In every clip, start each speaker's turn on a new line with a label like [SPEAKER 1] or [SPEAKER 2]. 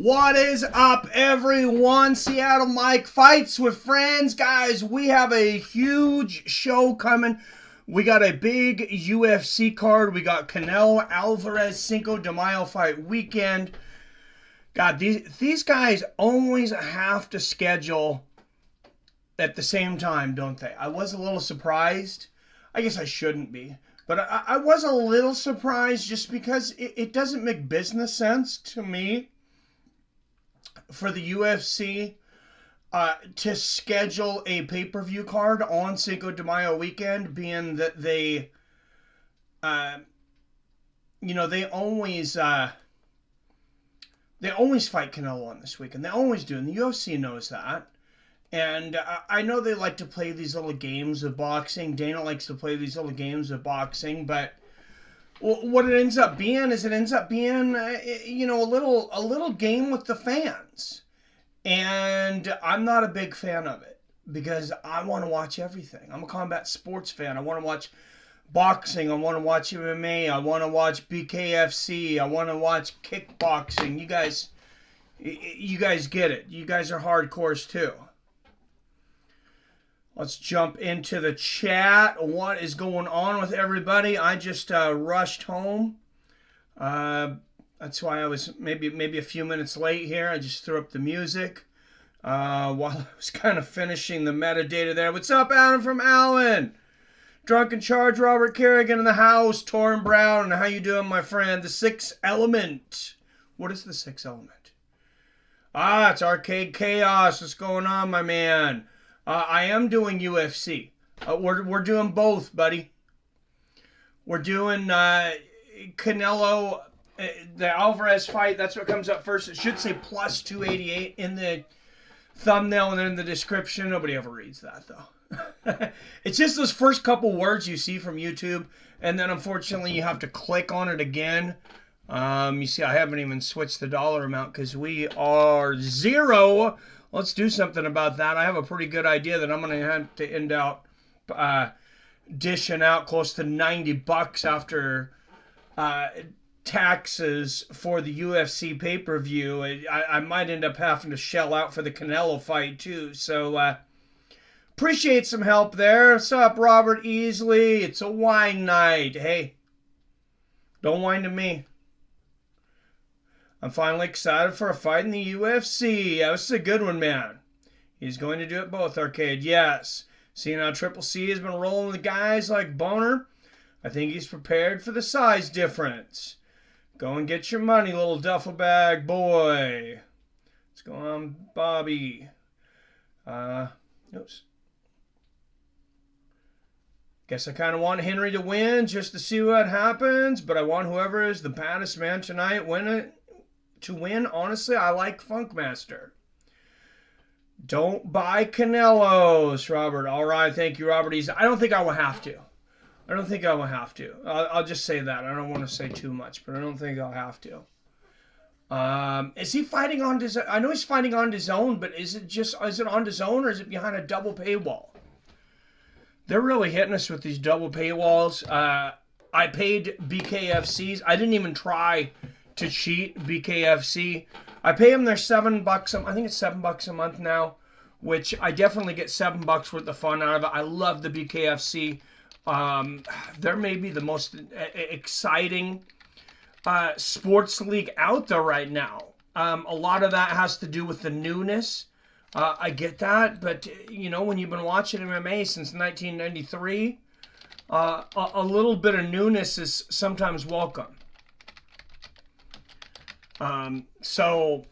[SPEAKER 1] What is up, everyone? Seattle Mike Fights with Friends. Guys, we have a huge show coming. We got a big UFC card. We got Canelo Alvarez Cinco de Mayo fight weekend. God, these guys always have to schedule at the same time, don't they? I was a little surprised. I guess I shouldn't be. But I was a little surprised just because it doesn't make business sense to me for the UFC to schedule a pay-per-view card on Cinco de Mayo weekend, being that they always fight Canelo on this weekend. They always do, and the UFC knows that. And I know they like to play these little games of boxing. Dana likes to play these little games of boxing, but what it ends up being is a little game with the fans. And I'm not a big fan of it because I want to watch everything. I'm a combat sports fan. I want to watch boxing. I want to watch MMA. I want to watch BKFC. I want to watch kickboxing. You guys get it. You guys are hardcores too. Let's jump into the chat. What is going on with everybody? I just rushed home. That's why I was maybe a few minutes late here. I just threw up the music while I was kind of finishing the metadata there. What's up, Adam from Allen? Drunken Charge, Robert Kerrigan in the house. Torrin Brown, how you doing, my friend? The Sixth Element. What is the Sixth Element? It's Arcade Chaos. What's going on, my man? I am doing UFC. We're doing both, buddy. We're doing Canelo, the Alvarez fight. That's what comes up first. It should say plus 288 in the thumbnail and then in the description. Nobody ever reads that, though. It's just those first couple words you see from YouTube, and then unfortunately you have to click on it again. You see, I haven't even switched the dollar amount because we are zero. Let's do something about that. I have a pretty good idea that I'm going to have to end out dishing out close to $90 after taxes for the UFC pay-per-view. I might end up having to shell out for the Canelo fight too. So appreciate some help there. What's up, Robert Easley? It's a wine night. Hey, don't whine to me. I'm finally excited for a fight in the UFC. Yeah, this is a good one, man. He's going to do it both, Arcade. Yes. Seeing how Triple C has been rolling with guys like Boner, I think he's prepared for the size difference. Go and get your money, little duffel bag boy. What's going on, Bobby? Oops. Guess I kind of want Henry to win just to see what happens, but I want whoever is the baddest man tonight to win. Honestly, I like Funkmaster. Don't buy Canelos, Robert. All right, thank you, Robert. I don't think I will have to. I'll just say that. I don't want to say too much, but I don't think I'll have to. Is he fighting on DAZN? I know he's fighting on DAZN, but is it on DAZN or is it behind a double paywall? They're really hitting us with these double paywalls. I paid BKFCs. I didn't even try to cheat BKFC. I pay them their $7. I think it's $7 a month now, which I definitely get $7 worth of fun out of it. I love the BKFC. They're maybe the most exciting sports league out there right now. A lot of that has to do with the newness. I get that, but when you've been watching MMA since 1993, a little bit of newness is sometimes welcome. So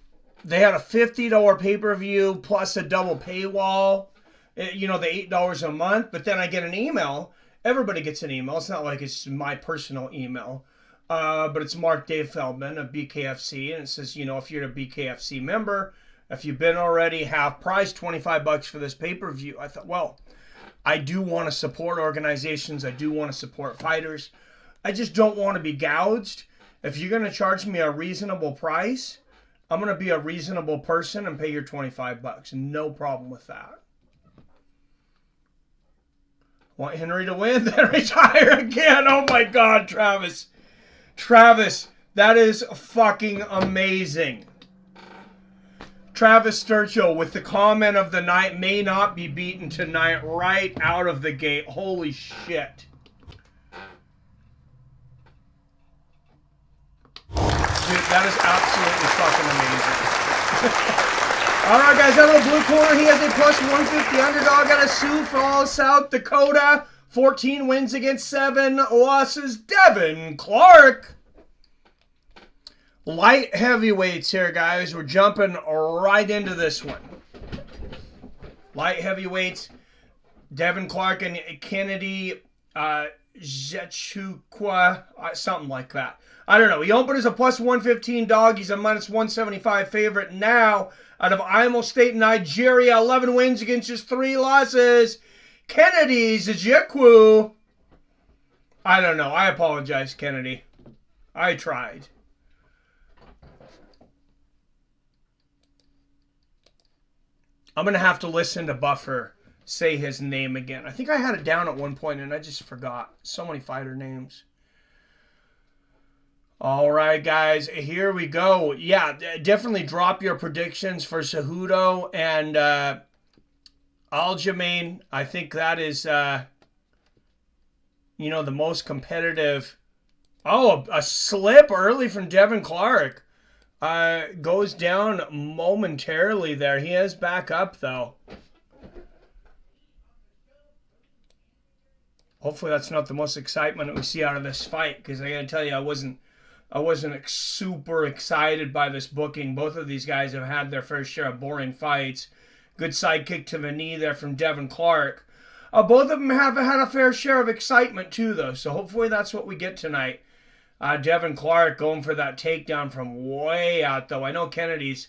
[SPEAKER 1] they had a $50 pay-per-view plus a double paywall, the $8 a month, but then I get an email. Everybody gets an email. It's not like it's my personal email, but it's Mark Dave Feldman of BKFC, and it says, if you're a BKFC member, if you've been already, half price, $25 for this pay-per-view. I thought, well, I do want to support organizations. I do want to support fighters. I just don't want to be gouged. If you're going to charge me a reasonable price, I'm going to be a reasonable person and pay your $25. No problem with that. Want Henry to win, then retire again. Oh my God, Travis. Travis, that is fucking amazing. Travis Sturchill with the comment of the night, may not be beaten tonight, right out of the gate. Holy shit. Dude, that is absolutely fucking amazing. All right, guys, out of the blue corner, he has a plus 150 underdog out of Sioux Falls, South Dakota. 14 wins against 7 losses. Devin Clark. Light heavyweights here, guys. We're jumping right into this one. Light heavyweights. Devin Clark and Kennedy Zechukwa, something like that. I don't know. He opened as a plus 115 dog. He's a minus 175 favorite now out of Imo State, Nigeria. 11 wins against just 3 losses. Kennedy Zechukwa. I don't know. I apologize, Kennedy. I tried. I'm going to have to listen to Buffer say his name again. I think I had it down at one point and I just forgot. So many fighter names. All right, guys. Here we go. Yeah, definitely drop your predictions for Cejudo and Aljamain. I think that is, the most competitive. Oh, a slip early from Devin Clark. Goes down momentarily there. He is back up, though. Hopefully that's not the most excitement that we see out of this fight, because I got to tell you, I wasn't super excited by this booking. Both of these guys have had their fair share of boring fights. Good side kick to the knee there from Devin Clark. Both of them have had a fair share of excitement, too, though, so hopefully that's what we get tonight. Devin Clark going for that takedown from way out, though. I know Kennedy's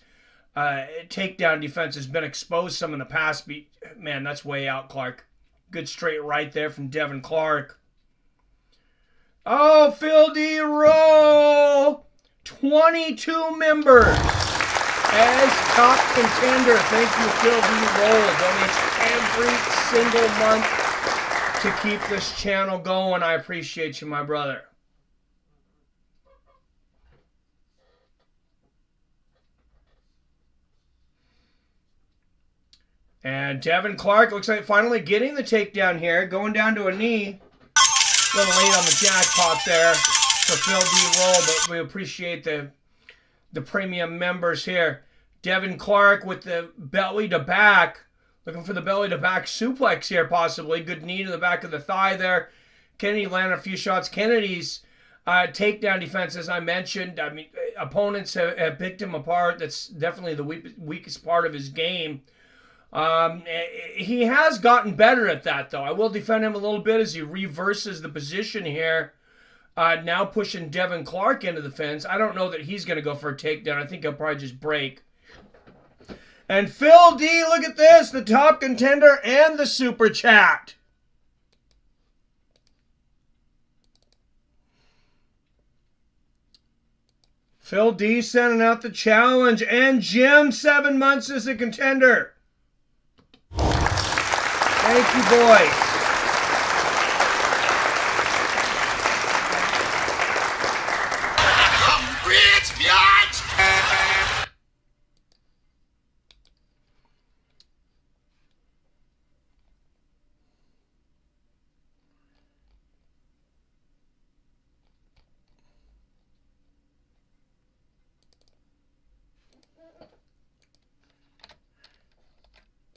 [SPEAKER 1] takedown defense has been exposed some in the past. But, man, that's way out, Clark. Good straight right there from Devin Clark. Oh, Phil D. Roll! 22 members as top contender. Thank you, Phil D. Roll. Donates every single month to keep this channel going. I appreciate you, my brother. And Devin Clark looks like finally getting the takedown here. Going down to a knee. A little late on the jackpot there for Phil D. Roll, but we appreciate the premium members here. Devin Clark with the belly to back. Looking for the belly to back suplex here possibly. Good knee to the back of the thigh there. Kennedy landed a few shots. Kennedy's takedown defense, as I mentioned. I mean, opponents have picked him apart. That's definitely the weakest part of his game. He has gotten better at that, though. I will defend him a little bit as he reverses the position here. Now pushing Devin Clark into the fence. I don't know that he's going to go for a takedown. I think he'll probably just break. And Phil D, look at this. The top contender and the super chat. Phil D sending out the challenge. And Jim, 7 months as a contender. Thank you, boys.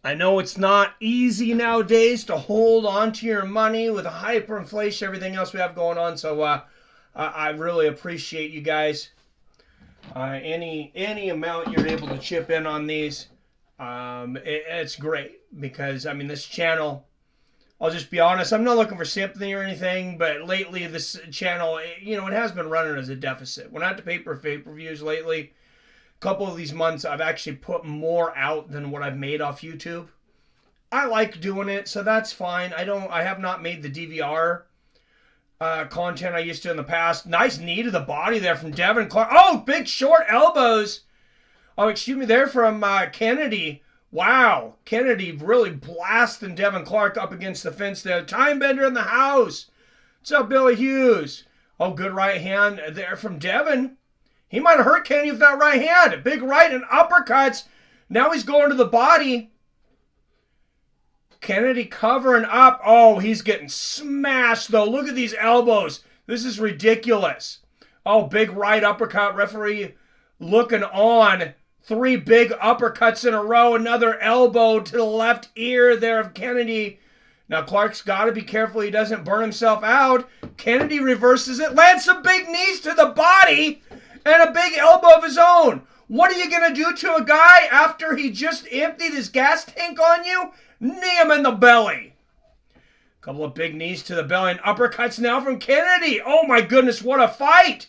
[SPEAKER 1] I know it's not easy nowadays to hold on to your money with hyperinflation, everything else we have going on. So I really appreciate you guys. Any amount you're able to chip in on these, it's great because I mean this channel. I'll just be honest. I'm not looking for sympathy or anything, but lately this channel, it has been running as a deficit. We're not to pay for pay-per-views lately. Couple of these months I've actually put more out than what I've made off YouTube. I like doing it, so that's fine. I have not made the DVR content I used to in the past. Nice knee to the body there from Devin Clark. Oh, big short elbows. Oh, excuse me, there from Kennedy. Wow, Kennedy really blasting Devin Clark up against the fence there. Time bender in the house. What's up, Billy Hughes? Oh, good right hand there from Devin. He might have hurt Kennedy with that right hand. A big right and uppercuts. Now he's going to the body. Kennedy covering up. Oh, he's getting smashed, though. Look at these elbows. This is ridiculous. Oh, big right uppercut. Referee looking on. 3 big uppercuts in a row. Another elbow to the left ear there of Kennedy. Now, Clark's got to be careful he doesn't burn himself out. Kennedy reverses it. Lands some big knees to the body. And a big elbow of his own. What are you going to do to a guy after he just emptied his gas tank on you? Knee him in the belly. Couple of big knees to the belly and uppercuts now from Kennedy. Oh my goodness, what a fight.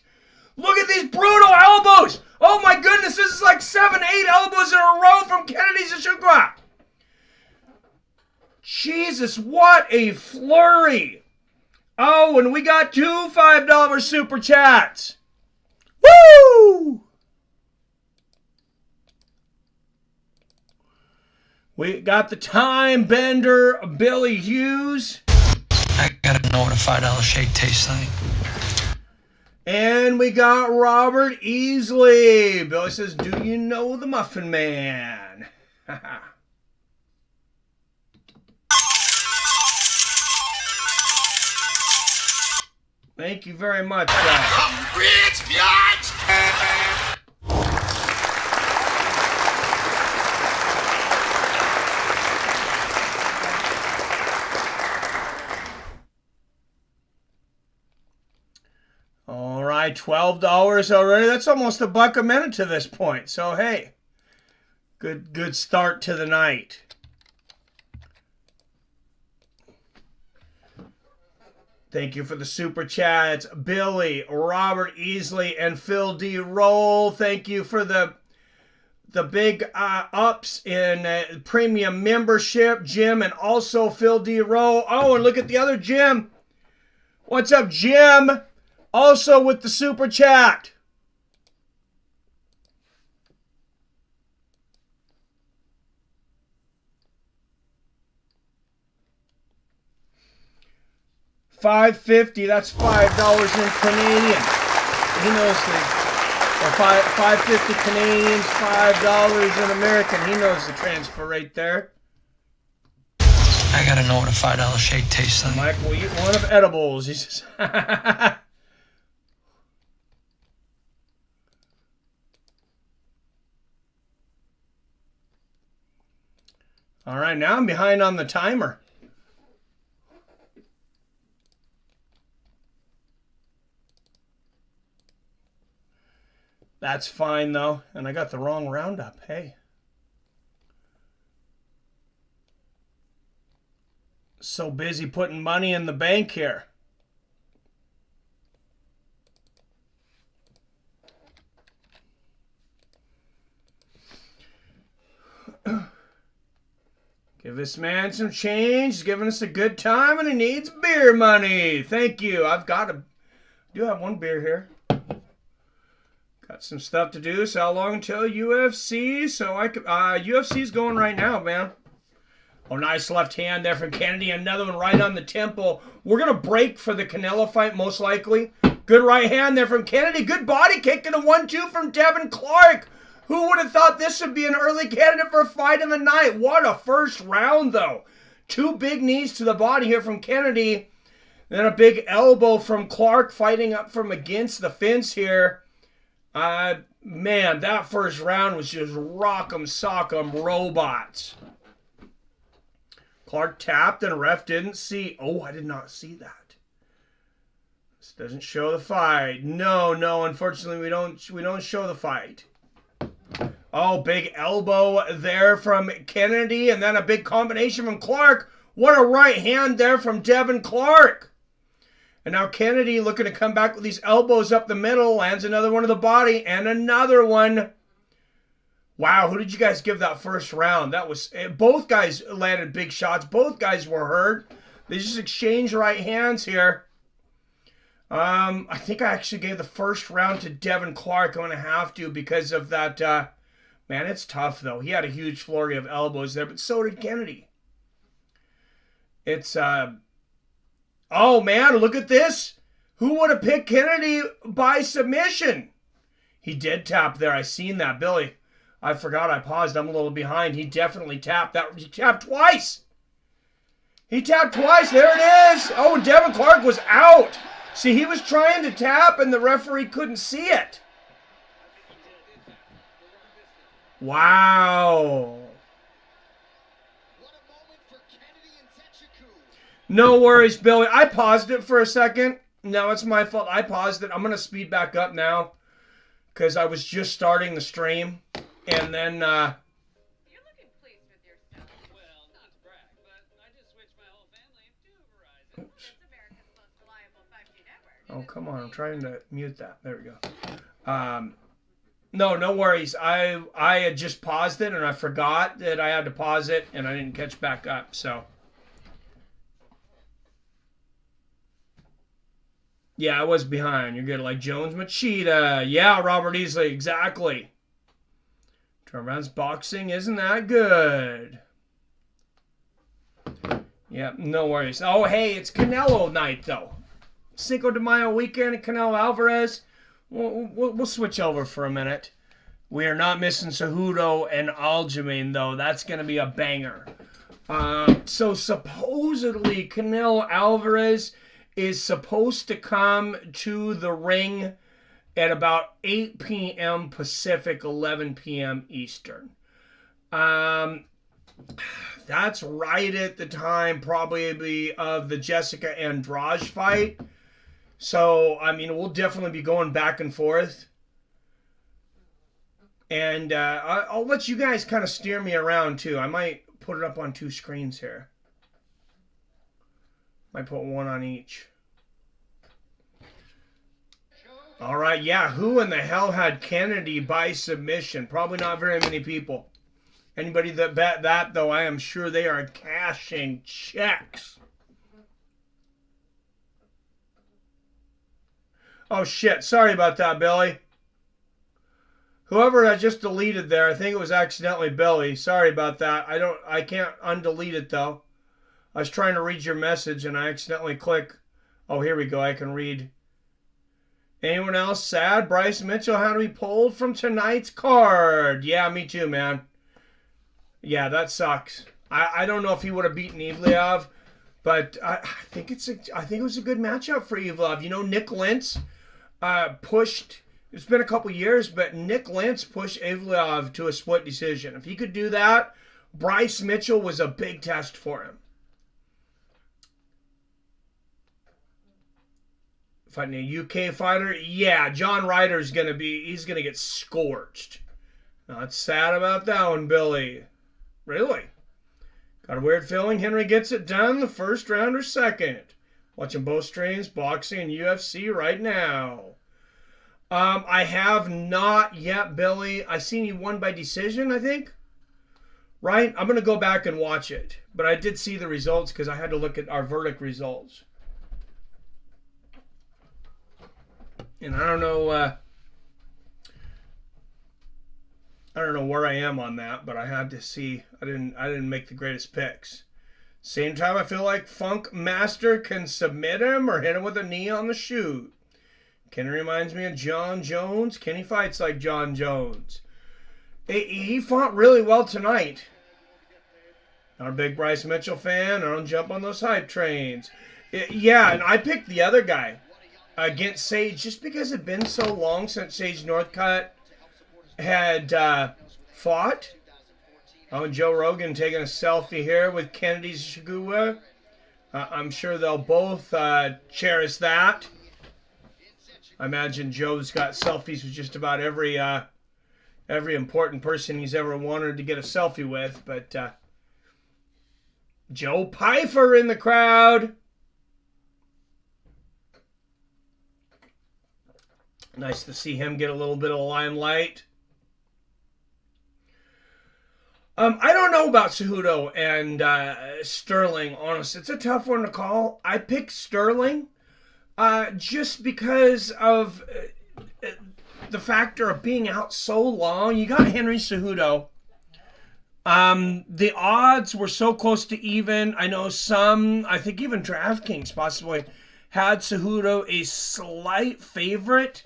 [SPEAKER 1] Look at these brutal elbows. Oh my goodness, this is like 7, 8 elbows in a row from Kennedy Zashukwa. Jesus, what a flurry. Oh, and we got 2 $5 super chats. Woo! We got the time bender, Billy Hughes.
[SPEAKER 2] I gotta know what a $5 shake tastes like.
[SPEAKER 1] And we got Robert Easley. Billy says, do you know the Muffin Man? Thank you very much, guys.
[SPEAKER 3] I'm rich, bitch!
[SPEAKER 1] All right, $12 already. That's almost $1 a minute to this point. So, hey, good start to the night. Thank you for the super chats, Billy, Robert Easley, and Phil D. Roll. Thank you for the big ups in premium membership, Jim, and also Phil D. Roll. Oh, and look at the other Jim. What's up, Jim? Also with the super chat. $5.50. That's $5 in Canadian. He knows the or $5.50 Canadians, $5 in American. He knows the transfer rate there.
[SPEAKER 2] I gotta know what a $5 shake tastes like.
[SPEAKER 1] Mike will eat one of edibles. He says. All right, now I'm behind on the timer. That's fine, though. And I got the wrong roundup. Hey. So busy putting money in the bank here. Give this man some change. He's giving us a good time, and he needs beer money. Thank you. I do have one beer here. Got some stuff to do. So how long until UFC? So UFC's going right now, man. Oh, nice left hand there from Kennedy. Another one right on the temple. We're going to break for the Canelo fight, most likely. Good right hand there from Kennedy. Good body kick and a 1-2 from Devin Clark. Who would have thought this would be an early candidate for a fight of the night? What a first round, though. 2 big knees to the body here from Kennedy. Then a big elbow from Clark fighting up from against the fence here. Man, that first round was just rock'em sock'em robots. Clark tapped and ref didn't see. Oh, I did not see that. This doesn't show the fight. No, unfortunately we don't show the fight. Oh, big elbow there from Kennedy, and then a big combination from Clark. What a right hand there from Devin Clark. And now Kennedy looking to come back with these elbows up the middle, lands another one to the body, and another one. Wow, who did you guys give that first round? That was, both guys landed big shots. Both guys were hurt. They just exchanged right hands here. I think I actually gave the first round to Devin Clark. I'm going to have to because of that. Man, it's tough, though. He had a huge flurry of elbows there, but so did Kennedy. It's, oh, man, look at this. Who would have picked Kennedy by submission? He did tap there. I seen that, Billy. I forgot I paused. I'm a little behind. He definitely tapped. He tapped twice. He tapped twice. There it is. Oh, and Devin Clark was out. See, he was trying to tap, and the referee couldn't see it. Wow. No worries, Billy. I paused it for a second. No, it's my fault. I paused it. I'm going to speed back up now because I was just starting the stream. And then,
[SPEAKER 4] You're looking pleased with yourself.
[SPEAKER 5] Well, not to brag, but I just switched my whole family to Verizon.
[SPEAKER 4] It's America's most reliable 5G network.
[SPEAKER 1] Oh, come on. I'm trying to mute that. There we go. No worries. I had just paused it, and I forgot that I had to pause it, and I didn't catch back up, so. Yeah, I was behind. You're good. Like Jones Machida. Yeah, Robert Easley. Exactly. Turnaround's boxing isn't that good. Yeah, no worries. Oh, hey, it's Canelo night, though. Cinco de Mayo weekend and Canelo Alvarez. We'll switch over for a minute. We are not missing Cejudo and Aljamain, though. That's going to be a banger. So supposedly Canelo Alvarez is supposed to come to the ring at about 8 p.m. Pacific, 11 p.m. Eastern. That's right at the time probably of the Jessica Andrade fight. So, I mean, we'll definitely be going back and forth. And I'll let you guys kind of steer me around, too. I might put it up on 2 screens here. Might put one on each. All right, yeah. Who in the hell had Kennedy by submission? Probably not very many people. Anybody that bet that, though, I am sure they are cashing checks. Oh, shit. Sorry about that, Billy. Whoever I just deleted there, I think it was accidentally Billy. Sorry about that. I can't undelete it, though. I was trying to read your message, and I accidentally click. Oh, here we go. I can read. Anyone else sad? Bryce Mitchell had to be pulled from tonight's card. Yeah, me too, man. Yeah, that sucks. I don't know if he would have beaten Evliov, but I think it was a good matchup for Evliov. You know, Nick Lentz pushed. It's been a couple years, but Nick Lentz pushed Evliov to a split decision. If he could do that, Bryce Mitchell was a big test for him. Fighting a UK fighter, yeah, John Ryder's he's gonna get scorched. Not sad about that one, Billy. Really? Got a weird feeling Henry gets it done the first round or second. Watching both streams, boxing and UFC right now. I have not yet, Billy. I seen you won by decision, I think. Right? I'm gonna go back and watch it. But I did see the results because I had to look at our verdict results. And I don't know where I am on that, but I had to see. I didn't make the greatest picks. Same time, I feel like Funk Master can submit him or hit him with a knee on the shoot. Kenny reminds me of John Jones. Kenny fights like John Jones. He fought really well tonight. Not a big Bryce Mitchell fan. I don't jump on those hype trains. Yeah, and I picked the other guy against Sage just because it had been so long since Sage Northcutt had fought. Oh, and Joe Rogan taking a selfie here with Kennedy Shigua. I'm sure they'll both cherish that. I imagine Joe's got selfies with just about every important person he's ever wanted to get a selfie with. But Joe Pyfer in the crowd. Nice to see him get a little bit of limelight. I don't know about Cejudo and Sterling, honestly. It's a tough one to call. I picked Sterling just because of the factor of being out so long. You got Henry Cejudo. The odds were so close to even. I know some, I think even DraftKings possibly, had Cejudo a slight favorite,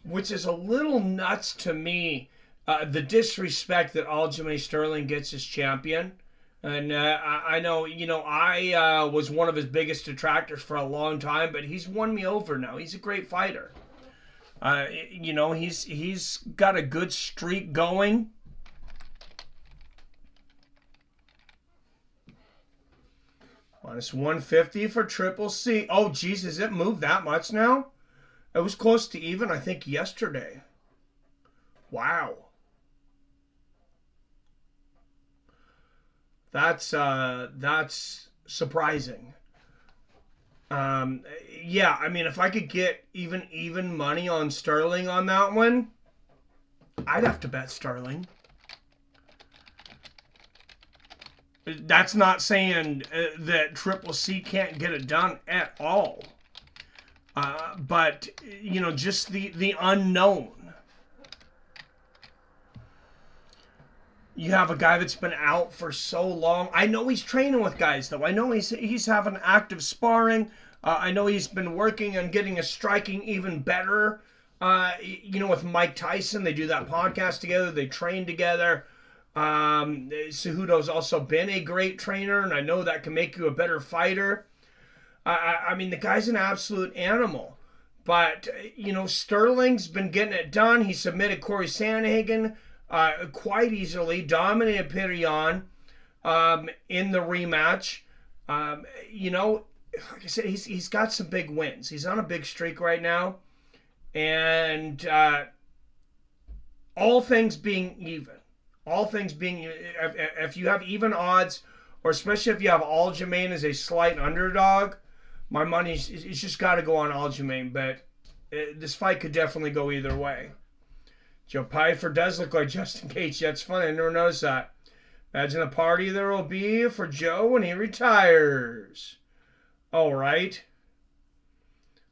[SPEAKER 1] which is a little nuts to me. the disrespect that Aljamain Sterling gets as champion. And I know, I was one of his biggest detractors for a long time, but he's won me over now. He's a great fighter. He's got a good streak going. Minus 150 for Triple C. Oh, geez, has it moved that much now? It was close to even, I think, yesterday. Wow. That's surprising. Yeah, I mean, if I could get even money on Sterling on that one, I'd have to bet Sterling. That's not saying that Triple C can't get it done at all. But, just the unknown. You have a guy that's been out for so long. I know he's training with guys, though. I know he's having active sparring. I know he's been working on getting his striking even better. With Mike Tyson, they do that podcast together. They train together. Cejudo's also been a great trainer, and I know that can make you a better fighter. I mean, the guy's an absolute animal. But, Sterling's been getting it done. He submitted Corey Sandhagen quite easily, dominated Pirion in the rematch. Like I said, he's got some big wins. He's on a big streak right now. And all things being even, if you have even odds, or especially if you have Aljamain as a slight underdog, my money's just got to go on Aljamain. But this fight could definitely go either way. Joe Pyfer does look like Justin Gaethje. That's funny. I never noticed that. Imagine the party there will be for Joe when he retires. All right.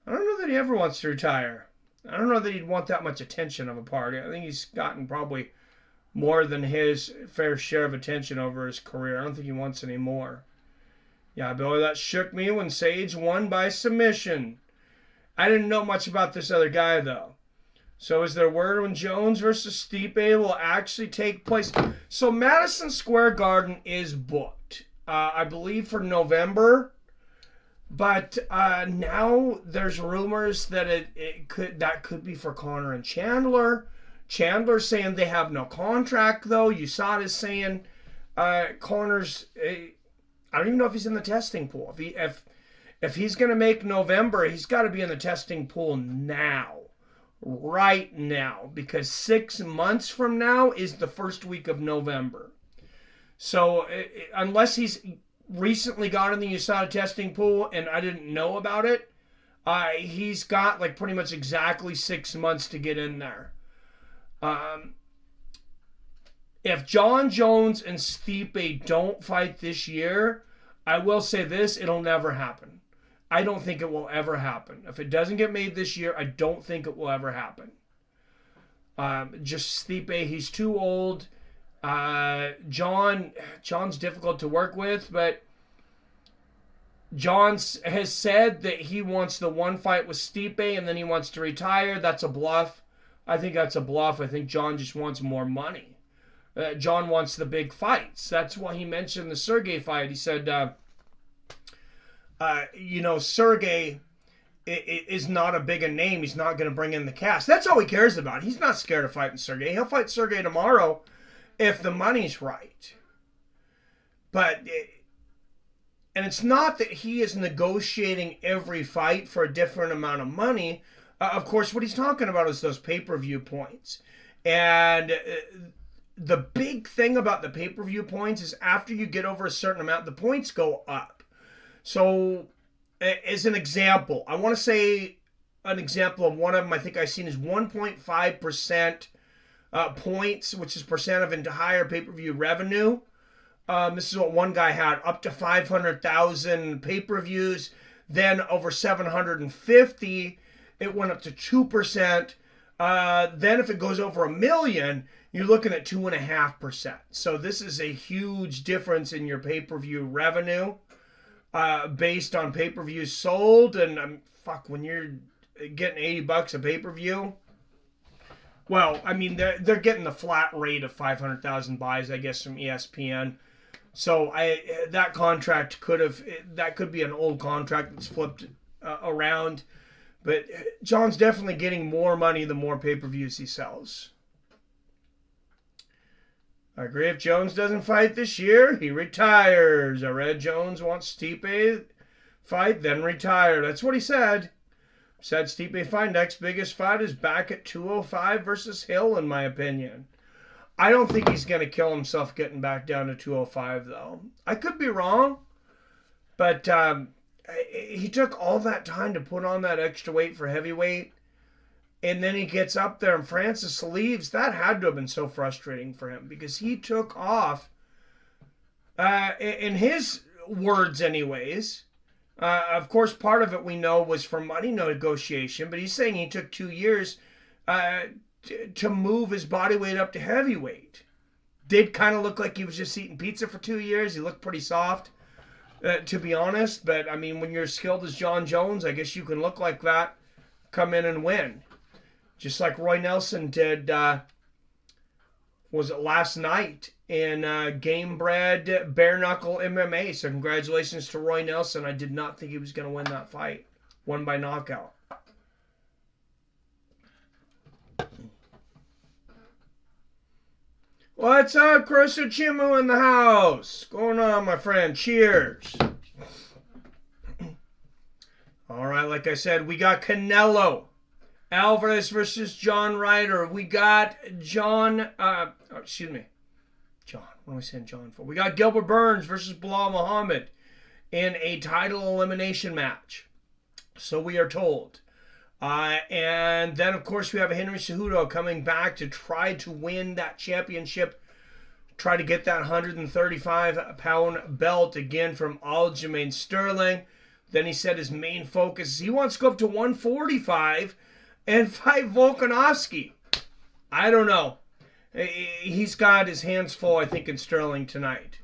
[SPEAKER 1] I don't know that he ever wants to retire. I don't know that he'd want that much attention of a party. I think he's gotten probably more than his fair share of attention over his career. I don't think he wants any more. Yeah, Billy, that shook me when Sage won by submission. I didn't know much about this other guy, though. So is there word when Jones versus Stipe will actually take place? So Madison Square Garden is booked, I believe, for November. But now there's rumors that it could be for Conor and Chandler. Chandler's saying they have no contract, though. USADA's saying Conor's... I don't even know if he's in the testing pool. If he's going to make November, he's got to be in the testing pool now. Right now, because 6 months from now is the first week of November. So unless he's recently got in the USADA testing pool and I didn't know about it, he's got like pretty much exactly 6 months to get in there. If John Jones and Stipe don't fight this year, I will say this, it'll never happen. I don't think it will ever happen. If it doesn't get made this year, I don't think it will ever happen. Just Stipe, he's too old. John's difficult to work with, but John has said that he wants the one fight with Stipe and then he wants to retire. That's a bluff. I think that's a bluff. I think John just wants more money. John wants the big fights. That's why he mentioned the Sergey fight. He said... Sergey is not a big a name. He's not going to bring in the cast. That's all he cares about. He's not scared of fighting Sergey. He'll fight Sergey tomorrow if the money's right. And it's not that he is negotiating every fight for a different amount of money. Of course, what he's talking about is those pay-per-view points. And the big thing about the pay-per-view points is after you get over a certain amount, the points go up. So, as an example, I want to say an example of one of them I think I've seen is 1.5% points, which is percent of entire pay-per-view revenue. This is what one guy had, up to 500,000 pay-per-views. Then over 750, it went up to 2%. Then if it goes over 1 million, you're looking at 2.5%. So this is a huge difference in your pay-per-view revenue. Based on pay-per-views sold, and when you're getting $80 a pay-per-view, Well, I mean, they're getting the flat rate of 500,000 buys, I guess, from ESPN. So that contract could be an old contract that's flipped around. But John's definitely getting more money the more pay-per-views he sells. I agree. If Jones doesn't fight this year, he retires. I read Jones wants Stipe fight, then retire. That's what he said. Said Stipe fight. Next biggest fight is back at 205 versus Hill, in my opinion. I don't think he's going to kill himself getting back down to 205, though. I could be wrong, but he took all that time to put on that extra weight for heavyweight, and then he gets up there and Francis leaves. That had to have been so frustrating for him because he took off, in his words anyways. Of course, part of it we know was for money negotiation, but he's saying he took 2 years to move his body weight up to heavyweight. Did kind of look like he was just eating pizza for 2 years. He looked pretty soft, to be honest. But, I mean, when you're as skilled as John Jones, I guess you can look like that, come in and win. Just like Roy Nelson did, was it last night in Game Bred Bare Knuckle MMA. So congratulations to Roy Nelson. I did not think he was going to win that fight. Won by knockout. What's up, Chris Chimu in the house? Going on, my friend? Cheers. All right, like I said, we got Canelo Alvarez versus John Ryder. We got John. What am I saying John for? We got Gilbert Burns versus Bilal Muhammad in a title elimination match. So we are told. And then, of course, we have Henry Cejudo coming back to try to win that championship, try to get that 135-pound belt again from Aljamain Sterling. Then he said his main focus is he wants to go up to 145 and fight Volkanovski. I don't know. He's got his hands full, I think, in Sterling tonight.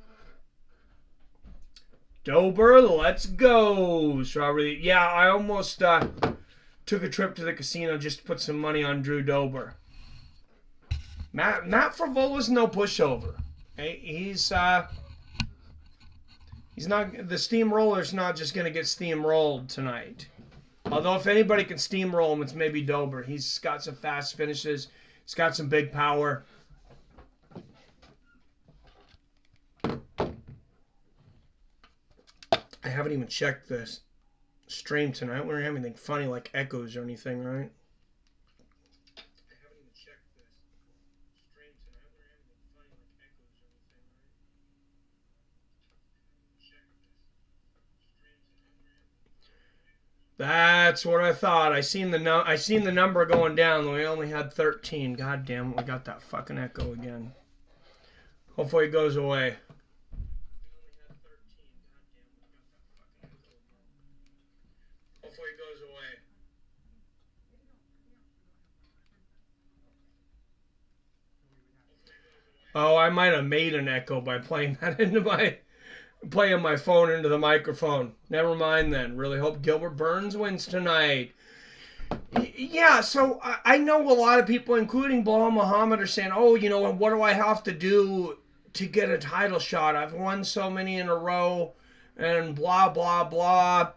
[SPEAKER 1] Dober, let's go. Strawberry. Yeah, I almost took a trip to the casino just to put some money on Drew Dober. Matt Fravola's no pushover. He's not. The steamroller's not just going to get steamrolled tonight. Although if anybody can steamroll him, it's maybe Dober. He's got some fast finishes. He's got some big power. I haven't even checked this stream tonight. We don't have anything funny like echoes or anything, right? That's what I thought. I seen the number going down. We only had 13. God damn it, we got that fucking echo again. Hopefully it goes away. Oh, I might have made an echo by playing that playing my phone into the microphone. Never mind then. Really hope Gilbert Burns wins tonight. Yeah, so I know a lot of people, including Bilal Muhammad, are saying, oh, you know, what do I have to do to get a title shot? I've won so many in a row and blah, blah, blah.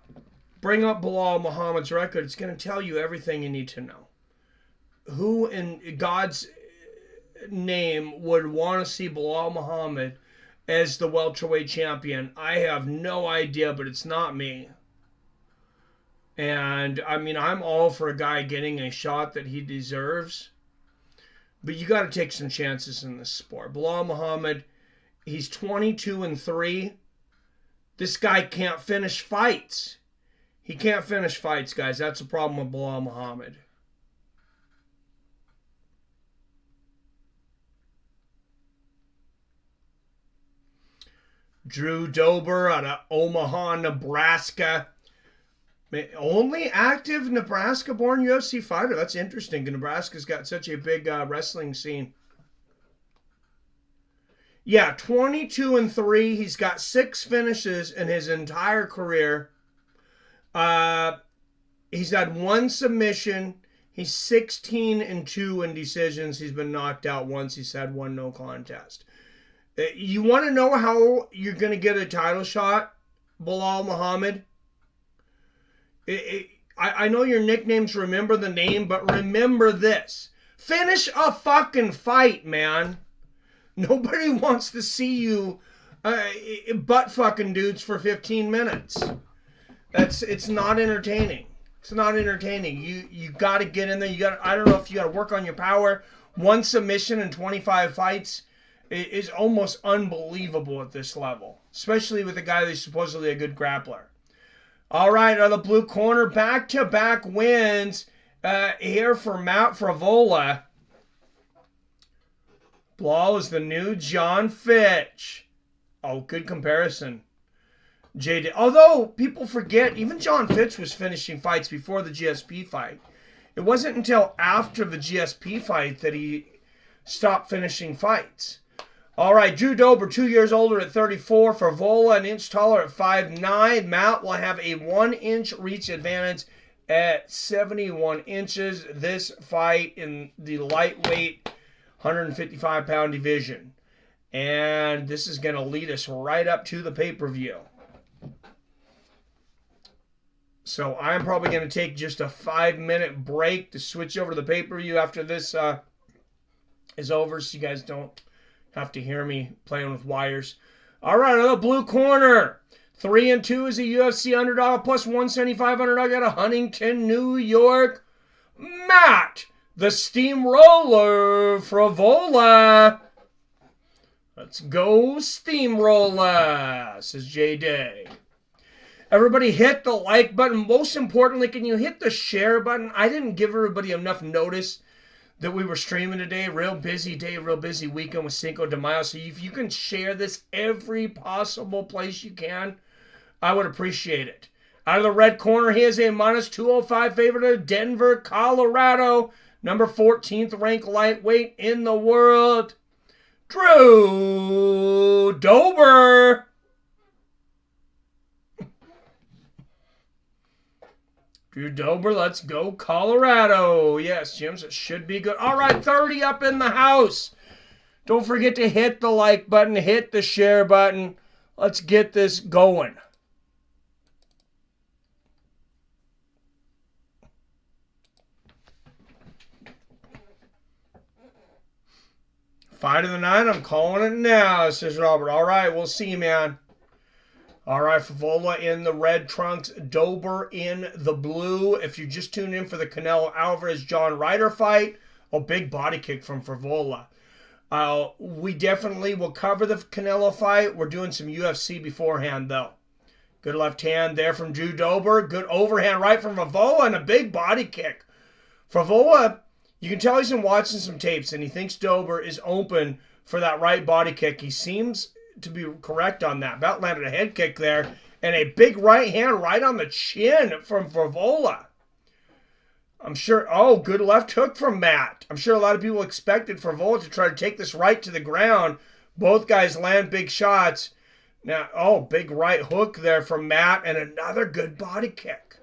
[SPEAKER 1] Bring up Bilal Muhammad's record. It's going to tell you everything you need to know. Who in God's name would want to see Bilal Muhammad as the welterweight champion? I have no idea, but it's not me. And I mean, I'm all for a guy getting a shot that he deserves, but you got to take some chances in this sport. Bilal Muhammad, he's 22-3. This guy can't finish fights. He can't finish fights, guys. That's the problem with Bilal Muhammad. Drew Dober out of Omaha, Nebraska. Only active Nebraska-born UFC fighter. That's interesting. Nebraska's got such a big wrestling scene. Yeah, 22-3. He's got 6 finishes in his entire career. He's had 1 submission. He's 16-2 in decisions. He's been knocked out once. He's had one no contest. You want to know how you're going to get a title shot, Bilal Muhammad? I know your nicknames Remember the Name, but remember this. Finish a fucking fight, man. Nobody wants to see you butt fucking dudes for 15 minutes. It's not entertaining. It's not entertaining. You got to get in there. I don't know if you got to work on your power. One submission in 25 fights is almost unbelievable at this level, especially with a guy that's supposedly a good grappler. All right, on the blue corner, back-to-back wins here for Matt Frevola. Bilal is the new John Fitch. Oh, good comparison. JD. Although people forget, even John Fitch was finishing fights before the GSP fight. It wasn't until after the GSP fight that he stopped finishing fights. All right, Drew Dober, 2 years older at 34. Frevola, an inch taller at 5'9". Matt will have a 1-inch reach advantage at 71 inches. This fight in the lightweight 155-pound division. And this is going to lead us right up to the pay-per-view. So I'm probably going to take just a 5-minute break to switch over to the pay-per-view after this is over, so you guys don't have to hear me playing with wires. All right, on the blue corner, 3-2 is a UFC underdog plus 175 underdog out of Huntington, New York. Matt, the Steamroller Frevola. Let's go Steamroller, says J-Day. Everybody hit the like button. Most importantly, can you hit the share button? I didn't give everybody enough notice that we were streaming today. Real busy day, real busy weekend with Cinco de Mayo. So if you can share this every possible place you can, I would appreciate it. Out of the red corner, he is a minus 205 favorite of Denver, Colorado. Number 14th ranked lightweight in the world, Drew Dober. Drew Dober, let's go Colorado. Yes, Jims, it should be good. All right, 30 up in the house. Don't forget to hit the like button, hit the share button. Let's get this going. Fight of the night, I'm calling it now, says Robert. All right, we'll see you, man. All right, Frevola in the red trunks, Dober in the blue. If you just tuned in for the Canelo Alvarez-John Ryder fight, a big body kick from Frevola. We definitely will cover the Canelo fight. We're doing some UFC beforehand, though. Good left hand there from Drew Dober. Good overhand right from Frevola and a big body kick. Frevola, you can tell he's been watching some tapes and he thinks Dober is open for that right body kick. He seems to be correct on that. About landed a head kick there and a big right hand right on the chin from Frevola. I'm sure, good left hook from Matt. I'm sure a lot of people expected Frevola to try to take this right to the ground. Both guys land big shots. Now, big right hook there from Matt and another good body kick.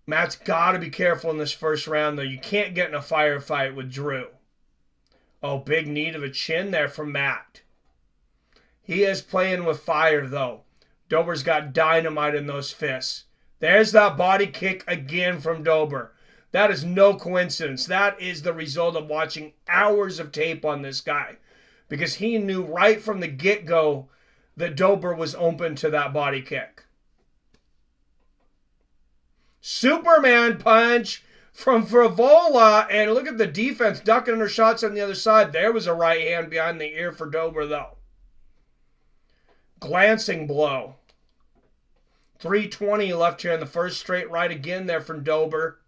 [SPEAKER 1] Matt's got to be careful in this first round, though. You can't get in a firefight with Drew. Big knee to the chin there from Matt. He is playing with fire, though. Dober's got dynamite in those fists. There's that body kick again from Dober. That is no coincidence. That is the result of watching hours of tape on this guy. Because he knew right from the get-go that Dober was open to that body kick. Superman punch from Frevola, and look at the defense ducking under shots on the other side. There was a right hand behind the ear for Dober, though. Glancing blow. 320 left here in the first straight right again there from Dober.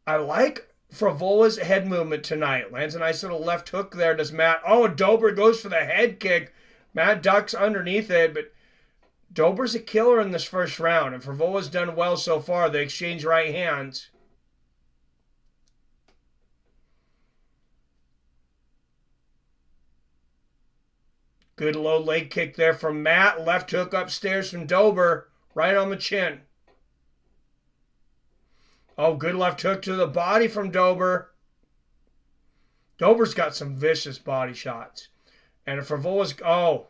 [SPEAKER 1] I like Frevola's head movement tonight. Lands a nice little left hook there, does Matt. Dober goes for the head kick. Matt ducks underneath it, but Dober's a killer in this first round, and Frevola's done well so far. They exchange right hands. Good low leg kick there from Matt. Left hook upstairs from Dober, right on the chin. Oh, good left hook to the body from Dober. Dober's got some vicious body shots. And if Favola's... Oh,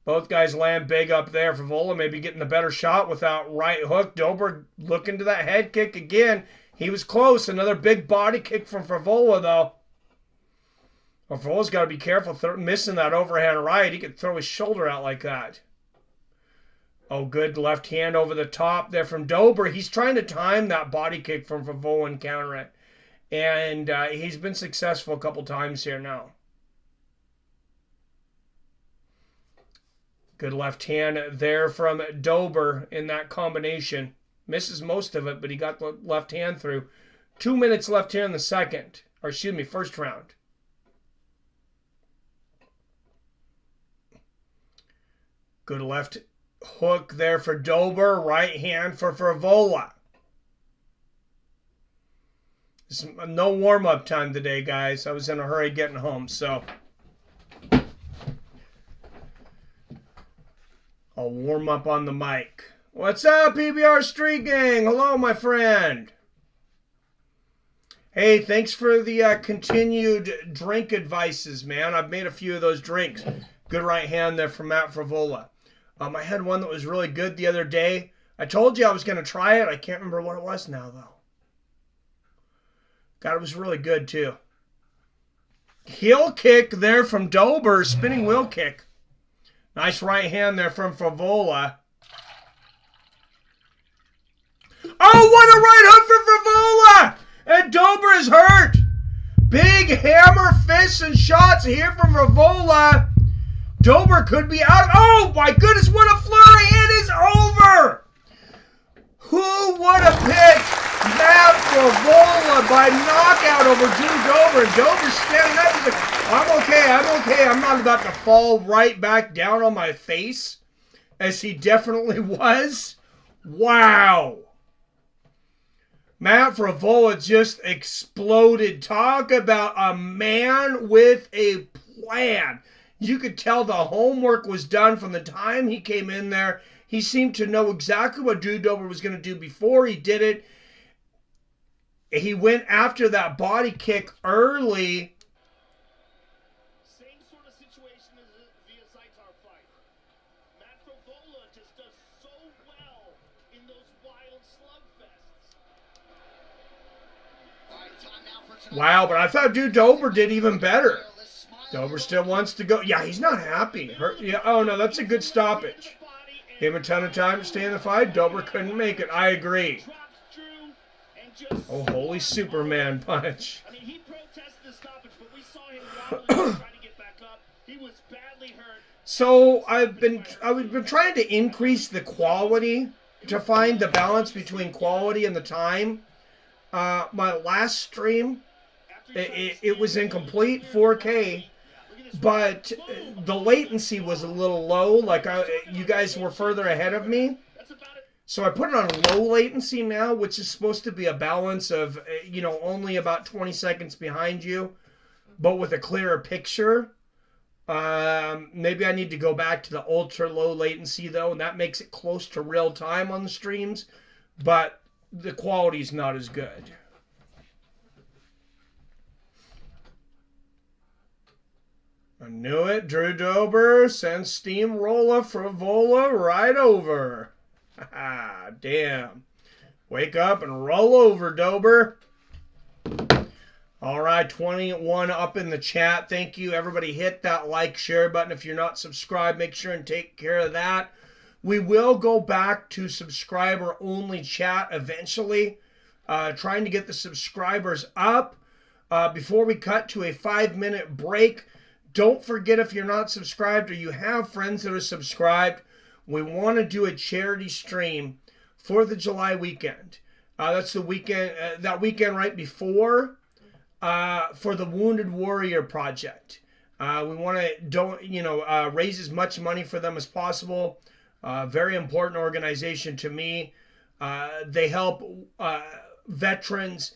[SPEAKER 1] both guys land big up there. Favola maybe getting the better shot without right hook. Dober looking to that head kick again. He was close. Another big body kick from Favola, though. Well, Favola's got to be careful missing that overhand right. He could throw his shoulder out like that. Oh, good left hand over the top there from Dober. He's trying to time that body kick from Favola and counter it. And he's been successful a couple times here now. Good left hand there from Dober in that combination. Misses most of it, but he got the left hand through. 2 minutes left here in the first round. Good left hook there for Dober. Right hand for Favola. No warm-up time today, guys. I was in a hurry getting home, so... I'll warm up on the mic. What's up, PBR Street Gang? Hello, my friend. Hey, thanks for the continued drink advices, man. I've made a few of those drinks. Good right hand there from Matt Favola. I had one that was really good the other day. I told you I was going to try it. I can't remember what it was now, though. God, it was really good, too. Heel kick there from Dober. Spinning wheel kick. Nice right hand there from Favola. Oh, what a right hook for Favola! And Dober is hurt. Big hammer fists and shots here from Favola. Dober could be out. Oh, my goodness, what a flurry. It is over. Who would have picked Matt Favola by knockout over Drew Dober? And Dober's standing up. He's like, I'm okay. I'm not about to fall right back down on my face, as he definitely was. Wow. Matt Favola just exploded. Talk about a man with a plan. You could tell the homework was done from the time he came in there. He seemed to know exactly what Drew Dober was going to do before he did it. He went after that body kick early.
[SPEAKER 6] Same sort of situation as the Zaitar fight. Matt Favola just does so well in those wild slugfests.
[SPEAKER 1] Wow, but I thought Drew Dober did even better. Dober still wants to go. Yeah, he's not happy. Yeah. Oh, no, that's a good stoppage. Gave him a ton of time to stay in the fight. Dober couldn't make it. I agree. Oh, holy Superman punch.
[SPEAKER 6] I mean, he protested the stoppage, but we saw him wobbling, trying to get back up. He was badly hurt.
[SPEAKER 1] So I've been trying to increase the quality, to find the balance between quality and the time. My last stream, it was in complete 4K, but the latency was a little low. Like you guys were further ahead of me. So I put it on low latency now, which is supposed to be a balance of, only about 20 seconds behind you, but with a clearer picture. Maybe I need to go back to the ultra low latency, though, and that makes it close to real time on the streams, but the quality is not as good. I knew it. Drew Dober sends Steamroller Favola right over. Ah, damn. Wake up and roll over, Dober. All right, 21 up in the chat. Thank you. Everybody hit that like, share button. If you're not subscribed, make sure and take care of that. We will go back to subscriber-only chat eventually. Trying to get the subscribers up before we cut to a 5-minute break. Don't forget, if you're not subscribed or you have friends that are subscribed, we want to do a charity stream for the July weekend. That's the weekend, that weekend right before, for the Wounded Warrior Project. We want to raise as much money for them as possible. Very important organization to me. They help veterans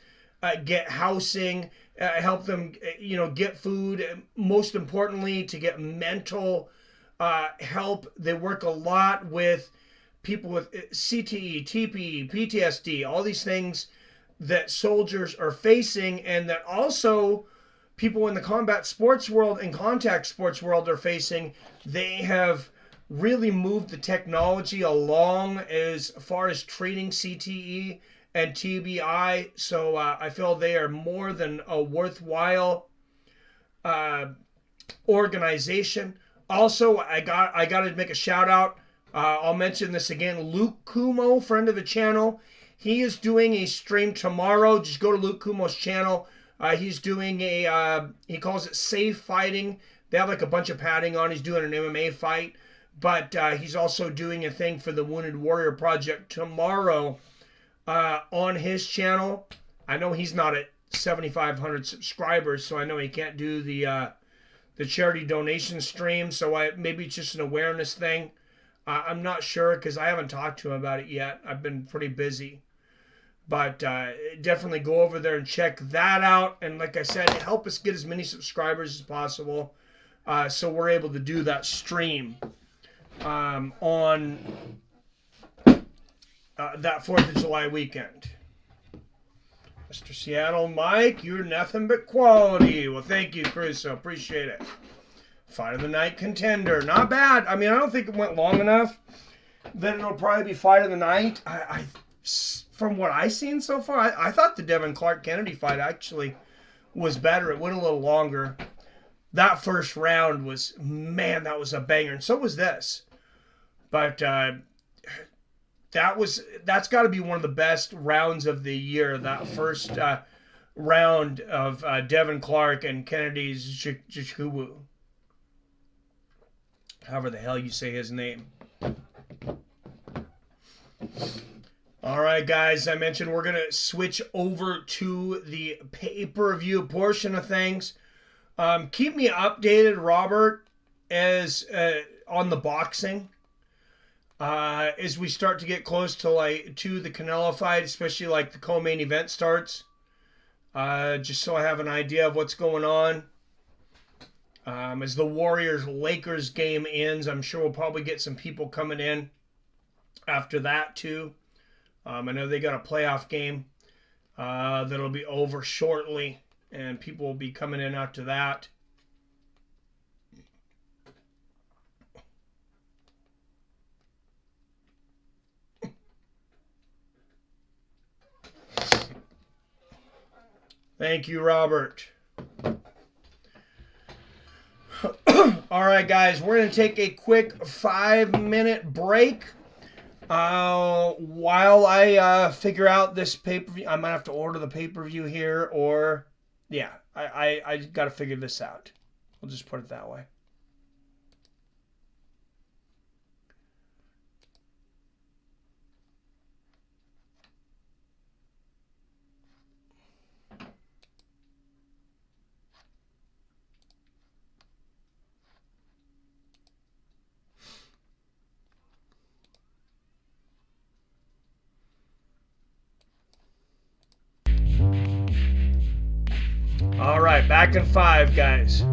[SPEAKER 1] get housing, help them, get food. Most importantly, to get mental help. They work a lot with people with CTE, TPE, PTSD, all these things that soldiers are facing, and that also people in the combat sports world and contact sports world are facing. They have really moved the technology along as far as treating CTE and TBI. So I feel they are more than a worthwhile organization. Also, I got to make a shout out. I'll mention this again. Luke Kumo, friend of the channel, he is doing a stream tomorrow. Just go to Luke Kumo's channel. He's doing he calls it Safe Fighting. They have like a bunch of padding on. He's doing an MMA fight, but he's also doing a thing for the Wounded Warrior Project tomorrow on his channel. I know he's not at 7,500 subscribers, so I know he can't do the charity donation stream. So maybe it's just an awareness thing. I'm not sure because I haven't talked to him about it yet. I've been pretty busy. But definitely go over there and check that out. And like I said, help us get as many subscribers as possible so we're able to do that stream on that 4th of July weekend. Mr. Seattle Mike, you're nothing but quality. Well, thank you, Crusoe. Appreciate it. Fight of the night contender. Not bad. I mean, I don't think it went long enough that it'll probably be fight of the night. From what I've seen so far, I thought the Devin Clark-Kennedy fight actually was better. It went a little longer. That first round was, man, that was a banger. And so was this. But that's got to be one of the best rounds of the year. That first round of Devin Clark and Kennedy's Jikubu. However the hell you say his name. All right, guys, I mentioned we're going to switch over to the pay-per-view portion of things. Keep me updated, Robert, as on the boxing. As we start to get close to the Canelo fight, especially like the co-main event starts. Just so I have an idea of what's going on. As the Warriors-Lakers game ends, I'm sure we'll probably get some people coming in after that too. I know they got a playoff game that'll be over shortly, and people will be coming in after that. Thank you, Robert. All right, guys, we're going to take a quick 5-minute break. While I figure out this pay-per-view, I might have to order the pay-per-view here, or yeah, I got to figure this out. We'll just put it that way. All right, back in 5, guys.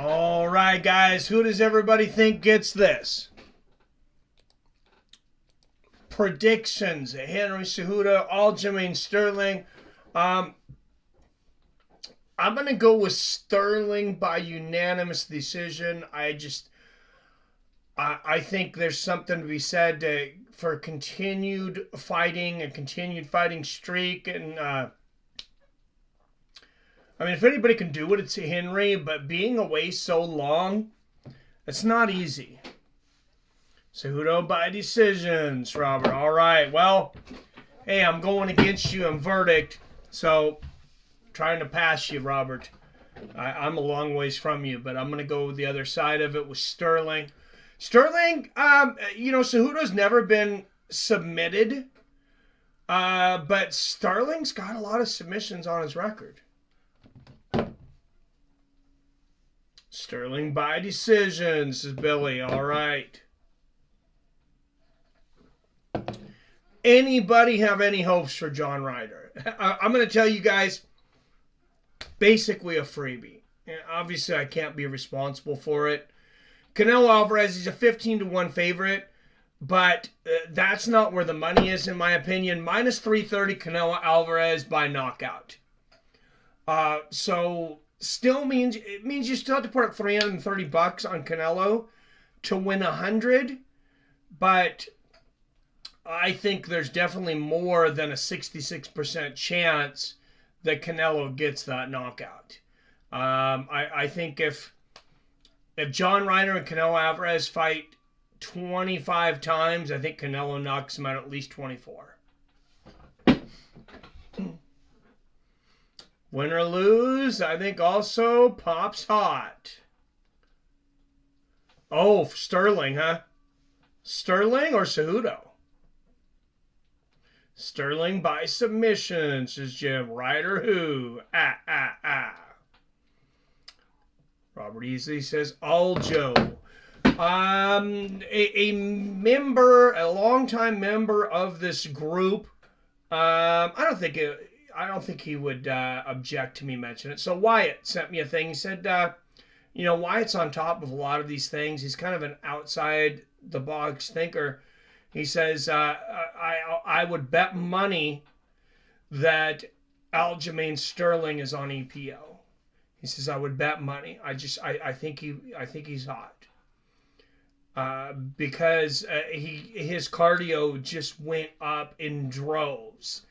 [SPEAKER 1] All right, guys. Who does everybody think gets this? Predictions. Henry Cejudo, Aljamain Sterling. I'm going to go with Sterling by unanimous decision. I think there's something to be said for continued fighting, a continued fighting streak. And, if anybody can do it, it's Henry. But being away so long, it's not easy. Cejudo by decisions, Robert. All right. Well, hey, I'm going against you in verdict. So, trying to pass you, Robert. I'm a long ways from you, but I'm going to go with the other side of it with Sterling. Sterling, Cejudo's never been submitted, but Sterling's got a lot of submissions on his record. Sterling by decision, says Billy. All right. Anybody have any hopes for John Ryder? I'm going to tell you guys, basically a freebie. And obviously, I can't be responsible for it. Canelo Alvarez is a 15-1 favorite, but that's not where the money is, in my opinion. Minus 330 Canelo Alvarez by knockout. So still means you still have to put up $330 on Canelo to win 100, but I think there's definitely more than a 66% chance that Canelo gets that knockout. I think if John Ryder and Canelo Alvarez fight 25 times, I think Canelo knocks him out at least 24. Win or lose, I think also Pop's hot. Oh, Sterling, huh? Sterling or Cejudo? Sterling by submission, says Jim. Ryder who? Robert Easley says Aljo. A member, a longtime member of this group. I don't think he would object to me mentioning it. So Wyatt sent me a thing. He said, Wyatt's on top of a lot of these things. He's kind of an outside the box thinker. He says, I would bet money that Aljamain Sterling is on EPO. He says, I would bet money. I think he's hot. Because his cardio just went up in droves.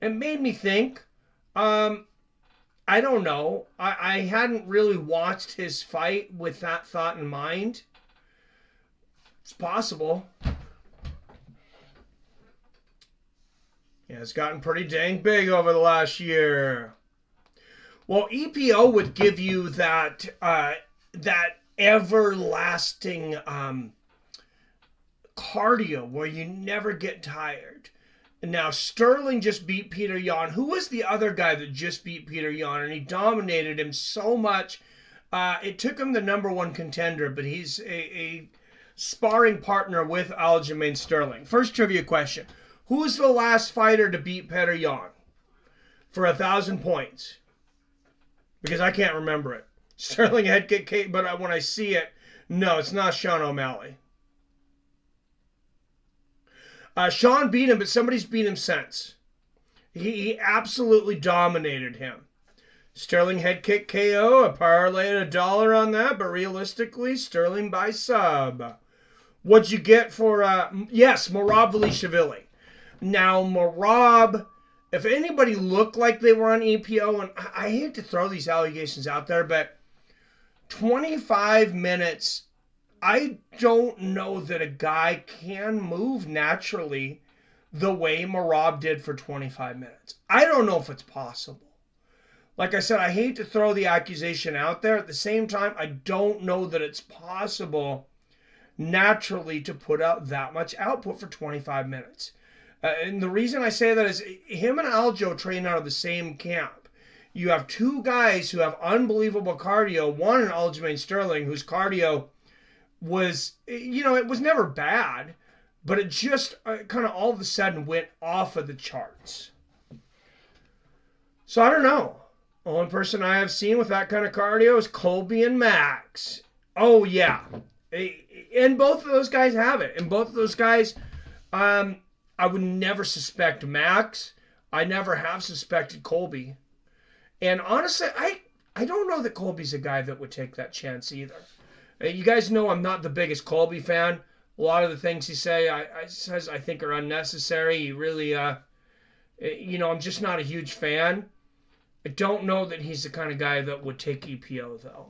[SPEAKER 1] It made me think, I don't know. I hadn't really watched his fight with that thought in mind. It's possible. Yeah, it's gotten pretty dang big over the last year. Well, EPO would give you that everlasting cardio where you never get tired. Now, Sterling just beat Peter Yan. Who was the other guy that just beat Peter Yan? And he dominated him so much. It took him the #1 contender, but he's a sparring partner with Aljamain Sterling. First trivia question. Who was the last fighter to beat Peter Yan for 1,000 points? Because I can't remember it. Sterling head kick, but when I see it, no, it's not Sean O'Malley. Sean beat him, but somebody's beat him since. He absolutely dominated him. Sterling head kick KO. I parlayed $1 on that, but realistically, Sterling by sub. What'd you get for, yes, Merab Velishvili. Now, Merab, if anybody looked like they were on EPO, and I hate to throw these allegations out there, but 25 minutes, I don't know that a guy can move naturally the way Merab did for 25 minutes. I don't know if it's possible. Like I said, I hate to throw the accusation out there. At the same time, I don't know that it's possible naturally to put out that much output for 25 minutes. And the reason I say that is him and Aljo train out of the same camp. You have two guys who have unbelievable cardio. One in Aljamain Sterling, whose cardio was, it was never bad, but it just kind of all of a sudden went off of the charts. So I don't know. Only person I have seen with that kind of cardio is Colby and Max. Oh, yeah. And both of those guys have it. And both of those guys, I would never suspect Max. I never have suspected Colby. And honestly, I don't know that Colby's a guy that would take that chance either. You guys know I'm not the biggest Colby fan. A lot of the things he says I think are unnecessary. He really, I'm just not a huge fan. I don't know that he's the kind of guy that would take EPO, though.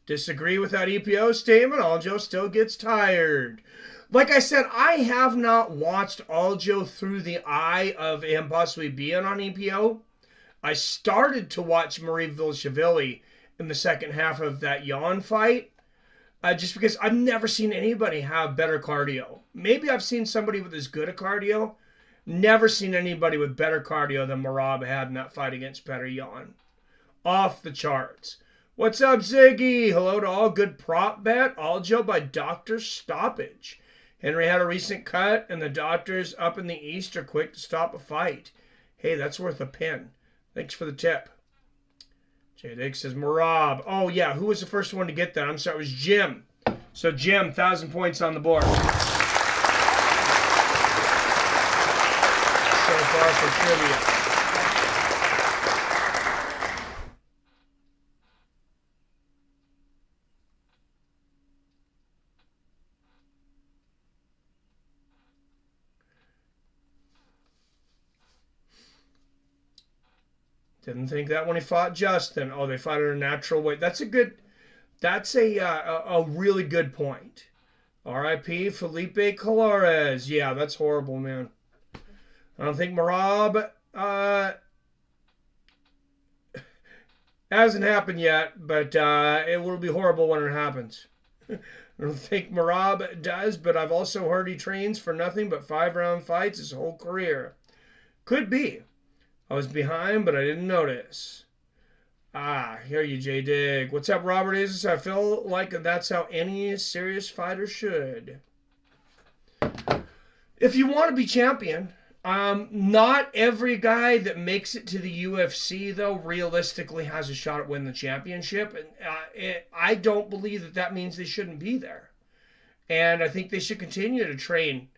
[SPEAKER 1] Disagree with that EPO statement. Aljo still gets tired. Like I said, I have not watched Aljo through the eye of him possibly being on EPO. I started to watch Marie Vilashvili in the second half of that Yawn fight, just because I've never seen anybody have better cardio. Maybe I've seen somebody with as good a cardio. Never seen anybody with better cardio than Merab had in that fight against Petr Yan. Off the charts. What's up, Ziggy? Hello to all. Good prop bet. Aljo by doctor stoppage. Henry had a recent cut, and the doctors up in the East are quick to stop a fight. Hey, that's worth a pin. Thanks for the tip. Jay Dick says Merab. Oh, yeah. Who was the first one to get that? I'm sorry. It was Jim. So, Jim, 1,000 points on the board. For trivia. Didn't think that when he fought Justin. Oh, they fought at a natural weight. That's a really good point. R.I.P. Felipe Colores. Yeah, that's horrible, man. I don't think Merab hasn't happened yet, but it will be horrible when it happens. I don't think Merab does, but I've also heard he trains for nothing but 5-round fights his whole career. Could be. I was behind, but I didn't notice. Hear you, J-Dig. What's up, Robert Isis? I feel like that's how any serious fighter should. If you want to be champion... not every guy that makes it to the UFC, though, realistically has a shot at winning the championship. And I don't believe that means they shouldn't be there. And I think they should continue to train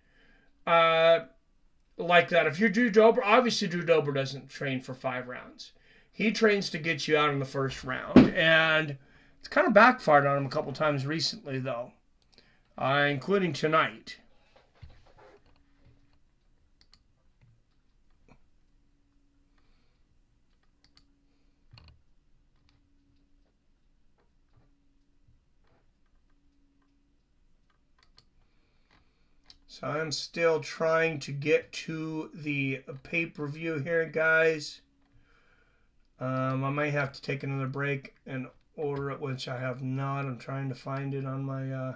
[SPEAKER 1] like that. If you're Drew Dober, obviously Drew Dober doesn't train for 5 rounds. He trains to get you out in the first round. And it's kind of backfired on him a couple times recently, though, including tonight. So I'm still trying to get to the pay-per-view here, guys. I might have to take another break and order it, which I have not. I'm trying to find it on my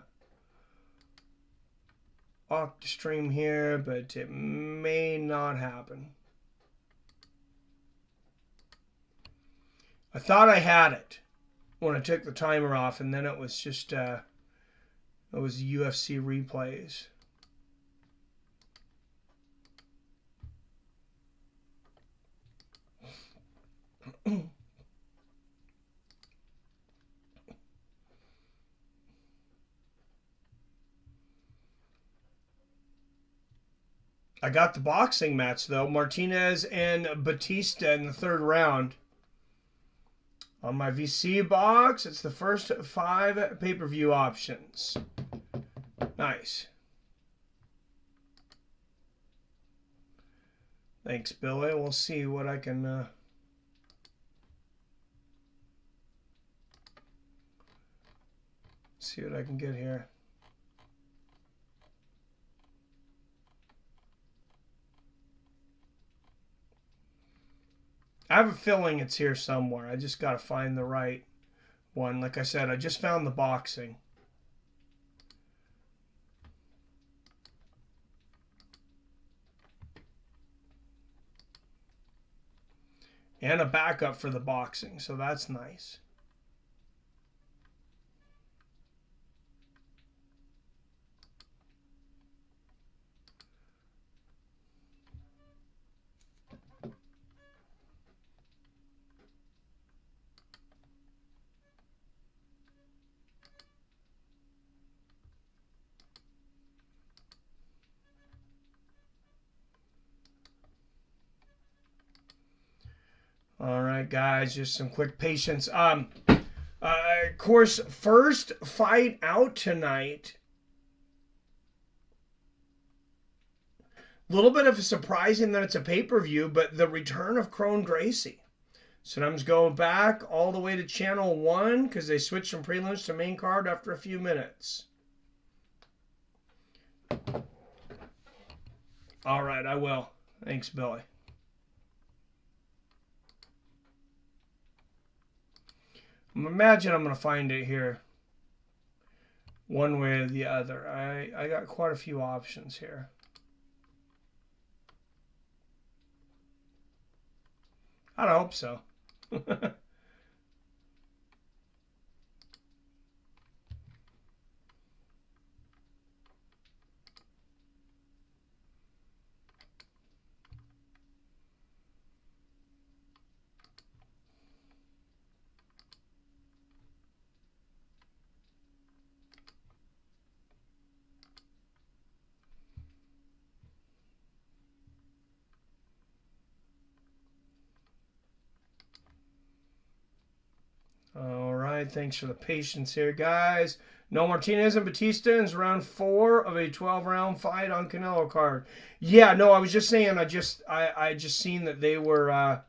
[SPEAKER 1] Octastream here, but it may not happen. I thought I had it when I took the timer off, and then it was just it was UFC replays. I got the boxing match, though. Martinez and Batista in the 3rd round. On my VC box, it's the first 5 pay-per-view options. Nice. Thanks, Billy. We'll see what I can... see what I can get here. I have a feeling it's here somewhere. I just got to find the right one. Like I said, I just found the boxing. And a backup for the boxing, so that's nice. All right, guys, just some quick patience. Of course, first fight out tonight. A little bit of surprising that it's a pay-per-view, but the return of Crone Gracie. Sometimes go back all the way to Channel 1 because they switched from prelims to main card after a few minutes. All right, I will. Thanks, Billy. Imagine I'm going to find it here one way or the other. I got quite a few options here. I hope so. All right, thanks for the patience here, guys. No Martinez and Batista is round 4 of a 12-round fight on Canelo card. Yeah, no, I was just saying, I just seen that they were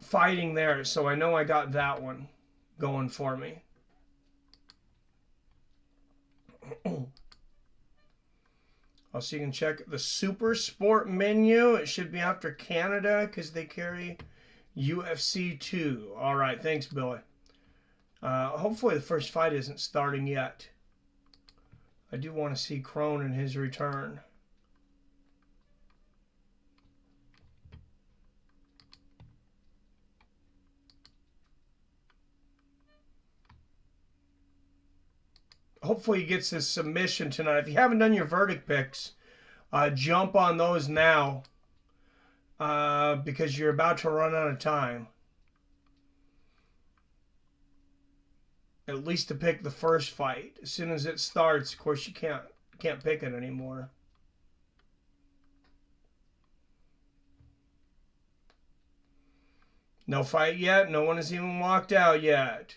[SPEAKER 1] fighting there, so I know I got that one going for me. Also, you can check the Super Sport menu. It should be after Canada because they carry UFC 2. All right, thanks, Billy. Hopefully the first fight isn't starting yet. I do want to see Crone in his return. Hopefully he gets his submission tonight. If you haven't done your verdict picks, jump on those now because you're about to run out of time. At least to pick the first fight. As soon as it starts, of course, you can't pick it anymore. No fight yet. No one has even walked out yet.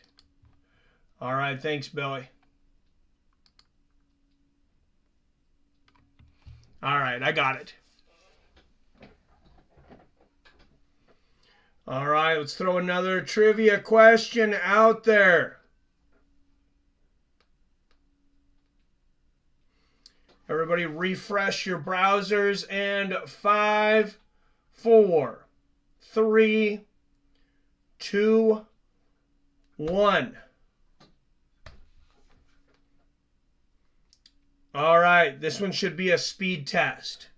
[SPEAKER 1] All right, thanks, Billy. All right, I got it. All right, let's throw another trivia question out there. Everybody refresh your browsers and 5, 4, 3, 2, 1. All right, this one should be a speed test.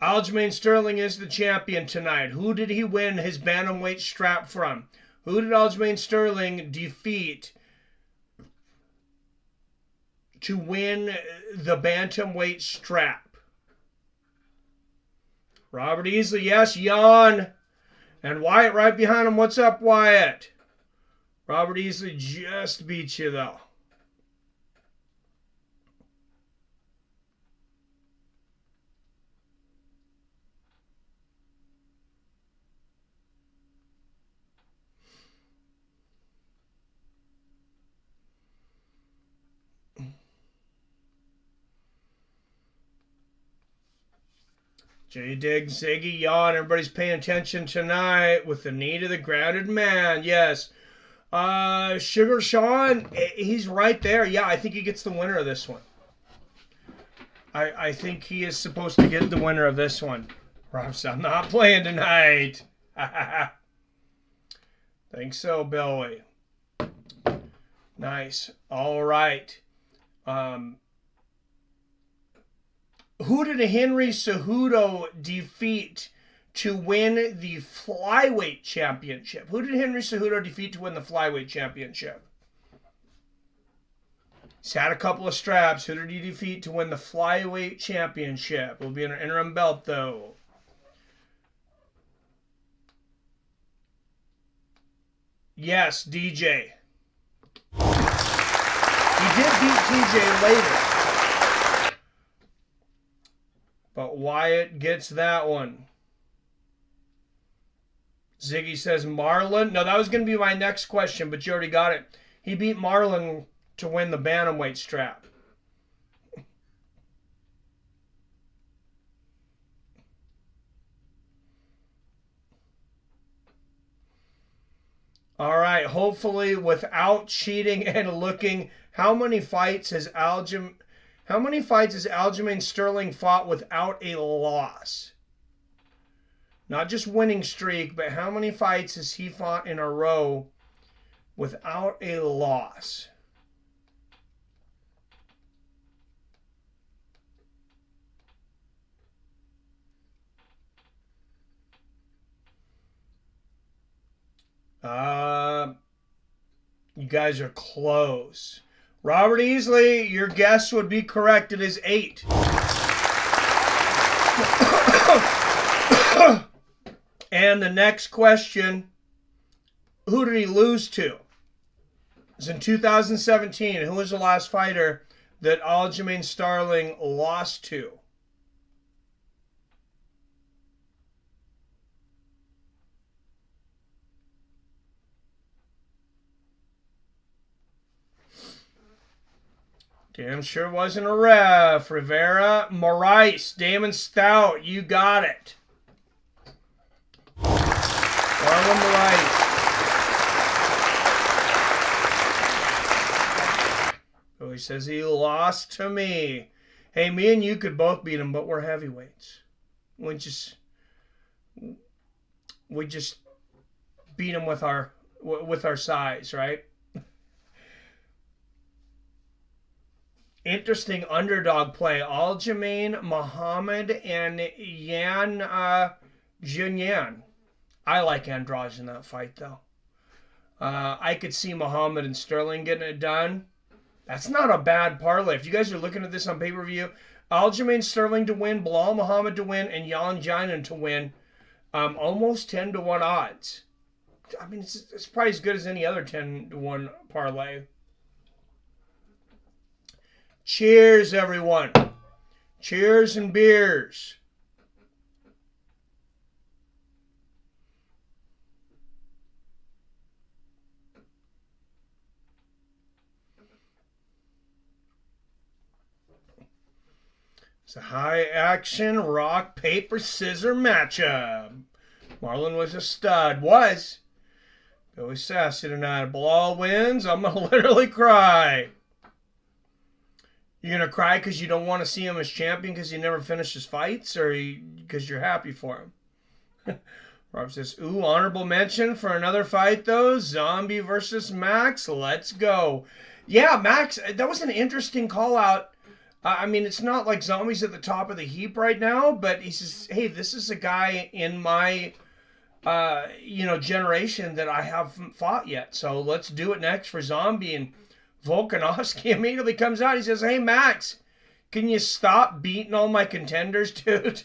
[SPEAKER 1] Aljamain Sterling is the champion tonight. Who did he win his bantamweight strap from? Who did Aljamain Sterling defeat to win the bantamweight strap? Robert Easley, yes, Jan. And Wyatt right behind him. What's up, Wyatt? Robert Easley just beat you, though. J Diggs, Ziggy, Yawn. Everybody's paying attention tonight with the knee to the grounded man. Yes. Sugar Sean, he's right there. Yeah, I think he gets the winner of this one. I think he is supposed to get the winner of this one. Rob's not playing tonight. Think so, Billy. Nice. All right. Who did Henry Cejudo defeat to win the flyweight championship? Who did Henry Cejudo defeat to win the flyweight championship? He's had a couple of straps. Who did he defeat to win the flyweight championship? Will be an interim belt, though. Yes, DJ. He did beat TJ later. But Wyatt gets that one. Ziggy says Marlon. No, that was going to be my next question, but you already got it. He beat Marlon to win the bantamweight strap. All right, hopefully without cheating and looking, how many fights has Aljamain Sterling fought without a loss? Not just winning streak, but how many fights has he fought in a row without a loss? You guys are close. Robert Easley, your guess would be correct. It is 8. And the next question, who did he lose to? It was in 2017. Who was the last fighter that Aljamain Sterling lost to? Damn sure wasn't a ref. Rivera, Maurice, Damon Stout, you got it. Marlon Maurice. Oh, he says he lost to me. Hey, me and you could both beat him, but we're heavyweights. We just beat him with our size, right? Interesting underdog play. Aljamain Muhammad and Yan Junyan. I like Andrade in that fight, though. I could see Muhammad and Sterling getting it done. That's not a bad parlay. If you guys are looking at this on pay-per-view, Aljamain Sterling to win, Bilal Muhammad to win, and Yan Jinan to win. Almost 10-1 odds. I mean, it's probably as good as any other 10-1 parlay. Cheers, everyone. Cheers and beers. It's a high-action rock, paper, scissor matchup. Marlon was a stud. Was. Billy Sassy tonight. Bilal wins. I'm going to literally cry. You're going to cry because you don't want to see him as champion because he never finishes fights, or because you're happy for him? Rob says, ooh, honorable mention for another fight, though. Zombie versus Max. Let's go. Yeah, Max, that was an interesting call-out. I mean, it's not like Zombie's at the top of the heap right now, but he says, hey, this is a guy in my, generation that I haven't fought yet. So let's do it next for Zombie. And Volkanovski immediately comes out. He says, hey, Max, can you stop beating all my contenders, dude?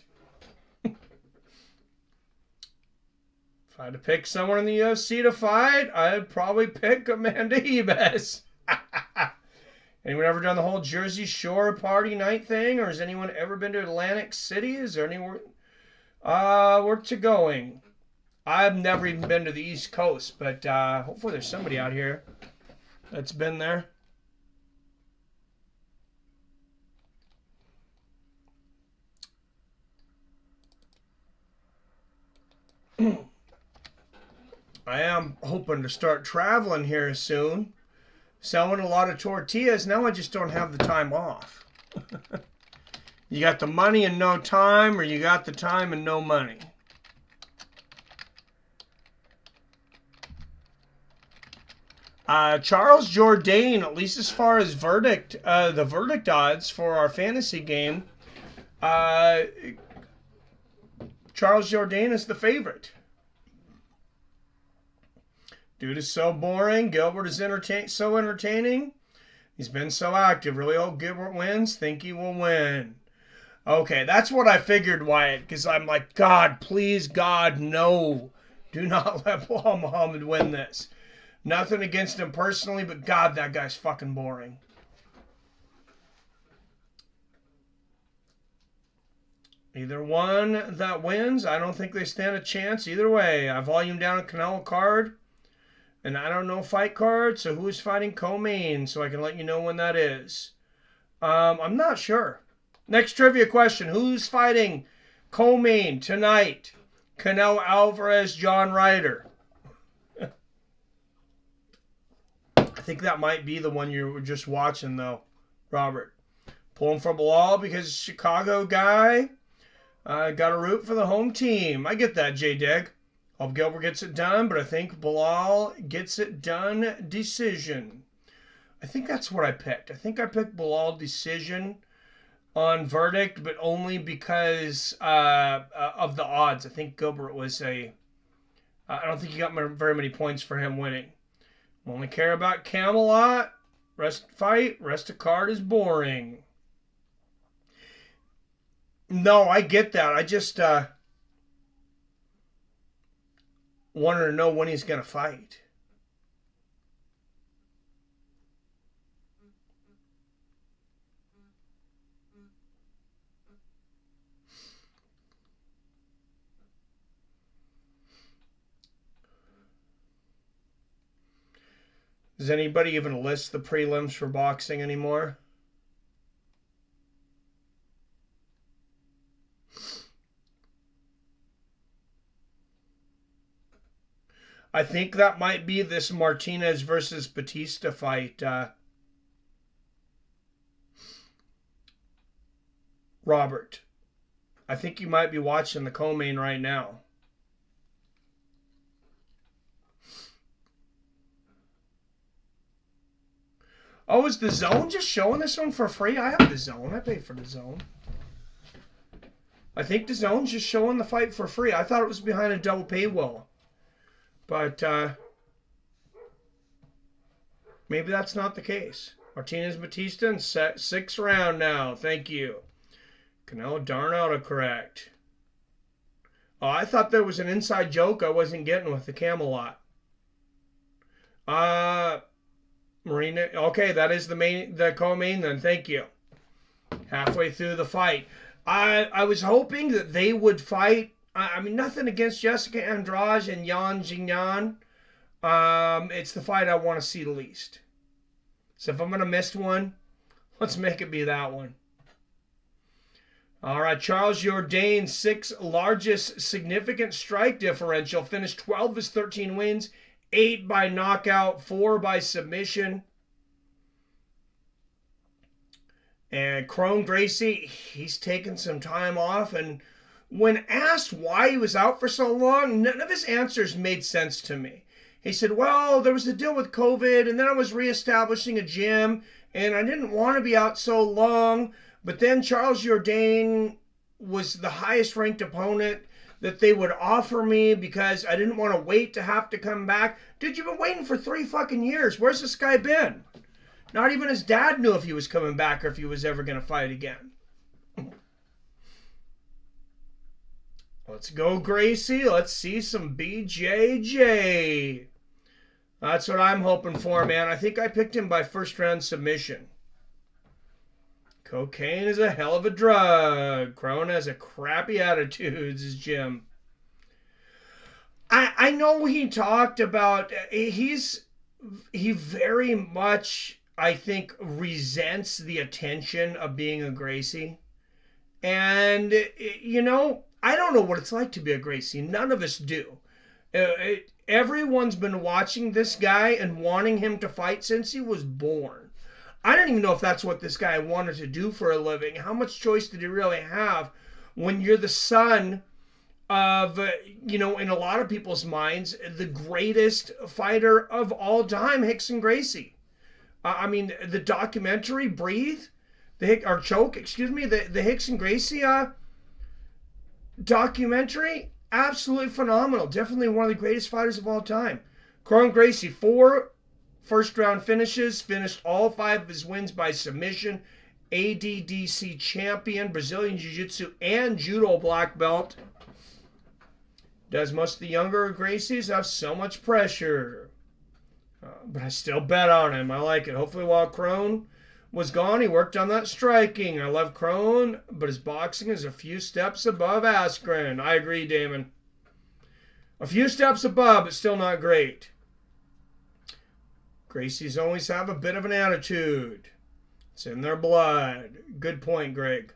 [SPEAKER 1] If I had to pick someone in the UFC to fight, I'd probably pick Amanda Ibis. Anyone ever done the whole Jersey Shore party night thing? Or has anyone ever been to Atlantic City? Is there anywhere worth to going? I've never even been to the East Coast, but hopefully there's somebody out here that's been there. I am hoping to start traveling here soon. Selling a lot of tortillas. Now I just don't have the time off. You got the money and no time, or you got the time and no money? Charles Jourdain, at least as far as the verdict odds for our fantasy game, Charles Jourdain is the favorite. Dude is so boring. Gilbert is so entertaining. He's been so active. Really hope Gilbert wins. Think he will win. Okay, that's what I figured, Wyatt, because I'm like, God, please, God, no. Do not let Bilal Muhammad win this. Nothing against him personally, but God, that guy's fucking boring. Either one that wins, I don't think they stand a chance either way. I volume down a Canelo card, and I don't know fight card, so who's fighting co-main, so I can let you know when that is. I'm not sure. Next trivia question, who's fighting co-main tonight? Canelo Alvarez, John Ryder. I think that might be the one you were just watching, though, Robert. Pulling for Bilal because Chicago guy. Got to root for the home team. I get that, J-Dig. Hope Gilbert gets it done, but I think Bilal gets it done decision. I think that's what I picked. I think I picked Bilal decision on verdict, but only because of the odds. I think Gilbert was I don't think you got very many points for him winning. Only care about Camelot. Rest of card is boring. No, I get that. I just wanted to know when he's going to fight. Does anybody even list the prelims for boxing anymore? I think that might be this Martinez versus Batista fight. Robert, I think you might be watching the co-main right now. Oh, is the Zone just showing this one for free? I have the Zone. I pay for the Zone. I think the Zone's just showing the fight for free. I thought it was behind a double paywall. But maybe that's not the case. Martinez Batista in sixth round now. Thank you. Canelo darn autocorrect. Oh, I thought there was an inside joke I wasn't getting with the Camelot. Marina. Okay, that is the co-main then. Thank you. Halfway through the fight. I was hoping that they would fight. I mean, nothing against Jessica Andrade and Yan Jingyan. It's the fight I want to see the least. So if I'm going to miss one, let's make it be that one. All right, Charles Jourdain's sixth largest significant strike differential. Finished 12 of his 13 wins. 8 by knockout, 4 by submission. And Crone Gracie, he's taken some time off. And when asked why he was out for so long, none of his answers made sense to me. He said, well, there was a deal with COVID, and then I was reestablishing a gym, and I didn't want to be out so long. But then Charles Jourdain was the highest ranked opponent that they would offer me because I didn't want to wait to have to come back. Dude, you've been waiting for 3 fucking years. Where's this guy been? Not even his dad knew if he was coming back or if he was ever going to fight again. Let's go, Gracie. Let's see some BJJ. That's what I'm hoping for, man. I think I picked him by first round submission. Cocaine is a hell of a drug. Crone has a crappy attitude, says Jim. I know he talked about, he very much, I think, resents the attention of being a Gracie. And, you know, I don't know what it's like to be a Gracie. None of us do. Everyone's been watching this guy and wanting him to fight since he was born. I don't even know if that's what this guy wanted to do for a living. How much choice did he really have when you're the son of, you know, in a lot of people's minds, the greatest fighter of all time, Rickson Gracie. I mean, the documentary, Breathe, the Rickson Gracie documentary, absolutely phenomenal. Definitely one of the greatest fighters of all time. Crone Gracie, 4 first-round finishes, finished all 5 of his wins by submission. ADDC champion, Brazilian Jiu-Jitsu and Judo black belt. Does most of the younger Gracies have so much pressure? But I still bet on him. I like it. Hopefully while Crone was gone. He worked on that striking. I love Crone, but his boxing is a few steps above Askren. I agree, Damon. A few steps above, but still not great. Gracie's always have a bit of an attitude. It's in their blood. Good point, Greg.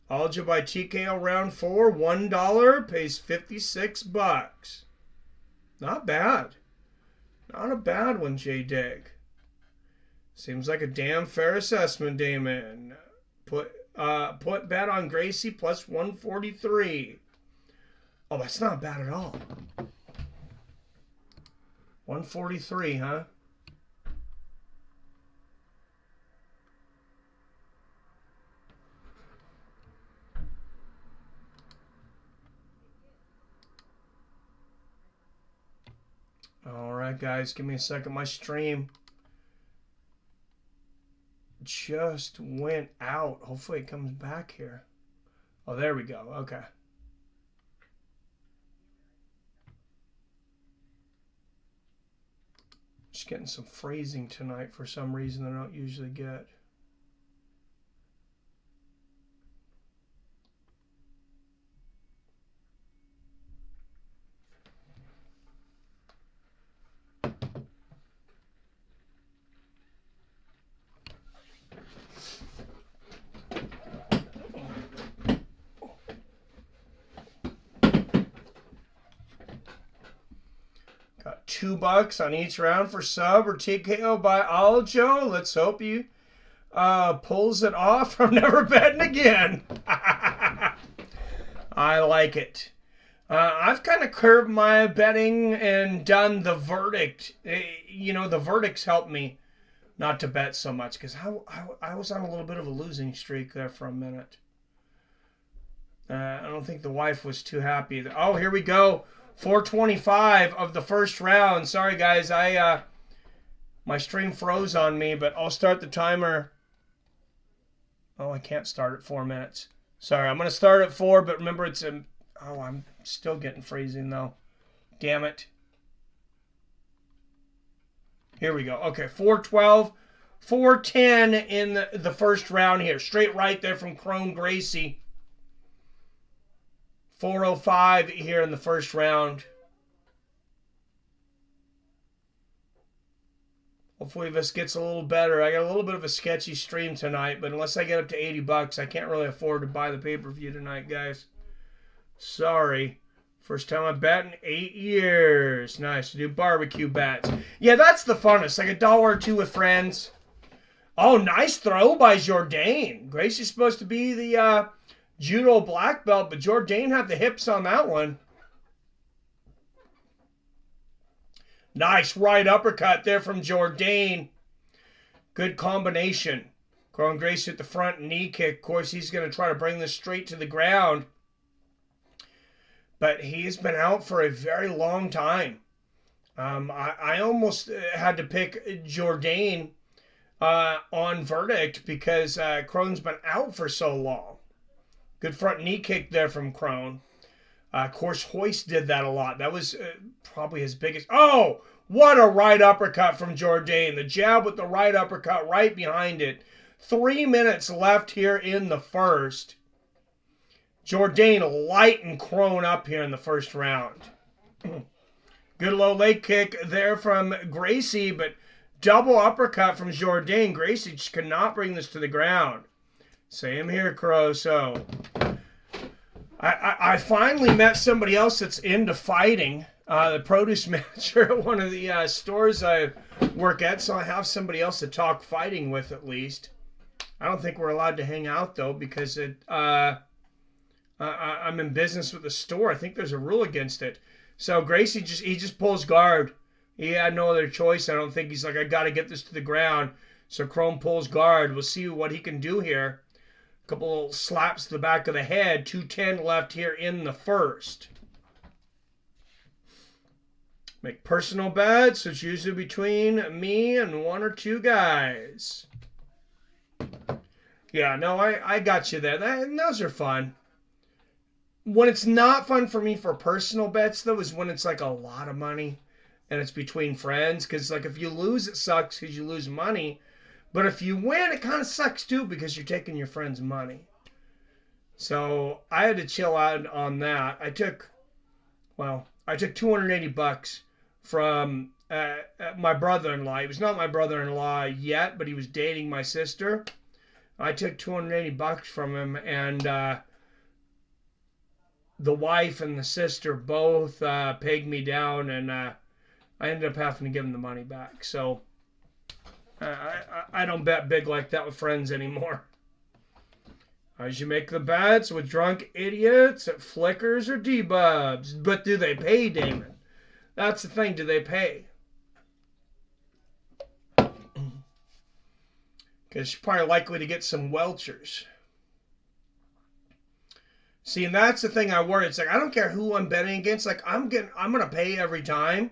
[SPEAKER 1] Alja by TKO round 4, $1, pays 56 bucks. Not bad. Not a bad one, J-Dig. Seems like a damn fair assessment, Damon. Put bet on Gracie plus 143. Oh, that's not bad at all. 143, huh? All right, guys, give me a second. My stream just went out. Hopefully it comes back here. Oh, there we go. Okay. Just getting some phrasing tonight for some reason I don't usually get. Got $2 on each round for sub or TKO by Aljo. Let's hope he pulls it off. I'm never betting again. I like it. I've kind of curved my betting and done the verdict. You know, the verdicts helped me not to bet so much because I was on a little bit of a losing streak there for a minute. I don't think the wife was too happy. Oh, here we go. 4:25 of the first round. Sorry, guys. My stream froze on me, but I'll start the timer. Oh, I can't start at 4 minutes. Sorry, I'm going to start at 4, but remember it's a... Oh, I'm still getting phrasing, though. Damn it. Here we go. Okay, 4:12. 4:10 in the first round here. Straight right there from Crone Gracie. 4:05 here in the first round. Hopefully this gets a little better. I got a little bit of a sketchy stream tonight, but unless I get up to 80 bucks, I can't really afford to buy the pay-per-view tonight, guys. Sorry. First time I bet in 8 years. Nice to do barbecue bets. Yeah, that's the funnest. Like $1 or $2 with friends. Oh, nice throw by Jourdain. Gracie's supposed to be the judo black belt, but Jourdain had the hips on that one. Nice right uppercut there from Jourdain. Good combination. Crone Gracie at the front knee kick. Of course, he's going to try to bring this straight to the ground. But he's been out for a very long time. I almost had to pick Jourdain on verdict because Crone's been out for so long. Good front knee kick there from Crone. Of course, Hoist did that a lot. That was probably his biggest... Oh, what a right uppercut from Jourdain. The jab with the right uppercut right behind it. 3 minutes left here in the first. Jourdain lighting Crone up here in the first round. Good low leg kick there from Gracie, but double uppercut from Jourdain. Gracie just could not bring this to the ground. Same here, Crow. So I finally met somebody else that's into fighting. The produce manager at one of the stores I work at, so I have somebody else to talk fighting with at least. I don't think we're allowed to hang out though because I'm in business with the store. I think there's a rule against it. So Gracie just pulls guard. He had no other choice. I don't think he's like, I got to get this to the ground. So Crone pulls guard. We'll see what he can do here. Couple slaps to the back of the head. 2:10 left here in the first. Make personal bets. It's usually between me and 1 or 2 guys. Yeah, no, I got you there. Those are fun. When it's not fun for me for personal bets, though, is when it's like a lot of money and it's between friends. Because like if you lose, it sucks because you lose money. But if you win, it kind of sucks too because you're taking your friend's money. So I had to chill out on that. I took $280 from my brother-in-law. He was not my brother-in-law yet, but he was dating my sister. I took $280 from him, and the wife and the sister both pegged me down, and I ended up having to give them the money back. So I don't bet big like that with friends anymore. As you make the bets with drunk idiots at Flickers or D-Bubs. But do they pay, Damon? That's the thing. Do they pay? Because you're probably likely to get some welchers. See, and that's the thing I worry. It's like, I don't care who I'm betting against. Like, I'm going to pay every time.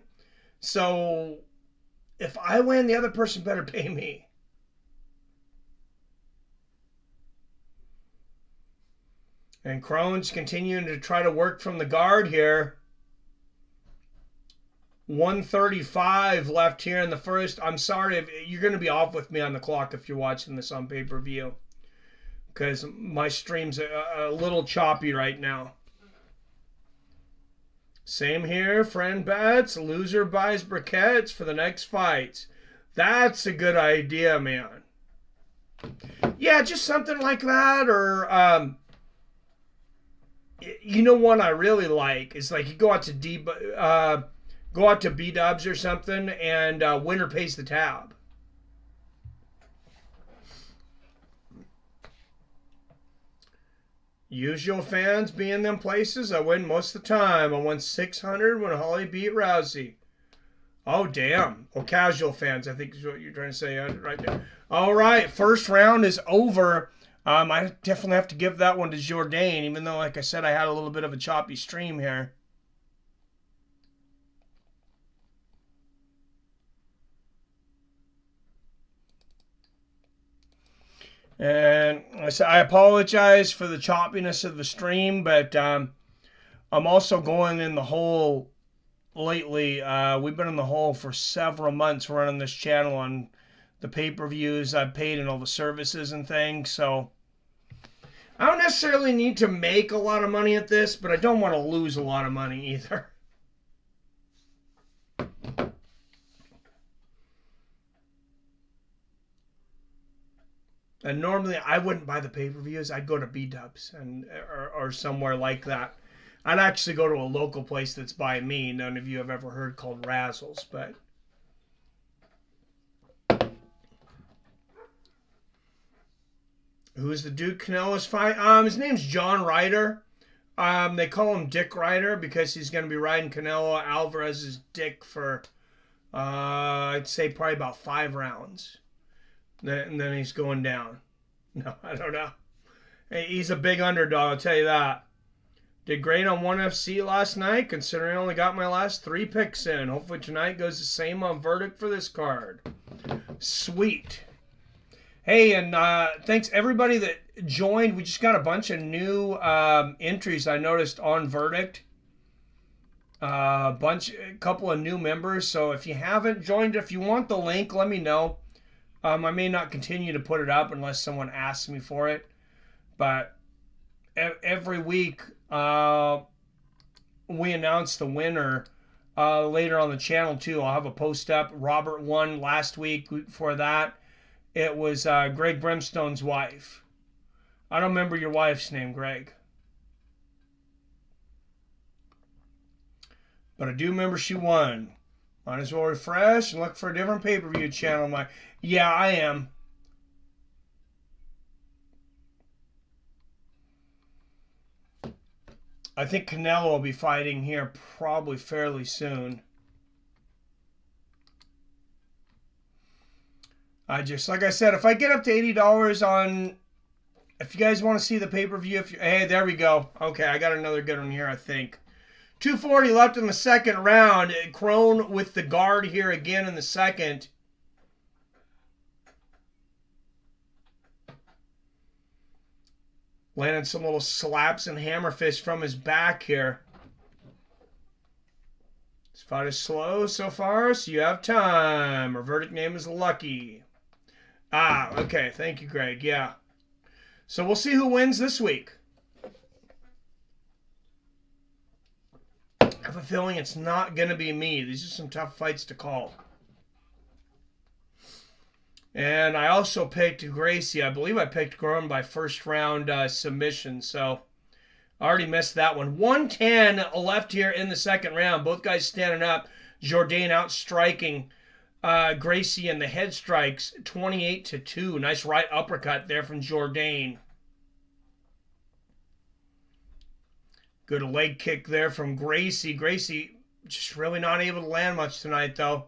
[SPEAKER 1] So if I win, the other person better pay me. And Crohn's continuing to try to work from the guard here. 1:35 left here in the first. I'm sorry, if you're going to be off with me on the clock if you're watching this on pay-per-view. Because my stream's a little choppy right now. Same here, friend bets. Loser buys briquettes for the next fights. That's a good idea, man. Yeah, just something like that. Or, you know, one I really like is like you go out to B-Dubs or something, and winner pays the tab. Usual fans be in them places. I win most of the time. I won 600 when Holly beat Rousey. Oh, damn. Oh, casual fans, I think is what you're trying to say right there. All right, first round is over. I definitely have to give that one to Jourdain, even though, like I said, I had a little bit of a choppy stream here. And I apologize for the choppiness of the stream, but I'm also going in the hole lately. We've been in the hole for several months running this channel on the pay-per-views I've paid and all the services and things. So I don't necessarily need to make a lot of money at this, but I don't want to lose a lot of money either. And normally I wouldn't buy the pay-per-views. I'd go to B-Dubs or somewhere like that. I'd actually go to a local place that's by me. None of you have ever heard called Razzles, but who's the dude Canelo's fight? His name's John Ryder. They call him Dick Ryder because he's going to be riding Canelo Alvarez's dick for, I'd say probably about 5 rounds. And then he's going down. No, I don't know. Hey, he's a big underdog, I'll tell you that. Did great on ONE FC last night, considering I only got my last 3 picks in. Hopefully tonight goes the same on verdict for this card. Sweet. Hey, and thanks everybody that joined. We just got a bunch of new entries I noticed on verdict. A couple of new members. So if you haven't joined, if you want the link, let me know. I may not continue to put it up unless someone asks me for it. But every week we announce the winner later on the channel too. I'll have a post up. Robert won last week. Before that, it was Greg Brimstone's wife. I don't remember your wife's name, Greg. But I do remember she won. Might as well refresh and look for a different pay-per-view channel. Yeah, I am. I think Canelo will be fighting here probably fairly soon. Like I said, if I get up to $80 on, if you guys want to see the pay-per-view, hey, there we go. Okay, I got another good one here, I think. 2:40 left in the second round. Crone with the guard here again in the second. Landing some little slaps and hammer fists from his back here. This fight is slow so far, so you have time. Our verdict name is Lucky. Ah, okay. Thank you, Greg. Yeah. So we'll see who wins this week. I have a feeling it's not going to be me. These are some tough fights to call. And I also picked Gracie. I believe I picked Grown by first round submission. So I already missed that one. 110 left here in the second round. Both guys standing up. Jourdain out striking Gracie in the head strikes 28-2. Nice right uppercut there from Jourdain. Good leg kick there from Gracie. Gracie just really not able to land much tonight, though.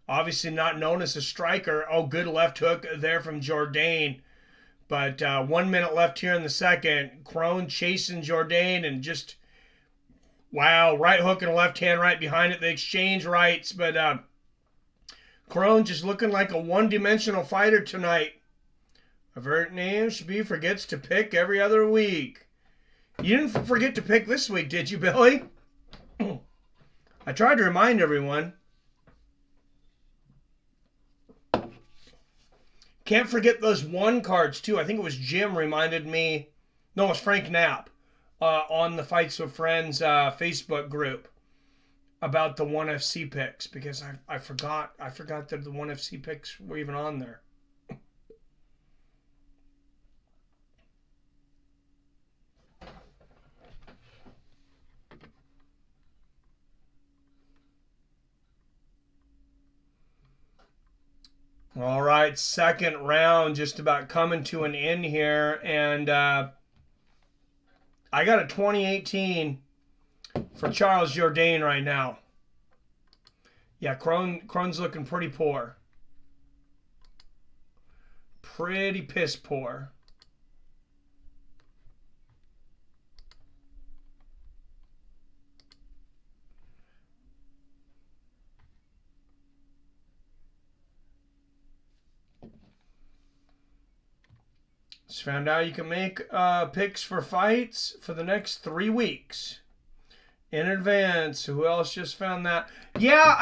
[SPEAKER 1] Obviously not known as a striker. Oh, good left hook there from Jourdain. But 1 minute left here in the second. Crone chasing Jourdain and just, wow, right hook and a left hand right behind it. They exchange rights, but Crone just looking like a one-dimensional fighter tonight. Avert name should be forgets to pick every other week. You didn't forget to pick this week, did you, Billy? I tried to remind everyone. Can't forget those one cards, too. I think it was Jim reminded me. No, it was Frank Knapp on the Fights with Friends Facebook group about the 1FC picks because I forgot that the 1FC picks were even on there. All right, second round just about coming to an end here, and I got a 2018 for Charles Jourdain right now. Yeah, Crone's looking pretty poor. Pretty piss poor. Just found out you can make picks for fights for the next 3 weeks in advance. Who else just found that? Yeah,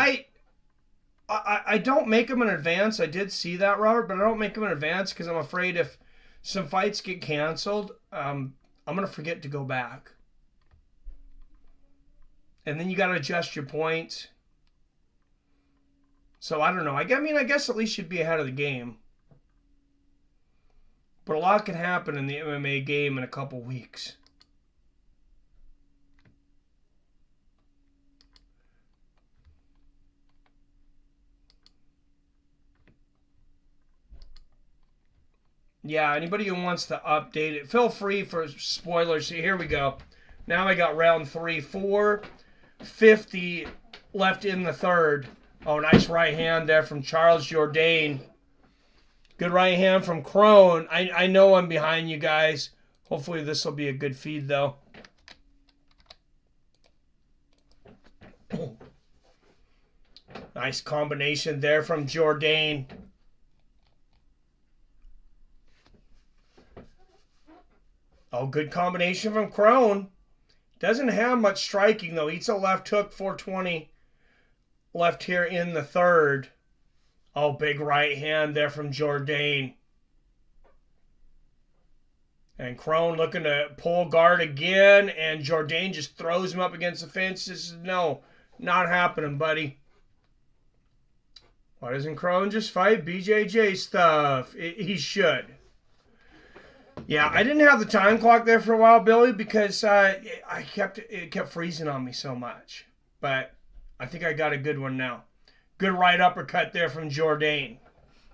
[SPEAKER 1] I don't make them in advance. I did see that, Robert, but I don't make them in advance because I'm afraid if some fights get canceled, I'm going to forget to go back. And then you got to adjust your points. So I don't know. I guess at least you'd be ahead of the game. But a lot can happen in the MMA game in a couple weeks. Yeah, anybody who wants to update it, feel free for spoilers. Here we go. Now I got round 3, 4:50 left in the third. Oh, nice right hand there from Charles Jourdain. Good right hand from Crone. I know I'm behind you guys. Hopefully this will be a good feed, though. Nice combination there from Jourdain. Oh, good combination from Crone. Doesn't have much striking, though. Eats a left hook, 420 left here in the third. Oh, big right hand there from Jourdain. And Crone looking to pull guard again. And Jourdain just throws him up against the fence. This is no, not happening, buddy. Why doesn't Crone just fight BJJ stuff? He should. Yeah, I didn't have the time clock there for a while, Billy, because it kept freezing on me so much. But I think I got a good one now. Good right uppercut there from Jourdain.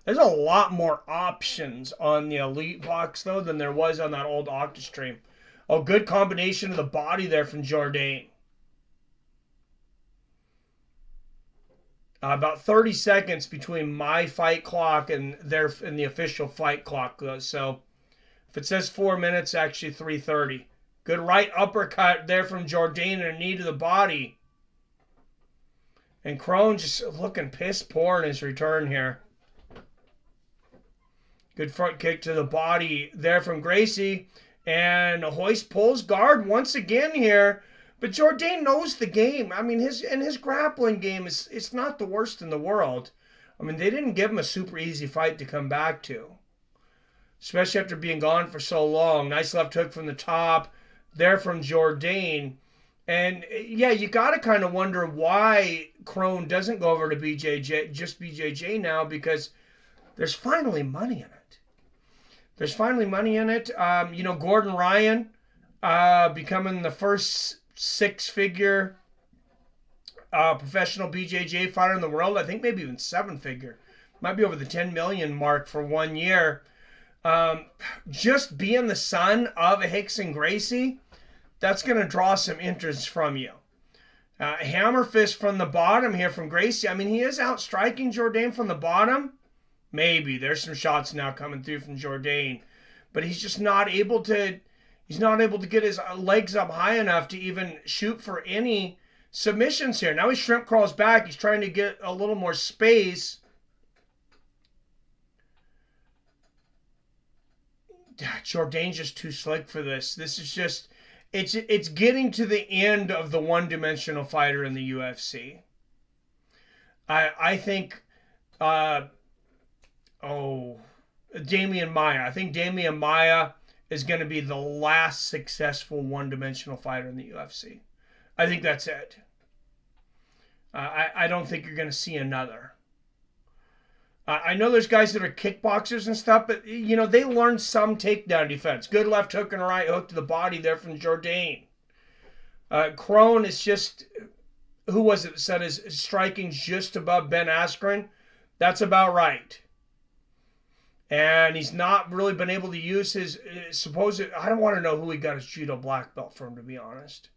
[SPEAKER 1] There's a lot more options on the Elite box, though, than there was on that old Octastream. Oh, good combination of the body there from Jourdain. About 30 seconds between my fight clock and the official fight clock. So if it says 4 minutes, actually 3:30. Good right uppercut there from Jourdain and a knee to the body. And Crone just looking piss poor in his return here. Good front kick to the body there from Gracie. And Hoist pulls guard once again here. But Jourdain knows the game. I mean, his grappling game is not the worst in the world. I mean, they didn't give him a super easy fight to come back to, especially after being gone for so long. Nice left hook from the top there from Jourdain. And yeah, you got to kind of wonder why Crone doesn't go over to BJJ now, because there's finally money in it. There's finally money in it. You know, Gordon Ryan becoming the first six-figure professional BJJ fighter in the world. I think maybe even seven-figure. Might be over the 10 million mark for 1 year. Just being the son of a Rickson Gracie, that's going to draw some interest from you. Hammer fist from the bottom here from Gracie. I mean, he is outstriking Jourdain from the bottom. Maybe. There's some shots now coming through from Jourdain. But he's just not able to... He's not able to get his legs up high enough to even shoot for any submissions here. Now he shrimp crawls back. He's trying to get a little more space. Jourdain's just too slick for this. This is just... It's getting to the end of the one-dimensional fighter in the UFC. I think... Damian Maia. I think Damian Maia is going to be the last successful one-dimensional fighter in the UFC. I think that's it. I don't think you're going to see another. I know there's guys that are kickboxers and stuff, but, you know, they learned some takedown defense. Good left hook and a right hook to the body there from Jourdain. Crone is just... Who was it that said his striking just above Ben Askren? That's about right. And he's not really been able to use his supposed... I don't want to know who he got his judo black belt from, to be honest.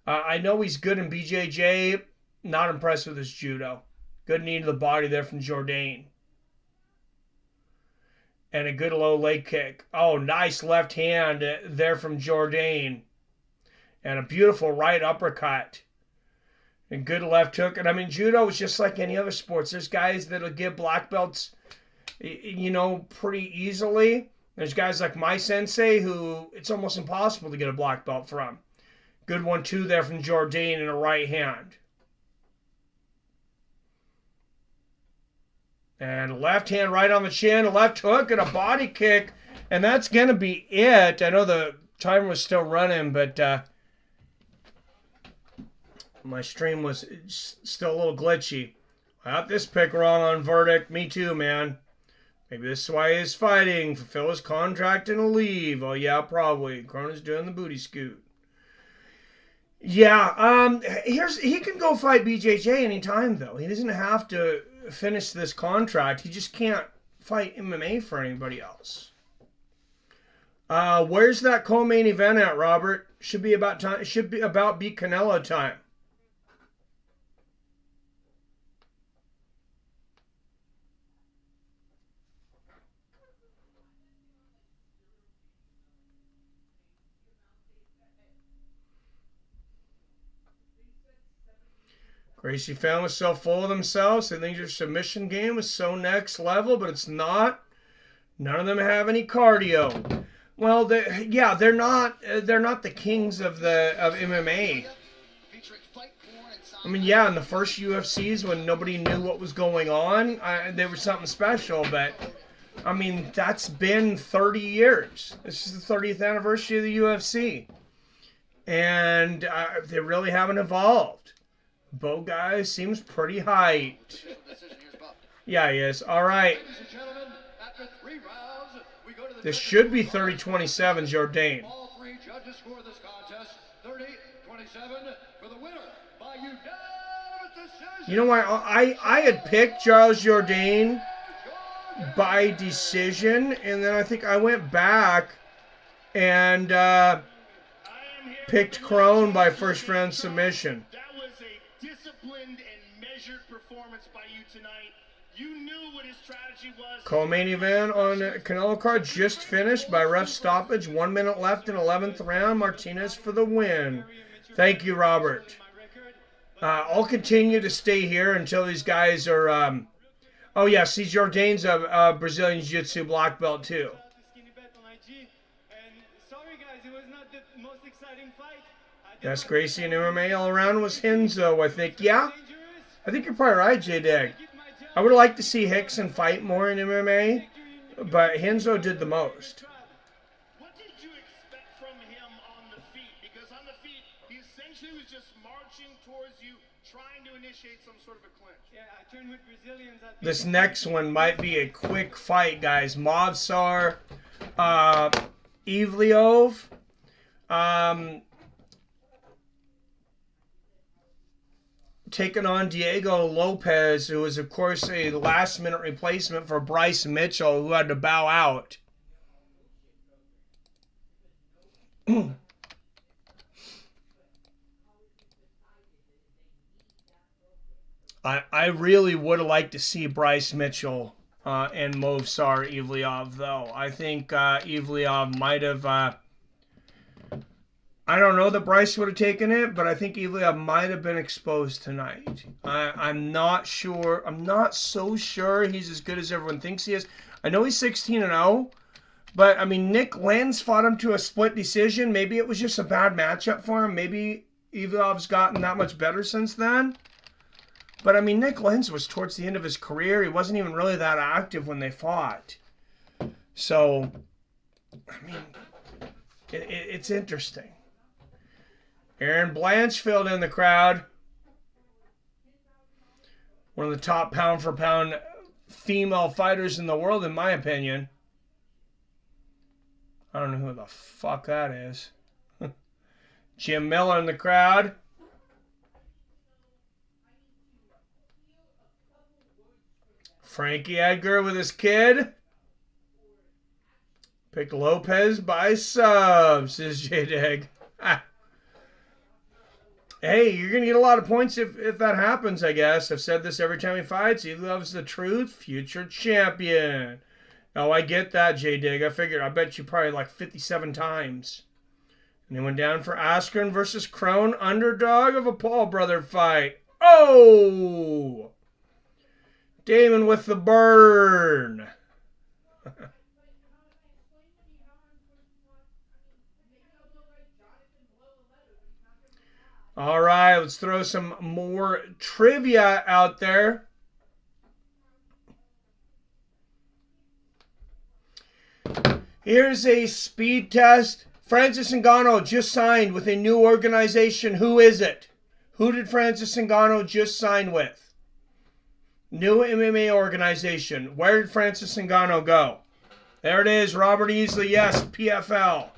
[SPEAKER 1] I know he's good in BJJ. Not impressed with his judo. Good knee to the body there from Jourdain. And a good low leg kick. Oh, nice left hand there from Jourdain. And a beautiful right uppercut. And good left hook. And I mean, judo is just like any other sports. There's guys that'll give black belts, you know, pretty easily. There's guys like my sensei who it's almost impossible to get a black belt from. Good 1-2 there from Jourdain and a right hand. And left hand right on the chin, a left hook and a body kick. And that's going to be it. I know the timer was still running, but my stream was still a little glitchy. I got this pick wrong on verdict. Me too, man. Maybe this is why he's fighting. Fulfill his contract and leave. Oh, yeah, probably. Cronin's doing the booty scoot. Yeah, he can go fight BJJ anytime, though. He doesn't have to finish this contract. He just can't fight MMA for anybody else. Where's that co-main event at, Robert? Should be about time. It should be about beat Canelo time. Gracie family is so full of themselves. They think their submission game is so next level, but it's not. None of them have any cardio. Well, they're not the kings of MMA. I mean, yeah, in the first UFCs when nobody knew what was going on, they were something special. But I mean, that's been 30 years. This is the 30th anniversary of the UFC, and they really haven't evolved. Bo guy seems pretty hyped. Yeah, he is. All right. This should be 30-27, Jourdain.
[SPEAKER 7] All three judges score this contest 30-27 for the winner by unanimous decision.
[SPEAKER 1] You know what? I had picked Charles Jourdain by decision, and then I think I went back and picked Crone by first round submission.
[SPEAKER 6] Disciplined and measured performance by you tonight. You knew what his strategy was.
[SPEAKER 1] Co-main event on Canelo card just finished by ref stoppage. 1 minute left in 11th round. Martinez for the win. Thank you, Robert. I'll continue to stay here until these guys are... Oh, yeah, see, Jourdain's a Brazilian Jiu-Jitsu black belt, too. Best Gracie in MMA all around was Henzo, I think. Yeah? I think you're probably right, J-Dag. I would like to see Hickson fight more in MMA, but Renzo did the most.
[SPEAKER 6] What did you expect from him on the feet? Because on the feet, he essentially was just marching towards you, trying to initiate some sort of a clinch.
[SPEAKER 5] Yeah, I turned with Brazilians.
[SPEAKER 1] This next one might be a quick fight, guys. Movsar Ivliov. Taking on Diego Lopez, who was, of course, a last-minute replacement for Bryce Mitchell, who had to bow out. I really would have liked to see Bryce Mitchell and Movsar Ivliov, though. I think Ivliov might have... I don't know that Bryce would have taken it, but I think Ivliov might have been exposed tonight. I'm not sure. I'm not so sure he's as good as everyone thinks he is. I know he's 16-0, but, I mean, Nick Lenz fought him to a split decision. Maybe it was just a bad matchup for him. Maybe Ivliov's gotten that much better since then. But, I mean, Nick Lenz was towards the end of his career. He wasn't even really that active when they fought. So, I mean, it's interesting. Aaron Blanchfield in the crowd. One of the top pound-for-pound female fighters in the world, in my opinion. I don't know who the fuck that is. Jim Miller in the crowd. Frankie Edgar with his kid. Picked Lopez by sub, says J-Dag. Hey, you're going to get a lot of points if that happens, I guess. I've said this every time he fights. He loves the truth. Future champion. Oh, I get that, J-Dig. I bet you probably like 57 times. And he went down for Askren versus Crone. Underdog of a Paul brother fight. Oh! Damon with the burn. All right, let's throw some more trivia out there. Here's a speed test. Francis Ngannou just signed with a new organization. Who is it? Who did Francis Ngannou just sign with? New MMA organization. Where did Francis Ngannou go? There it is. Robert Easley. Yes, PFL.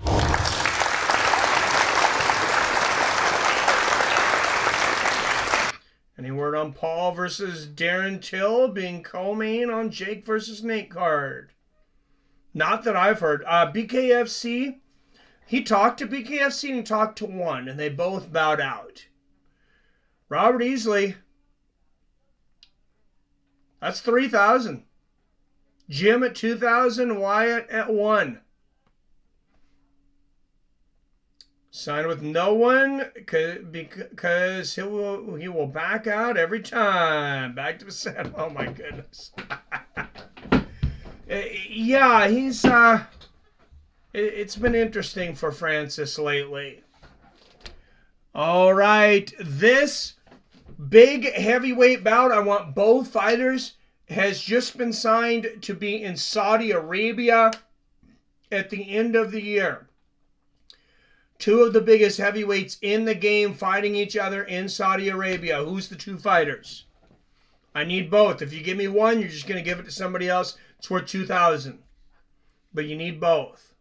[SPEAKER 1] Any word on Paul versus Darren Till being co-main on Jake versus Nate card? Not that I've heard. BKFC, he talked to BKFC and talked to one, and they both bowed out. Robert Easley, that's 3,000. Jim at 2,000, Wyatt at 1. Sign with no one because he will back out every time. Back to the set. Oh my goodness. Yeah, he's it's been interesting for Francis lately. All right, this big heavyweight bout, I want both fighters, has just been signed to be in Saudi Arabia at the end of the year. Two of the biggest heavyweights in the game fighting each other in Saudi Arabia. Who's the two fighters? I need both. If you give me one, you're just going to give it to somebody else. It's worth 2,000. But you need both.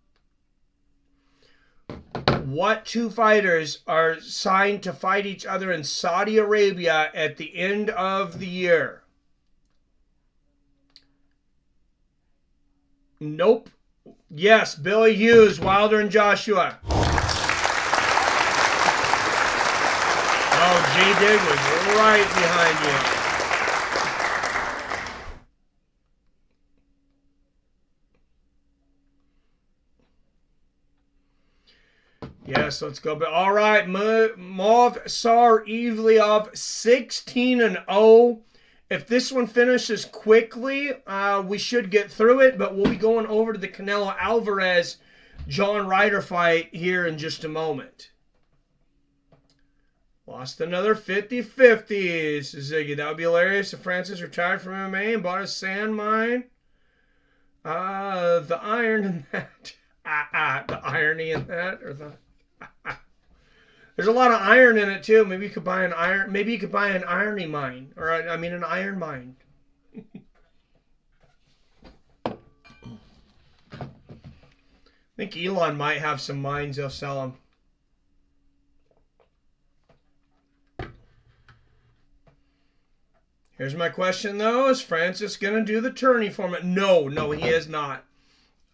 [SPEAKER 1] What two fighters are signed to fight each other in Saudi Arabia at the end of the year? Nope. Yes, Billy Hughes, Wilder and Joshua. Oh, J-Dig was right behind you. Yes, let's go. All right, Movsar Ivliov, 16-0. If this one finishes quickly, we should get through it, but we'll be going over to the Canelo Alvarez John Ryder fight here in just a moment. Lost another 50-50. Ziggy, that would be hilarious if Francis retired from MMA and bought a sand mine. The iron in that. The irony in that, or the. There's a lot of iron in it too. Maybe you could buy an iron. Maybe you could buy an irony mine, or an iron mine. I think Elon might have some mines. He'll sell them. Here's my question, though. Is Francis going to do the tourney format? No, he is not.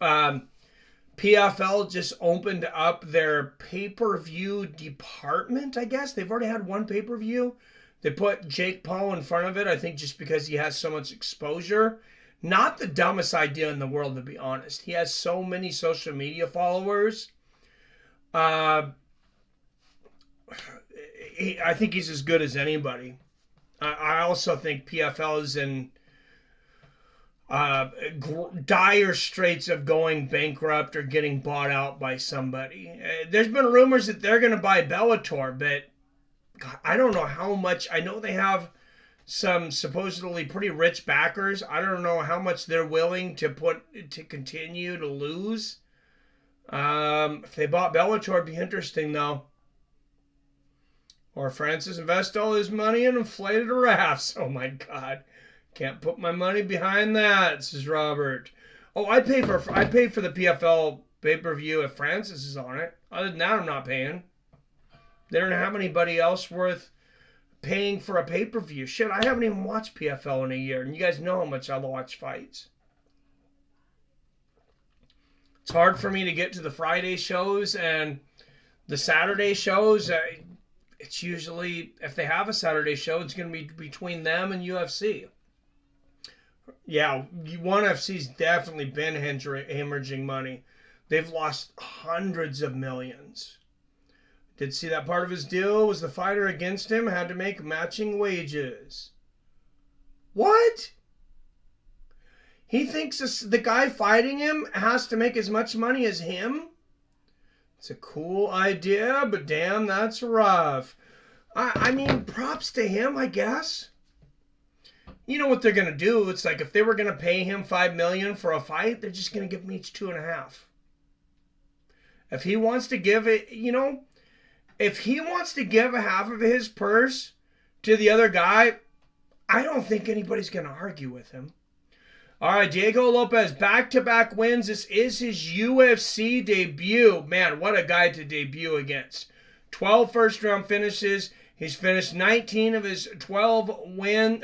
[SPEAKER 1] PFL just opened up their pay-per-view department, I guess. They've already had one pay-per-view. They put Jake Paul in front of it, I think just because he has so much exposure. Not the dumbest idea in the world, to be honest. He has so many social media followers. I think he's as good as anybody. I also think PFL is in dire straits of going bankrupt or getting bought out by somebody. There's been rumors that they're going to buy Bellator, but God, I don't know how much. I know they have some supposedly pretty rich backers. I don't know how much they're willing to put to continue to lose. If they bought Bellator, it'd be interesting, though. Or Francis invest all his money in inflated rafts. Oh my God. Can't put my money behind that, says Robert. Oh, I'd pay for the PFL pay-per-view if Francis is on it. Other than that, I'm not paying. They don't have anybody else worth paying for a pay-per-view. Shit, I haven't even watched PFL in a year, and you guys know how much I watch fights. It's hard for me to get to the Friday shows and the Saturday shows. It's usually, if they have a Saturday show, it's going to be between them and UFC. Yeah, ONE FC's definitely been hemorrhaging money. They've lost hundreds of millions. Did see that part of his deal was the fighter against him had to make matching wages. What? He thinks the guy fighting him has to make as much money as him? It's a cool idea, but damn, that's rough. I mean, props to him, I guess. You know what they're going to do? It's like if they were going to pay him $5 million for a fight, they're just going to give him each $2.5 million. If he wants to give it, if he wants to give a half of his purse to the other guy, I don't think anybody's going to argue with him. All right, Diego Lopez, back-to-back wins. This is his UFC debut. Man, what a guy to debut against. 12 first-round finishes. He's finished 19 of his 21 wins,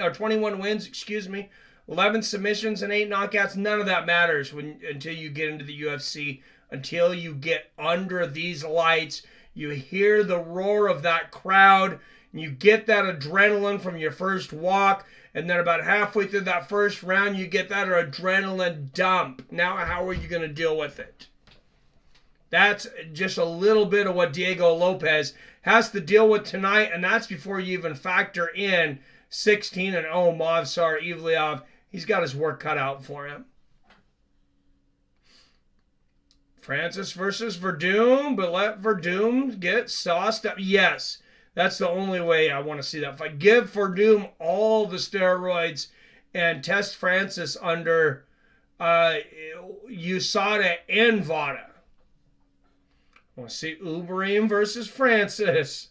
[SPEAKER 1] 11 submissions and 8 knockouts. None of that matters until you get into the UFC, until you get under these lights. You hear the roar of that crowd, and you get that adrenaline from your first walk, and then about halfway through that first round, you get that adrenaline dump. Now, how are you going to deal with it? That's just a little bit of what Diego Lopez has to deal with tonight, and that's before you even factor in 16-0 Movsar Evliov. He's got his work cut out for him. Francis versus Verdum, but let Verdum get sauced up. Yes, that's the only way I want to see that fight. Give Verdum all the steroids and test Francis under USADA and VADA. I want to see Uberim versus Francis.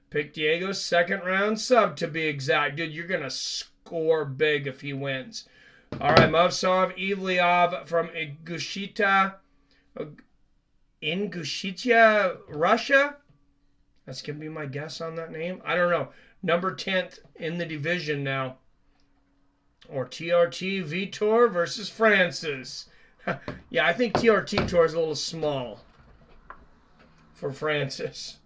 [SPEAKER 1] Pick Diego's second round sub to be exact. Dude, you're going to score big if he wins. All right, Movsar Evliov from Ingushetia, Russia. That's going to be my guess on that name. I don't know. Number 10th in the division now. Or TRT Vitor versus Francis. Yeah, I think TRT Vitor is a little small for Francis.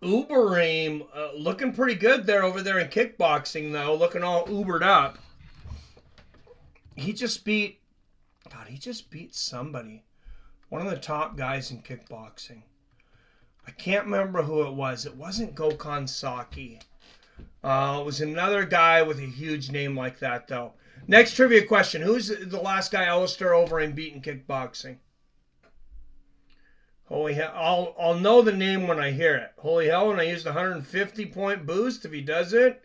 [SPEAKER 1] Uberim looking pretty good there over there in kickboxing, though. Looking all ubered up. He just beat somebody. One of the top guys in kickboxing. I can't remember who it was. It wasn't Gokhan Saki. It was another guy with a huge name like that, though. Next trivia question. Who's the last guy Alistair Overeem beat in kickboxing? Holy hell. I'll know the name when I hear it. Holy hell, when I use the 150-point boost, if he does it,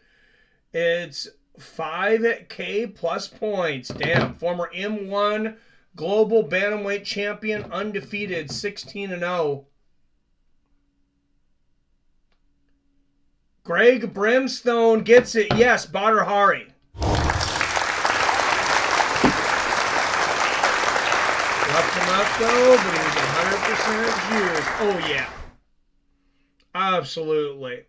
[SPEAKER 1] it's 5K plus points. Damn. Former M1 Global Bantamweight Champion, undefeated, 16-0. Greg Brimstone gets it. Yes, Badr Hari. Left him up, though, but he was 100% juiced. Oh, yeah. Absolutely.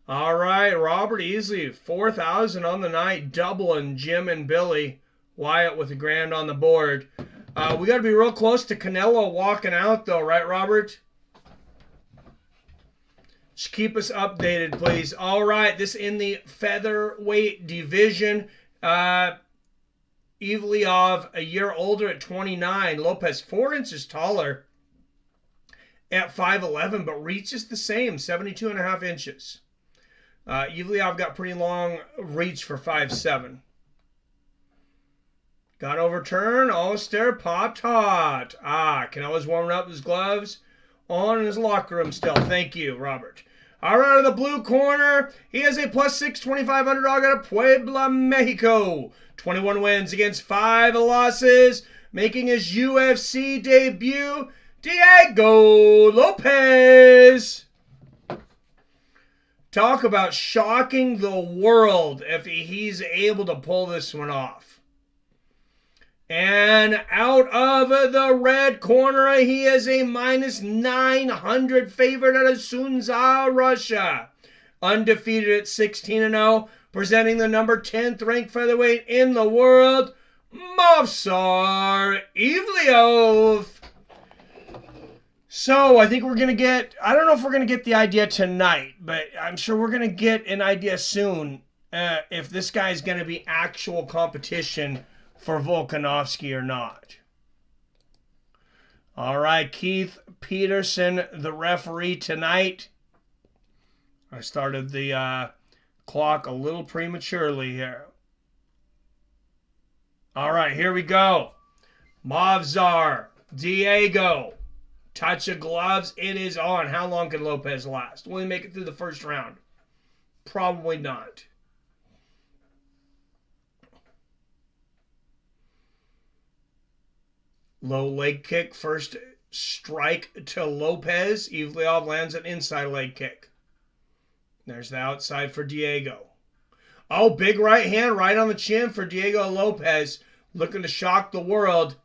[SPEAKER 1] All right, Robert Easley, 4,000 on the night, doubling Jim and Billy. Wyatt with a grand on the board. We got to be real close to Canelo walking out, though, right, Robert? Just keep us updated, please. All right, this in the featherweight division. Ivleov, a year older at 29. Lopez, 4 inches taller at 5'11", but reaches the same, 72.5 inches. Ivleov got pretty long reach for 5'7". Got overturned. Alistair popped hot. Canelo's warming up his gloves on in his locker room still. Thank you, Robert. All right, in the blue corner, he has a +625 underdog out of Puebla, Mexico. 21 wins against 5 losses, making his UFC debut, Diego Lopez. Talk about shocking the world if he's able to pull this one off. And out of the red corner, he is a -900 favorite out of Sunzha, Russia. Undefeated at 16-0, presenting the number 10th ranked featherweight in the world, Movsar Evliov. So I think we're going to get, I don't know if we're going to get the idea tonight, but I'm sure we're going to get an idea soon if this guy's going to be actual competition for Volkanovski or not. All right, Keith Peterson, the referee tonight. I started the clock a little prematurely here. All right, here we go. Movsar, Diego. Touch of gloves, it is on. How long can Lopez last? Will he make it through the first round? Probably not. Low leg kick, first strike to Lopez. Evliov lands an inside leg kick. There's the outside for Diego. Oh, big right hand right on the chin for Diego Lopez. Looking to shock the world.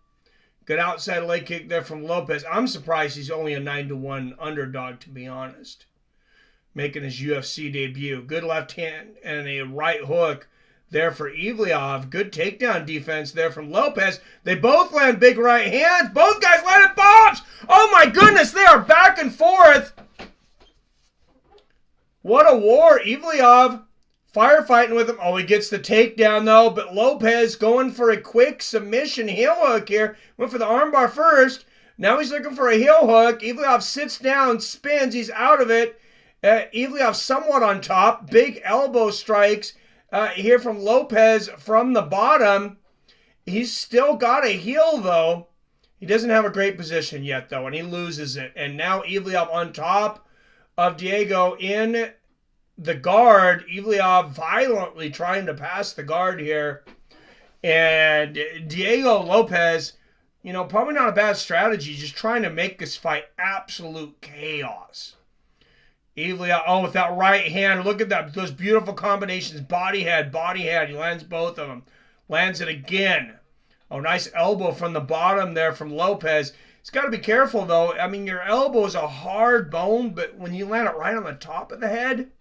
[SPEAKER 1] Good outside leg kick there from Lopez. I'm surprised he's only a 9-1 underdog, to be honest. Making his UFC debut. Good left hand and a right hook there for Evliov. Good takedown defense there from Lopez. They both land big right hands. Both guys landed bombs. Oh my goodness, they are back and forth. What a war. Evliov firefighting with him. Oh, he gets the takedown though, but Lopez going for a quick submission heel hook here. Went for the armbar first. Now he's looking for a heel hook. Evliov sits down, spins. He's out of it. Evliov somewhat on top. Big elbow strikes here from Lopez from the bottom. He's still got a heel though. He doesn't have a great position yet though, and he loses it. And now Evliov on top of Diego in the guard. Evliov violently trying to pass the guard here. And Diego Lopez, you know, probably not a bad strategy, just trying to make this fight absolute chaos. Evliov, oh, with that right hand, look at that, those beautiful combinations, body head, he lands both of them. Lands it again. Oh, nice elbow from the bottom there from Lopez. He's got to be careful though. I mean, your elbow is a hard bone, but when you land it right on the top of the head,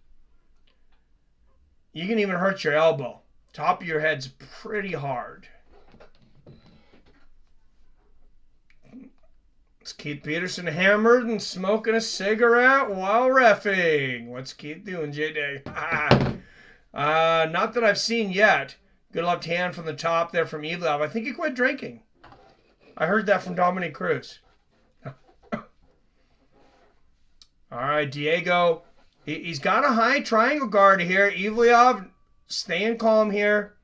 [SPEAKER 1] you can even hurt your elbow. Top of your head's pretty hard. It's Keith Peterson hammered and smoking a cigarette while reffing. What's Keith doing, J-Day? Not that I've seen yet. Good left hand from the top there from Evliov. I think he quit drinking. I heard that from Dominic Cruz. All right, Diego. He's got a high triangle guard here. Evliov staying calm here.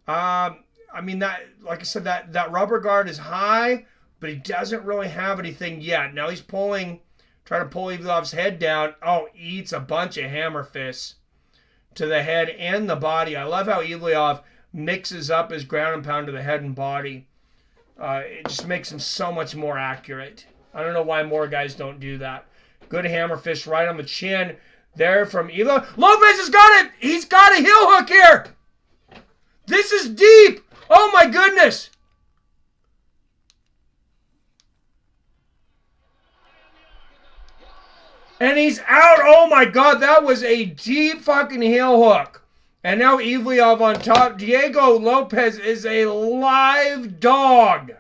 [SPEAKER 1] I mean, that, like I said, that rubber guard is high, but he doesn't really have anything yet. Now he's trying to pull Evliov's head down. Oh, eats a bunch of hammer fists to the head and the body. I love how Evliov mixes up his ground and pound to the head and body. It just makes him so much more accurate. I don't know why more guys don't do that. Good hammer fist right on the chin there from Evliov. Lopez has got it. He's got a heel hook here. This is deep. Oh my goodness. And he's out. Oh my God, that was a deep fucking heel hook. And now Evliov on top. Diego Lopez is a live dog.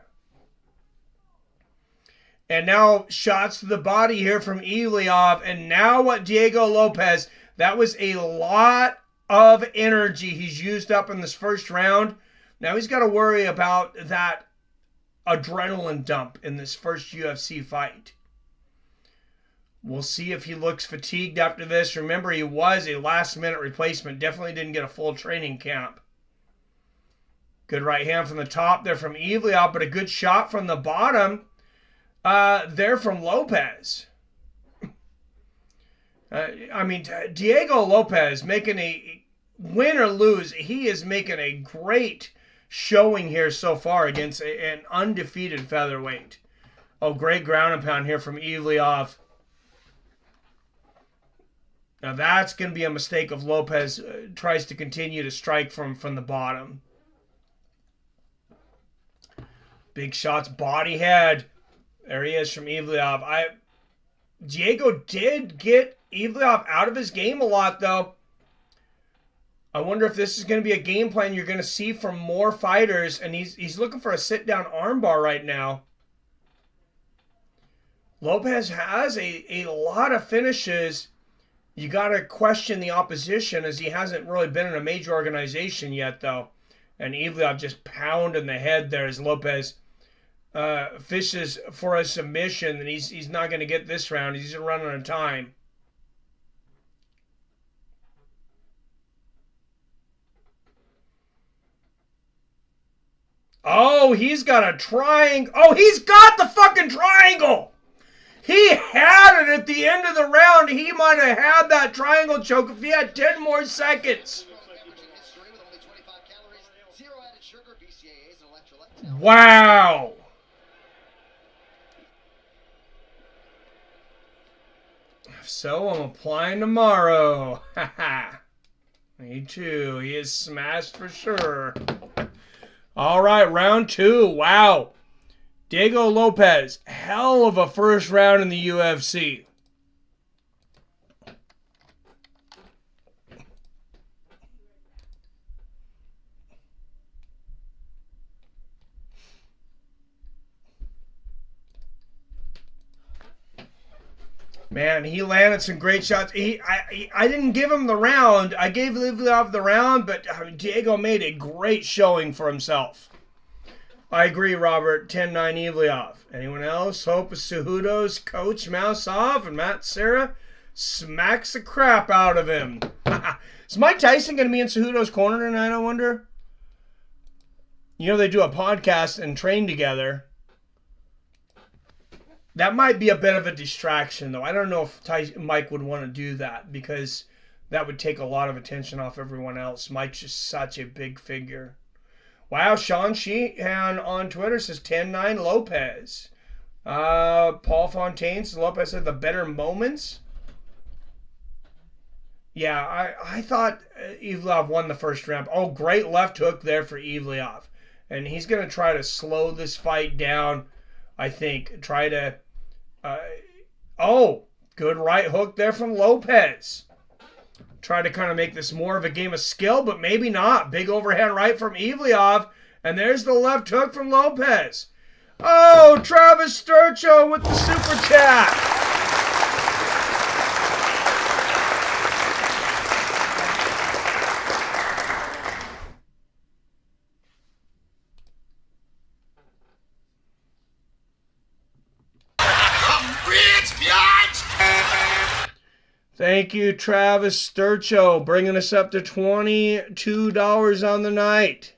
[SPEAKER 1] And now shots to the body here from Evliov. And now what Diego Lopez, that was a lot of energy he's used up in this first round. Now he's got to worry about that adrenaline dump in this first UFC fight. We'll see if he looks fatigued after this. Remember, he was a last-minute replacement. Definitely didn't get a full training camp. Good right hand from the top there from Evliov, but a good shot from the bottom there from Lopez. I mean, Diego Lopez making a win or lose, he is making a great showing here so far against an undefeated featherweight. Oh, great ground and pound here from Evliov. Now that's going to be a mistake if Lopez tries to continue to strike from the bottom. Big shots, body head. There he is from Evliov. Diego did get Evliov out of his game a lot, though. I wonder if this is going to be a game plan you're going to see from more fighters. And he's looking for a sit-down armbar right now. Lopez has a lot of finishes. You got to question the opposition as he hasn't really been in a major organization yet, though. And Evliov just pounding the head there as Lopez fishes for a submission. And he's not going to get this round. He's running out of time. Oh, he's got a triangle. Oh, he's got the fucking triangle. He had it at the end of the round. He might have had that triangle choke if he had 10 more seconds. Wow. So I'm applying tomorrow. Haha. Me too. He is smashed for sure. All right, round 2. Wow. Diego Lopez, hell of a first round in the UFC. Man, he landed some great shots. I didn't give him the round. I gave Evliov the round, but Diego made a great showing for himself. I agree, Robert. 10-9 Evliov. Anyone else? Hope Cejudo's coach mouse off and Matt Serra smacks the crap out of him. Is Mike Tyson going to be in Cejudo's corner tonight, I wonder? You know, they do a podcast and train together. That might be a bit of a distraction, though. I don't know if Mike would want to do that because that would take a lot of attention off everyone else. Mike's just such a big figure. Wow, Sean Sheehan on Twitter says 10-9 Lopez. Paul Fontaine says Lopez had the better moments. Yeah, I thought Evliov won the first round. Oh, great left hook there for Evliov. And he's going to try to slow this fight down, I think. Try to... good right hook there from Lopez. Try to kind of make this more of a game of skill, but maybe not. Big overhand right from Evliov. And there's the left hook from Lopez. Oh, Travis Sturcho with the super chat. Thank you, Travis Sturcho, bringing us up to $22 on the night.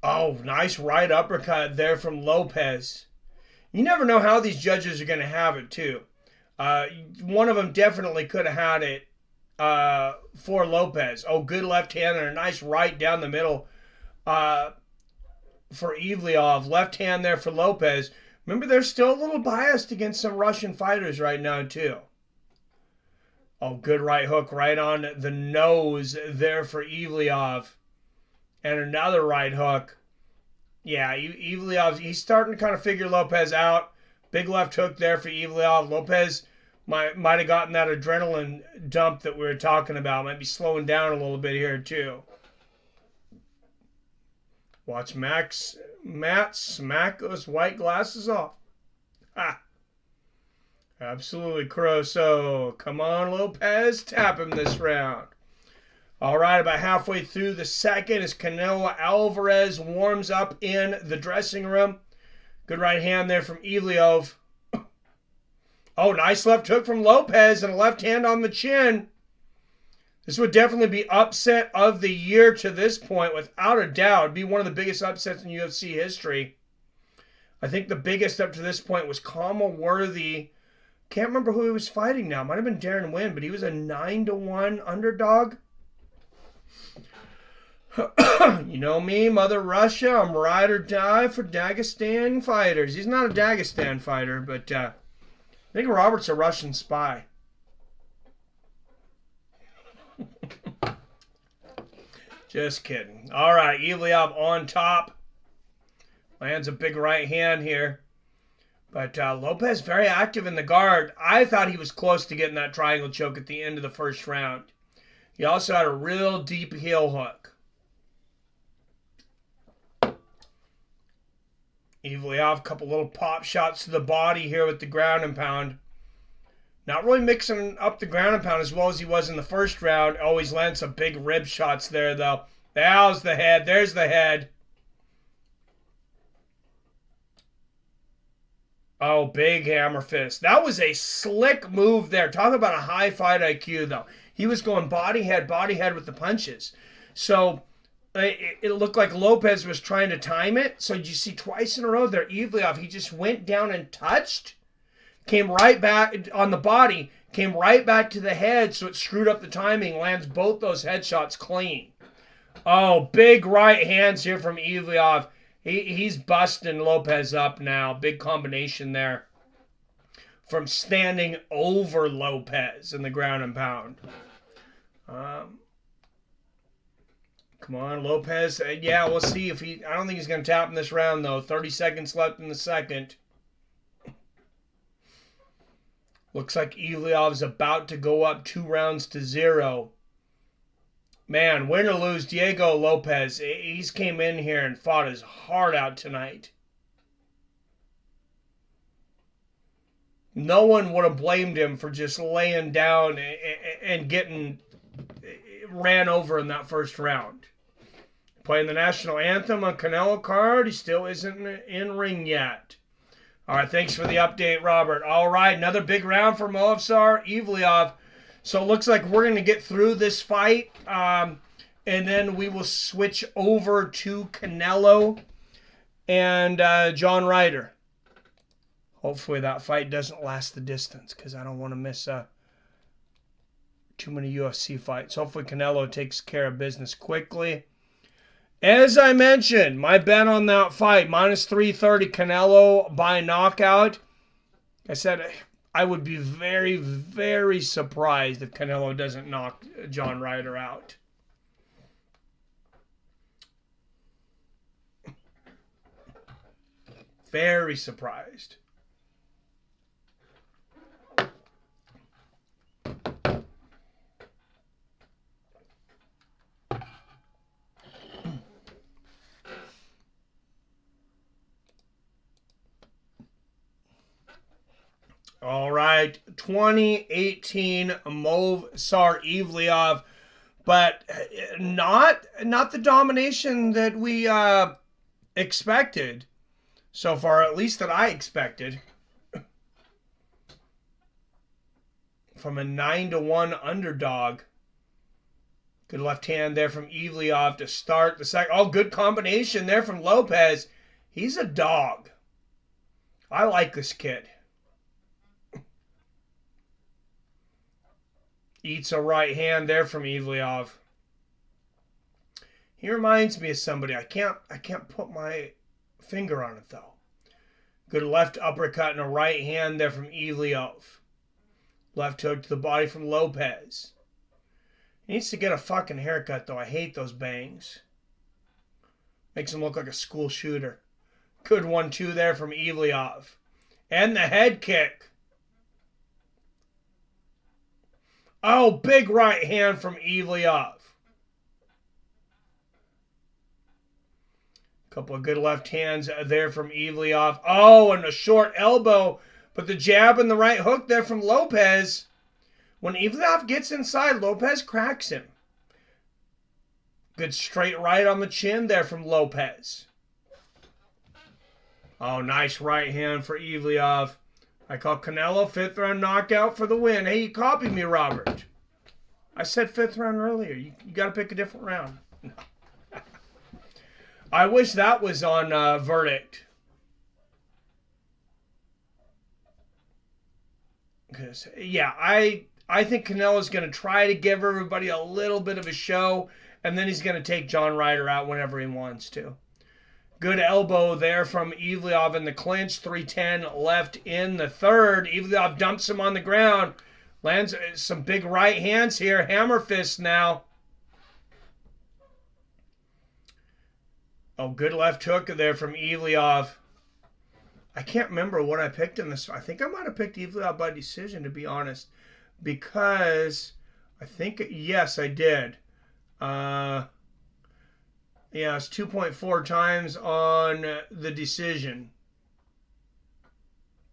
[SPEAKER 1] Oh, nice right uppercut there from Lopez. You never know how these judges are going to have it, too. One of them definitely could have had it for Lopez. Oh, good left hand and a nice right down the middle for Ivleov. Left hand there for Lopez. Remember, they're still a little biased against some Russian fighters right now, too. Oh, good right hook right on the nose there for Ivleov. And another right hook. Yeah, Ivleov, he's starting to kind of figure Lopez out. Big left hook there for Ivleov. Lopez might have gotten that adrenaline dump that we were talking about. Might be slowing down a little bit here, too. Watch Matt smack those white glasses off. Ha! Absolutely, Caruso. Come on, Lopez. Tap him this round. All right, about halfway through the second as Canelo Alvarez warms up in the dressing room. Good right hand there from Ivleov. Oh, nice left hook from Lopez and a left hand on the chin. This would definitely be upset of the year to this point, without a doubt. It'd be one of the biggest upsets in UFC history. I think the biggest up to this point was Kama Worthy. Can't remember who he was fighting now. Might have been Darren Wynn, but he was a 9-1 underdog. You know me, Mother Russia. I'm ride or die for Dagestan fighters. He's not a Dagestan fighter, but I think Robert's a Russian spy. Just kidding. All right, Ivleov on top. Lands a big right hand here. But Lopez very active in the guard. I thought he was close to getting that triangle choke at the end of the first round. He also had a real deep heel hook. Ivleov, a couple little pop shots to the body here with the ground and pound. Not really mixing up the ground and pound as well as he was in the first round. Always lands some big rib shots there, though. There's the head. There's the head. Oh, big hammer fist. That was a slick move there. Talk about a high fight IQ, though. He was going body head with the punches. So it looked like Lopez was trying to time it. So you see twice in a row there, Ivleov, he just went down and touched. Came right back on the body. Came right back to the head, so it screwed up the timing. Lands both those headshots clean. Oh, big right hands here from Ivleov. He's busting Lopez up now. Big combination there. From standing over Lopez in the ground and pound. Come on, Lopez. Yeah, we'll see if he... I don't think he's going to tap in this round, though. 30 seconds left in the second. Looks like Ivleov's about to go up 2-0. Man, win or lose, Diego Lopez, he's came in here and fought his heart out tonight. No one would have blamed him for just laying down and getting ran over in that first round. Playing the national anthem on Canelo card, he still isn't in ring yet. All right, thanks for the update, Robert. All right, another big round for Movsar Ivleov. So it looks like we're going to get through this fight, and then we will switch over to Canelo and John Ryder. Hopefully that fight doesn't last the distance, because I don't want to miss too many UFC fights. Hopefully Canelo takes care of business quickly. As I mentioned, my bet on that fight, minus 330 Canelo by knockout. I said I would be very, very surprised if Canelo doesn't knock John Ryder out. Very surprised. All right, 2018 Movsar Ivleov, but not the domination that we expected so far, at least that I expected. From a 9-1 underdog. Good left hand there from Evliov to start the second. Oh, good combination there from Lopez. He's a dog. I like this kid. Eats a right hand there from Evliov. He reminds me of somebody. I can't put my finger on it though. Good left uppercut and a right hand there from Evliov. Left hook to the body from Lopez. He needs to get a fucking haircut though. I hate those bangs. Makes him look like a school shooter. Good 1-2 there from Evliov. And the head kick. Oh, big right hand from Evliov. Couple of good left hands there from Evliov. Oh, and a short elbow. But the jab and the right hook there from Lopez. When Evliov gets inside, Lopez cracks him. Good straight right on the chin there from Lopez. Oh, nice right hand for Evliov. I call Canelo 5th round knockout for the win. Hey, you copied me, Robert. I said 5th round earlier. You got to pick a different round. I wish that was on verdict. Because, yeah, I think Canelo's going to try to give everybody a little bit of a show, and then he's going to take John Ryder out whenever he wants to. Good elbow there from Evliov in the clinch. 3-10 left in the third. Evliov dumps him on the ground. Lands some big right hands here. Hammer fist now. Oh, good left hook there from Evliov. I can't remember what I picked in this. I think I might have picked Evliov by decision, to be honest. Because I think, yes, I did. Yeah, it's 2.4 times on the decision.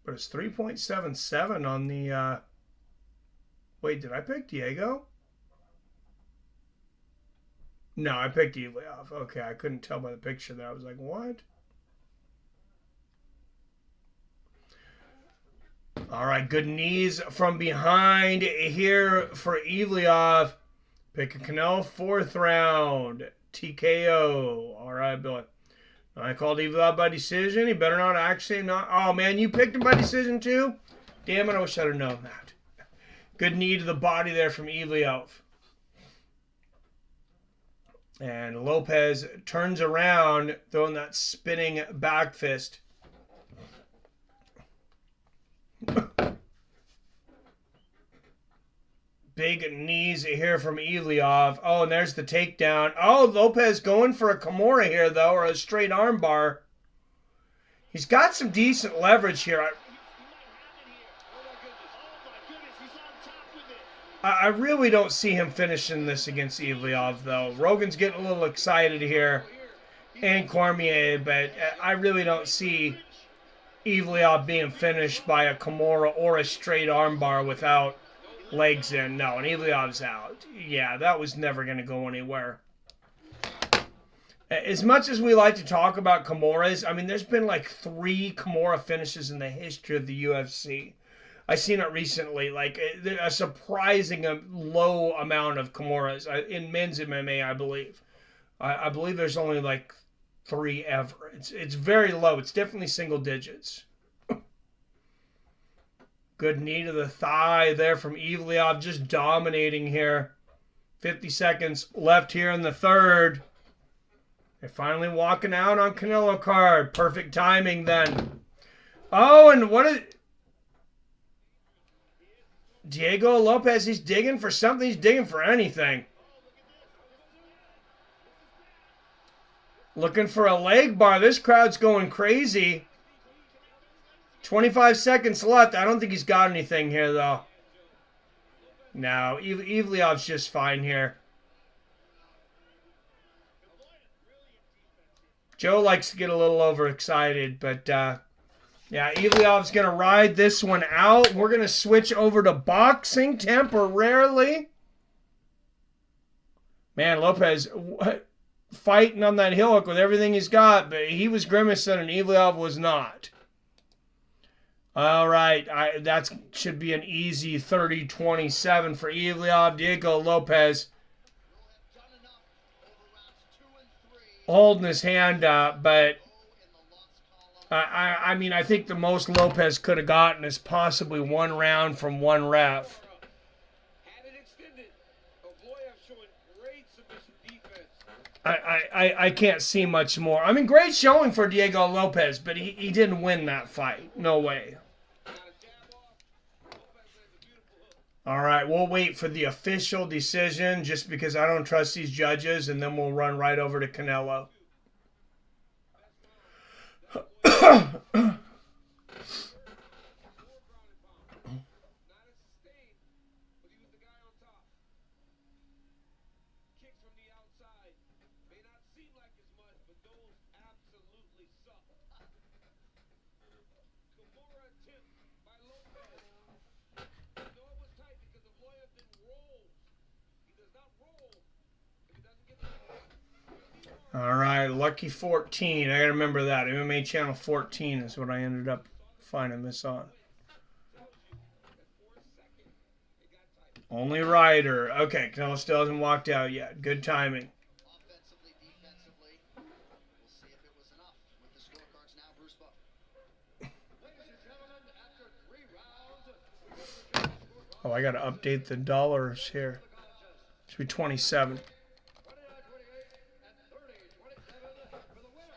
[SPEAKER 1] But it's 3.77 on the... Wait, did I pick Diego? No, I picked Evliov. Okay, I couldn't tell by the picture there. I was like, what? All right, good knees from behind here for Evliov. Pick a Canelo 4th round. TKO. All right, Billy. I called Evliov by decision. He better not actually not. Oh, man, you picked him by decision too? Damn it, I wish I'd have known that. Good knee to the body there from Evliov. And Lopez turns around, throwing that spinning back fist. Big knees here from Evliov. Oh, and there's the takedown. Oh, Lopez going for a Kimura here, though, or a straight arm bar. He's got some decent leverage here. I really don't see him finishing this against Evliov, though. Rogan's getting a little excited here, and Cormier, but I really don't see Evliov being finished by a Kimura or a straight armbar without legs in. No, and Evliov's out. Yeah, that was never going to go anywhere. As much as we like to talk about Kimuras, I mean, there's been like 3 Kimura finishes in the history of the UFC. I seen it recently, like a surprising low amount of Kimuras in men's MMA, I believe. I believe there's only like 3 ever. It's very low. It's definitely single digits. Good knee to the thigh there from Evliov, just dominating here. 50 seconds left here in the third. They're finally walking out on Canelo card. Perfect timing then. Oh, and what is... Diego Lopez, he's digging for something. He's digging for anything. Looking for a leg bar. This crowd's going crazy. 25 seconds left. I don't think he's got anything here, though. No, Evliov's just fine here. Joe likes to get a little overexcited, but... yeah, Evliov's going to ride this one out. We're going to switch over to boxing temporarily. Man, Lopez fighting on that heel hook with everything he's got, but he was grimacing and Evliov was not. All right, that should be an easy 30-27 for Evliov. Diego Lopez holding his hand up, but I mean, I think the most Lopez could have gotten is possibly 1 round from 1 ref.
[SPEAKER 6] Had it extended. Obloyev showing great submission defense.
[SPEAKER 1] I can't see much more. I mean, great showing for Diego Lopez, but he didn't win that fight. No way. All right, we'll wait for the official decision just because I don't trust these judges, and then we'll run right over to Canelo. All right, lucky 14. I gotta remember that. MMA channel 14 is what I ended up finding this on. Only Ryder. Okay, Canelo still hasn't walked out yet. Good timing.
[SPEAKER 7] Offensively, defensively. We'll see if it was enough with the scorecards now, Bruce Buffer. Ladies and gentlemen, after 3 rounds,
[SPEAKER 1] Oh, I gotta update the dollars here. Should be 27.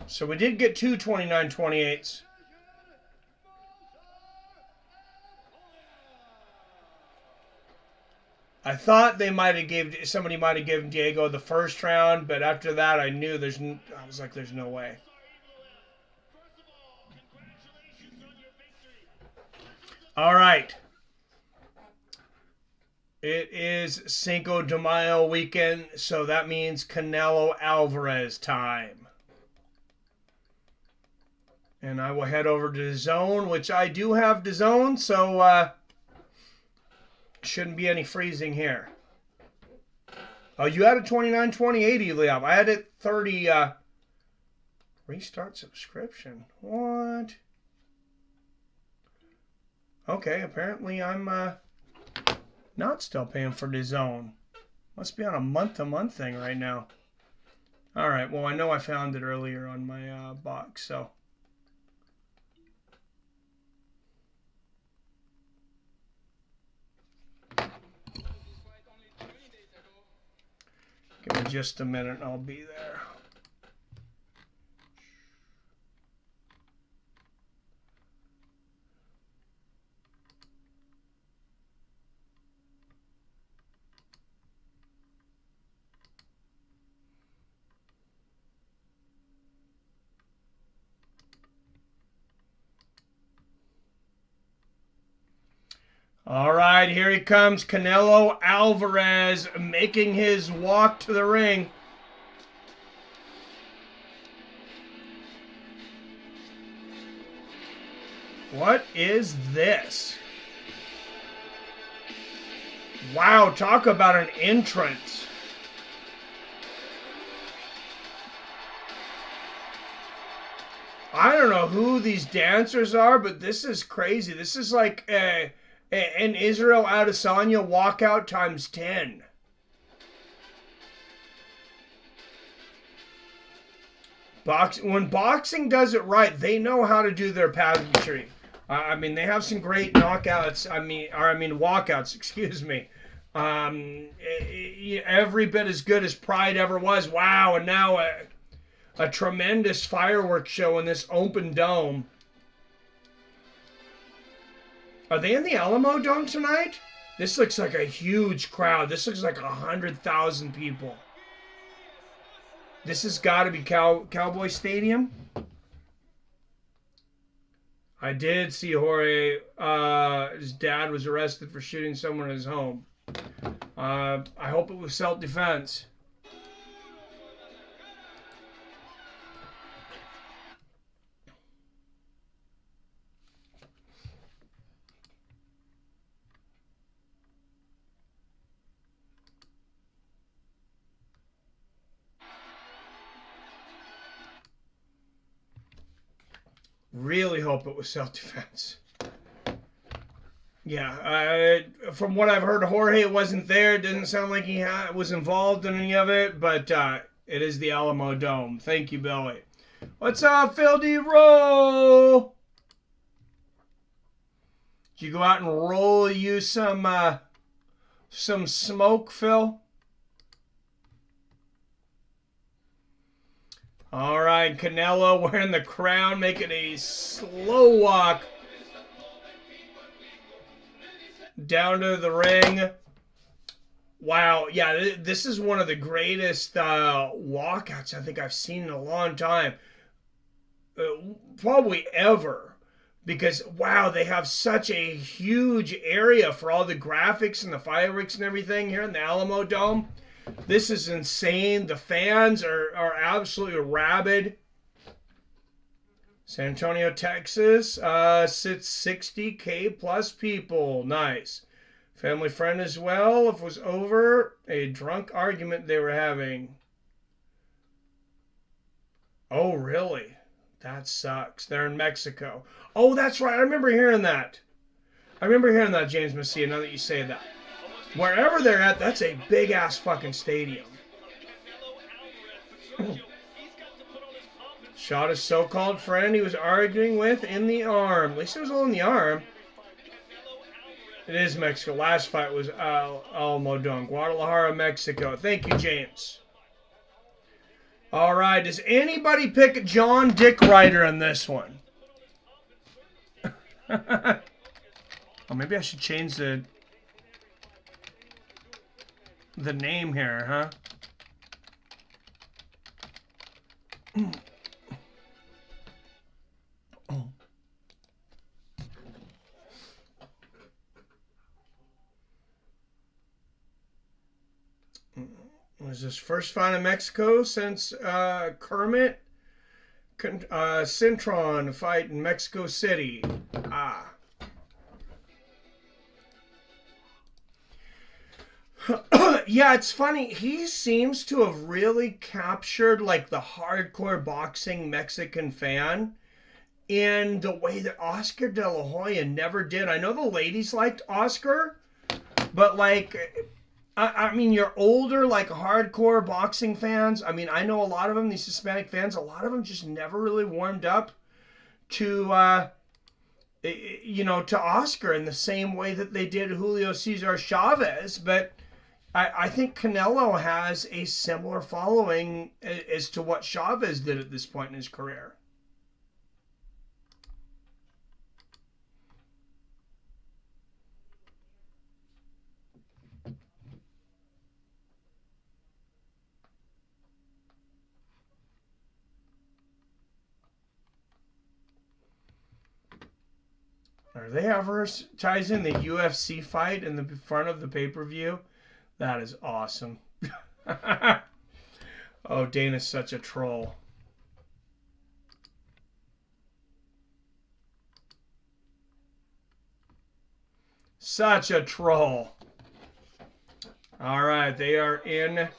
[SPEAKER 1] So we did get 2 29-28s. I thought somebody might have given Diego the first round, but after that I knew I was like, there's no way. All right. It is Cinco de Mayo weekend, so that means Canelo Alvarez time. And I will head over to DAZN, which I do have DAZN, so shouldn't be any freezing here. Oh, you had a 29-28, Eliab. I had it 30. Restart subscription. What? Okay, apparently I'm not still paying for DAZN. Must be on a month-to-month thing right now. All right, well, I know I found it earlier on my box, so. Give me just a minute and I'll be there. All right, here he comes, Canelo Alvarez making his walk to the ring. What is this? Wow, talk about an entrance. I don't know who these dancers are, but this is crazy. This is like an Israel Adesanya walkout times 10. When boxing does it right, they know how to do their pageantry. I mean, they have some great knockouts. I mean walkouts. Excuse me. Every bit as good as Pride ever was. Wow, and now a tremendous fireworks show in this open dome. Are they in the Alamo Dome tonight? This looks like a huge crowd. This looks like 100,000 people. This has got to be Cowboy Stadium. I did see Jorge. His dad was arrested for shooting someone in his home. I hope it was self-defense. Really hope it was self-defense. Yeah, from what I've heard, Jorge wasn't there. It doesn't sound like he was involved in any of it, but It is the Alamo Dome. Thank you, Billy. What's up, Phil D. Roll? Did you go out and roll you some smoke, Phil? All right, Canelo wearing the crown, making a slow walk down to the ring. Wow, yeah, this is one of the greatest walkouts I think I've seen in a long time. Probably ever. Because, wow, they have such a huge area for all the graphics and the fireworks and everything here in the Alamo Dome. This is insane. The fans are absolutely rabid. San Antonio, Texas sits 60K plus people. Nice. Family friend as well. If it was over a drunk argument they were having. Oh, really? That sucks. They're in Mexico. Oh, that's right. I remember hearing that. James Messia, now that you say that. Wherever they're at, that's a big-ass fucking stadium. Shot his so-called friend he was arguing with in the arm. At least it was all in the arm. It is Mexico. Last fight was Alamo Dome, Guadalajara, Mexico. Thank you, James. All right. Does anybody pick John Dick Ryder in this one? Oh, maybe I should change the name here, huh? It was his first fight in Mexico since Kermit Cintron fight in Mexico City. Yeah, it's funny. He seems to have really captured like the hardcore boxing Mexican fan in the way that Oscar De La Hoya never did. I know the ladies liked Oscar, but like, I mean, your older, like hardcore boxing fans, I mean, I know a lot of them, these Hispanic fans, a lot of them just never really warmed up to, to Oscar in the same way that they did Julio Cesar Chavez. But I think Canelo has a similar following as to what Chavez did at this point in his career. Are they advertising the UFC fight in the front of the pay-per-view? That is awesome. Oh, Dana's such a troll. Such a troll. All right, they are in.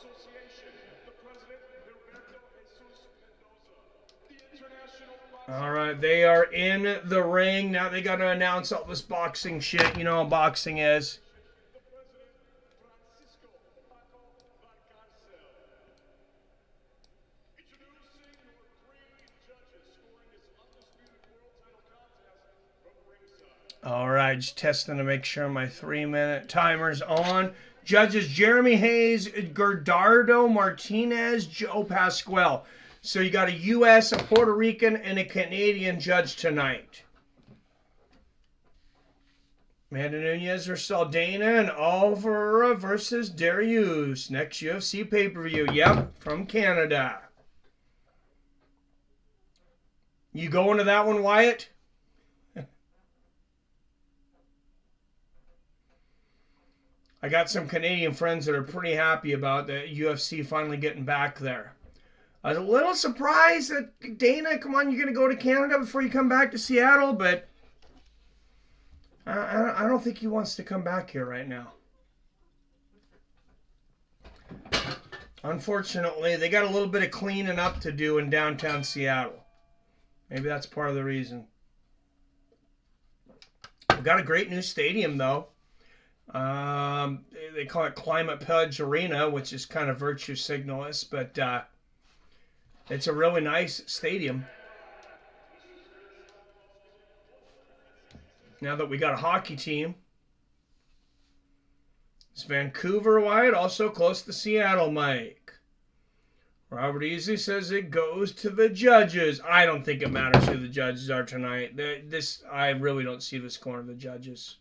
[SPEAKER 1] All right, they are in the ring. Now they got to announce all this boxing shit. You know how boxing is. All right, just testing to make sure my 3-minute timer's on. Judges Jeremy Hayes, Gerdardo Martinez, Joe Pasquale. So you got a U.S., a Puerto Rican, and a Canadian judge tonight. Amanda Nunes versus Saldana, and Alvaro versus Darius. Next UFC pay-per-view. Yep, from Canada. You going to that one, Wyatt? I got some Canadian friends that are pretty happy about the UFC finally getting back there. I was a little surprised that Dana, come on, you're going to go to Canada before you come back to Seattle, but I don't think he wants to come back here right now. Unfortunately, they got a little bit of cleaning up to do in downtown Seattle. Maybe that's part of the reason. We've got a great new stadium, though. They call it Climate Pledge Arena, which is kind of virtue signalist, but It's a really nice stadium. Now that we got a hockey team. It's Vancouver, Wyatt, also close to Seattle, Mike. Robert Easley says it goes to the judges. I don't think it matters who the judges are tonight. I really don't see this going to the judges.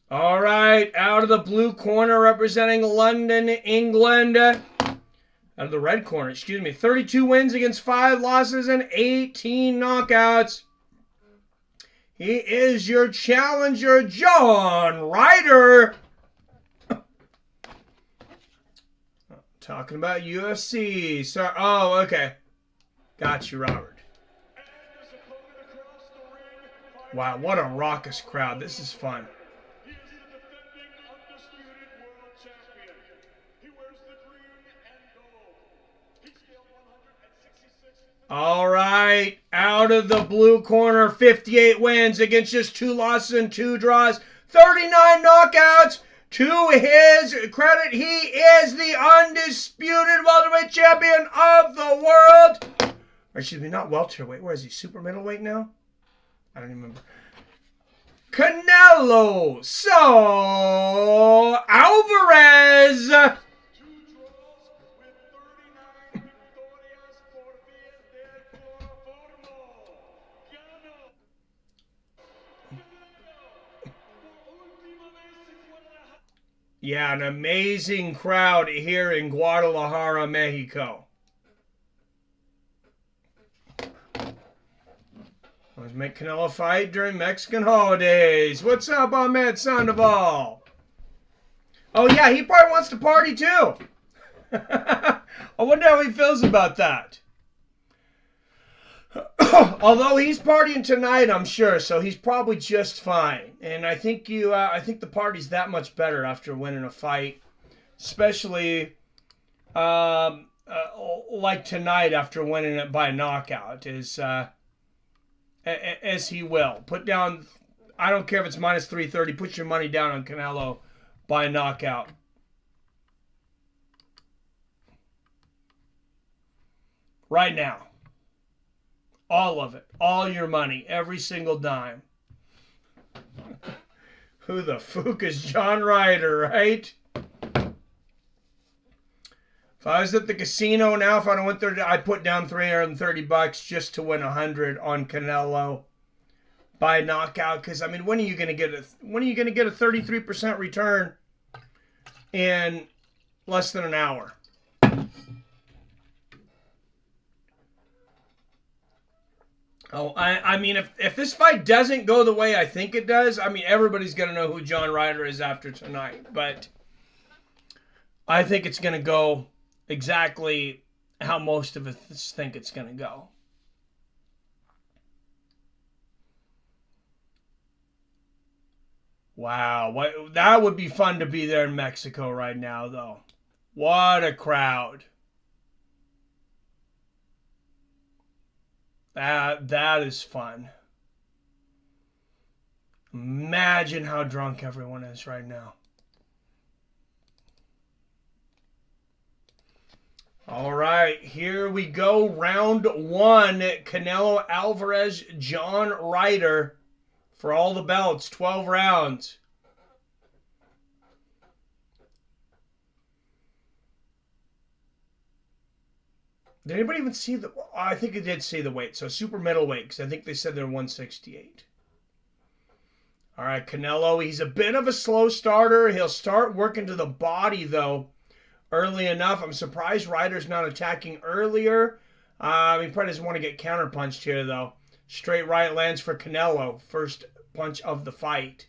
[SPEAKER 1] All right, out of the blue corner representing London, England. Out of the red corner, 32 wins against 5 losses and 18 knockouts. He is your challenger, John Ryder. Talking about UFC. Sorry. Oh, okay. Got you, Robert. Wow, what a raucous crowd. This is fun.
[SPEAKER 6] He is the defending undisputed world champion. He wears the green and gold. He scaled 166.
[SPEAKER 1] All right. Out of the blue corner, 58 wins against just 2 losses and 2 draws. 39 knockouts. To his credit, he is the undisputed welterweight champion of the world. Or excuse me, not welterweight. Where is he? Super middleweight now? I don't even remember. Canelo Alvarez.
[SPEAKER 6] 2 draws with 39 victorias por vía del formo. Ganó.
[SPEAKER 1] Yeah, an amazing crowd here in Guadalajara, Mexico. Let's make Canelo fight during Mexican holidays. What's up, Ahmed Sandoval? Oh, yeah, he probably wants to party, too. I wonder how he feels about that. Although he's partying tonight, I'm sure, so he's probably just fine. And I think the party's that much better after winning a fight, especially like tonight after winning it by knockout, as he will. Put down, I don't care if it's minus 330, put your money down on Canelo by knockout. Right now. All of it. All your money. Every single dime. Who the fuck is John Ryder, right? If I was at the casino now, if I went there, I'd put down $330 just to win 100 on Canelo by knockout. Because I mean, when are you going to get a 33% return in less than an hour? Oh, I mean, if this fight doesn't go the way I think it does, I mean, everybody's going to know who John Ryder is after tonight. But I think it's going to go exactly how most of us think it's going to go. Wow, that would be fun to be there in Mexico right now, though. What a crowd. That is fun. Imagine how drunk everyone is right now. All right, here we go. Round 1. Canelo Alvarez, John Ryder. For all the belts, 12 rounds. Did anybody even see the... I think it did see the weight. So super middleweight, because I think they said they're 168. All right, Canelo, he's a bit of a slow starter. He'll start working to the body, though, early enough. I'm surprised Ryder's not attacking earlier. He probably doesn't want to get counterpunched here, though. Straight right lands for Canelo. First punch of the fight.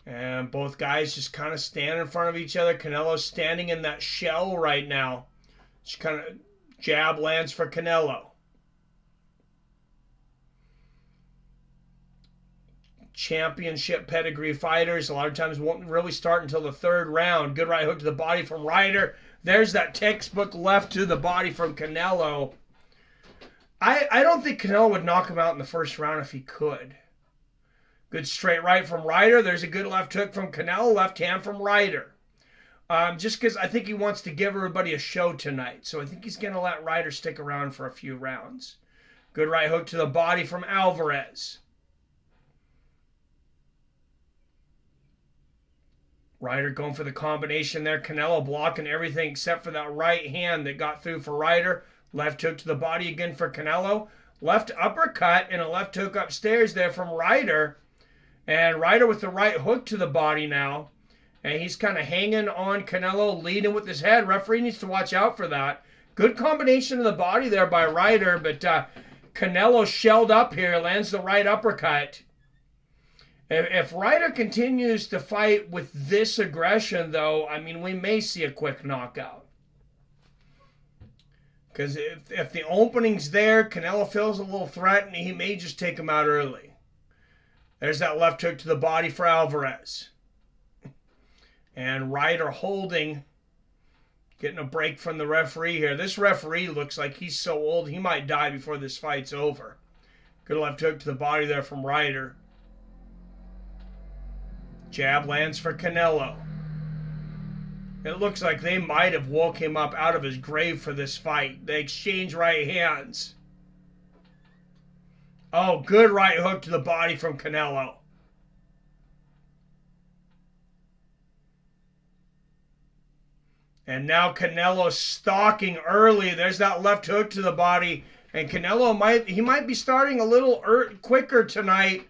[SPEAKER 1] And both guys just kind of stand in front of each other. Canelo's standing in that shell right now. Just kind of jab lands for Canelo. Championship pedigree fighters a lot of times won't really start until the 3rd round. Good right hook to the body from Ryder. There's that textbook left to the body from Canelo. I don't think Canelo would knock him out in the 1st round if he could. Good straight right from Ryder. There's a good left hook from Canelo. Left hand from Ryder. Just because I think he wants to give everybody a show tonight. So I think he's going to let Ryder stick around for a few rounds. Good right hook to the body from Alvarez. Ryder going for the combination there. Canelo blocking everything except for that right hand that got through for Ryder. Left hook to the body again for Canelo. Left uppercut and a left hook upstairs there from Ryder. And Ryder with the right hook to the body now. And he's kind of hanging on Canelo, leading with his head. Referee needs to watch out for that. Good combination of the body there by Ryder, but Canelo shelled up here, lands the right uppercut. If Ryder continues to fight with this aggression, though, I mean, we may see a quick knockout. Because if the opening's there, Canelo feels a little threatened, he may just take him out early. There's that left hook to the body for Alvarez. And Ryder holding, getting a break from the referee here. This referee looks like he's so old, he might die before this fight's over. Good left hook to the body there from Ryder. Jab lands for Canelo. It looks like they might have woke him up out of his grave for this fight. They exchange right hands. Oh, good right hook to the body from Canelo. And now Canelo stalking early. There's that left hook to the body. And Canelo might be starting a little quicker tonight.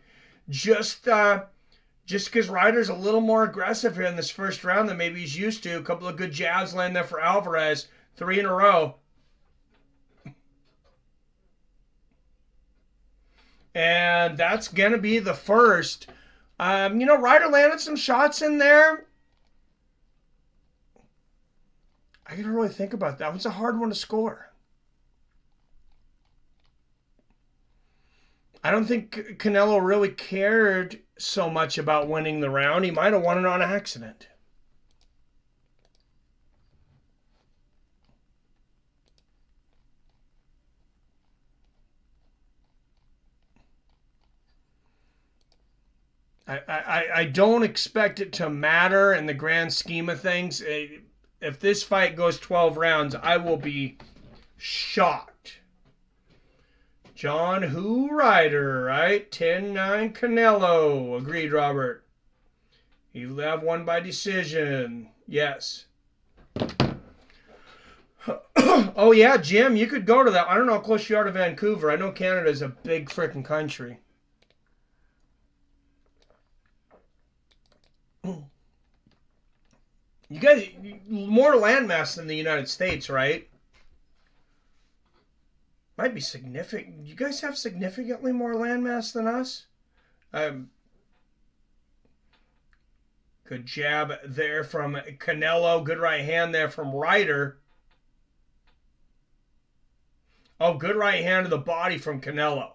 [SPEAKER 1] Just because Ryder's a little more aggressive here in this first round than maybe he's used to. A couple of good jabs land there for Alvarez. 3 in a row. And that's going to be the first. Ryder landed some shots in there. I got to really think about that. It was a hard one to score. I don't think Canelo really cared so much about winning the round. He might have won it on accident. I don't expect it to matter in the grand scheme of things. If this fight goes 12 rounds, I will be shocked. John Who Ryder, right? 10-9 Canelo. Agreed, Robert. He'll have won by decision. Yes. Oh, yeah, Jim, you could go to that. I don't know how close you are to Vancouver. I know Canada's a big frickin' country. You guys, more landmass than the United States, right? Might be significant. You guys have significantly more landmass than us? Good jab there from Canelo. Good right hand there from Ryder. Oh, good right hand to the body from Canelo.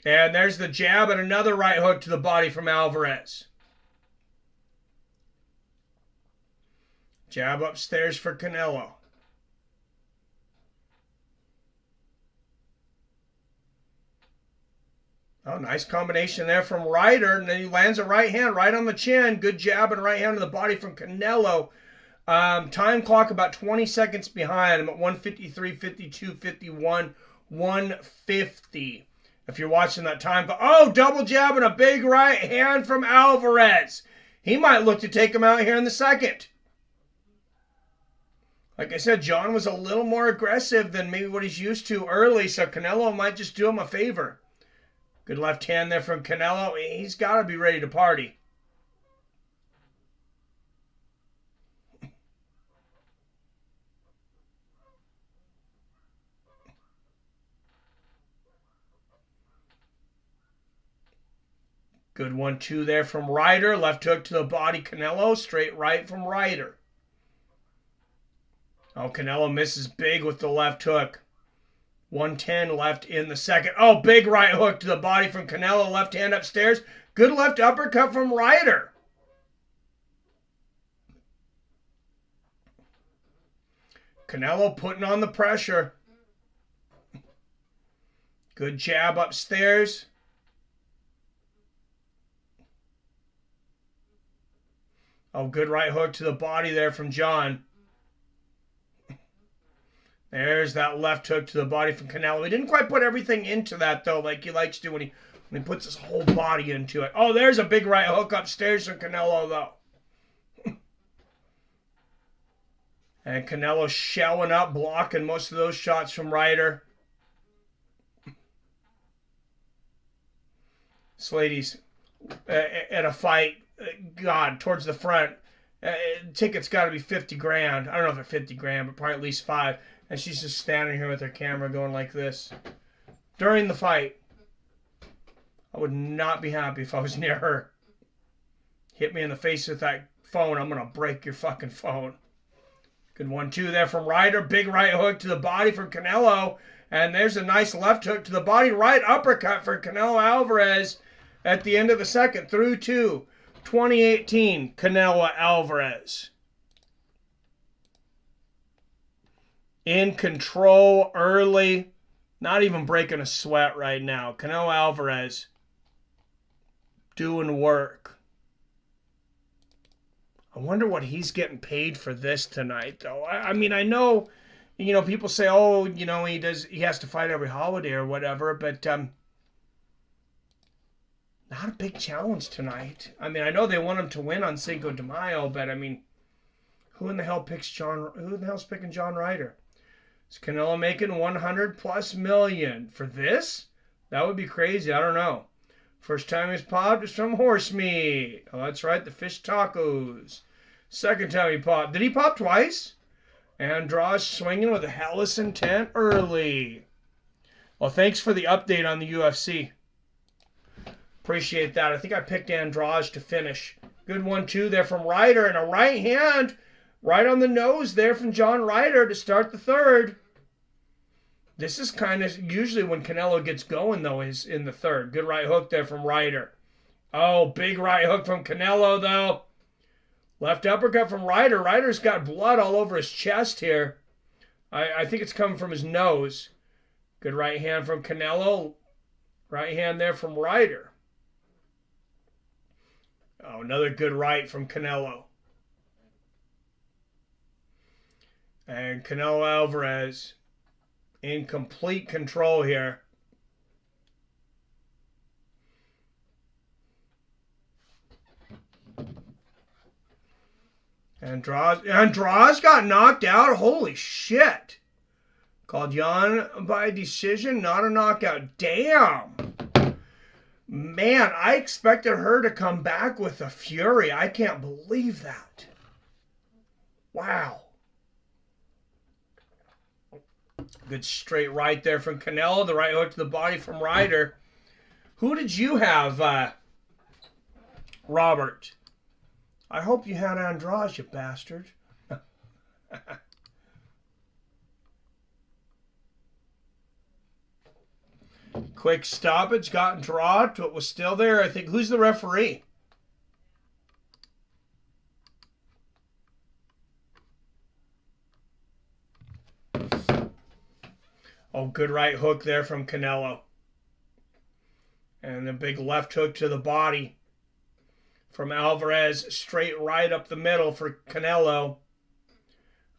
[SPEAKER 1] And there's the jab and another right hook to the body from Alvarez. Jab upstairs for Canelo. Oh, nice combination there from Ryder. And then he lands a right hand right on the chin. Good jab and right hand to the body from Canelo. Time clock about 20 seconds behind. I'm at 153, 52, 51, 150. If you're watching that time. Oh, double jab and a big right hand from Alvarez. He might look to take him out here in the second. Like I said, John was a little more aggressive than maybe what he's used to early, so Canelo might just do him a favor. Good left hand there from Canelo. He's got to be ready to party. Good 1-2 there from Ryder. Left hook to the body, Canelo. Straight right from Ryder. Oh, Canelo misses big with the left hook. 110 left in the second. Oh, big right hook to the body from Canelo. Left hand upstairs. Good left uppercut from Ryder. Canelo putting on the pressure. Good jab upstairs. Oh, good right hook to the body there from John. There's that left hook to the body from Canelo. He didn't quite put everything into that, though, like he likes to when he puts his whole body into it. Oh, there's a big right hook upstairs from Canelo, though. And Canelo shelling up, blocking most of those shots from Ryder. This lady's at a fight, God, towards the front. Ticket's got to be 50 grand. I don't know if it's 50 grand, but probably at least 5. And she's just standing here with her camera going like this. During the fight. I would not be happy if I was near her. Hit me in the face with that phone, I'm going to break your fucking phone. Good 1-2 there from Ryder. Big right hook to the body from Canelo. And there's a nice left hook to the body. Right uppercut for Canelo Alvarez at the end of the second. Through 2. 2018 Canelo Alvarez. In control early. Not even breaking a sweat right now. Canelo Alvarez doing work. I wonder what he's getting paid for this tonight, though. I mean, I know, people say, oh, he has to fight every holiday or whatever, but not a big challenge tonight. I mean, I know they want him to win on Cinco de Mayo, but I mean, who in the hell's picking John Ryder? Is Canelo making 100+ million for this? That would be crazy. I don't know. First time he's popped is from horse meat. Oh, that's right, the fish tacos. Second time he popped. Did he pop twice? Andrade swinging with a hellish intent early. Well, thanks for the update on the UFC. Appreciate that. I think I picked Andrade to finish. Good 1-2 there from Ryder. And a right hand right on the nose there from John Ryder to start the third. This is kind of usually when Canelo gets going, though, is in the third. Good right hook there from Ryder. Oh, big right hook from Canelo, though. Left uppercut from Ryder. Ryder's got blood all over his chest here. I think it's coming from his nose. Good right hand from Canelo. Right hand there from Ryder. Oh, another good right from Canelo. And Canelo Alvarez in complete control here. Andrade got knocked out. Holy shit. Called Jan by decision, not a knockout. Damn. Man, I expected her to come back with a fury. I can't believe that. Wow. Good straight right there from Canelo. The right hook to the body from Ryder. Who did you have, Robert? I hope you had Andrade, you bastard. Quick stoppage. Got Andrade, but was still there. I think. Who's the referee? Oh, good right hook there from Canelo. And a big left hook to the body from Alvarez. Straight right up the middle for Canelo.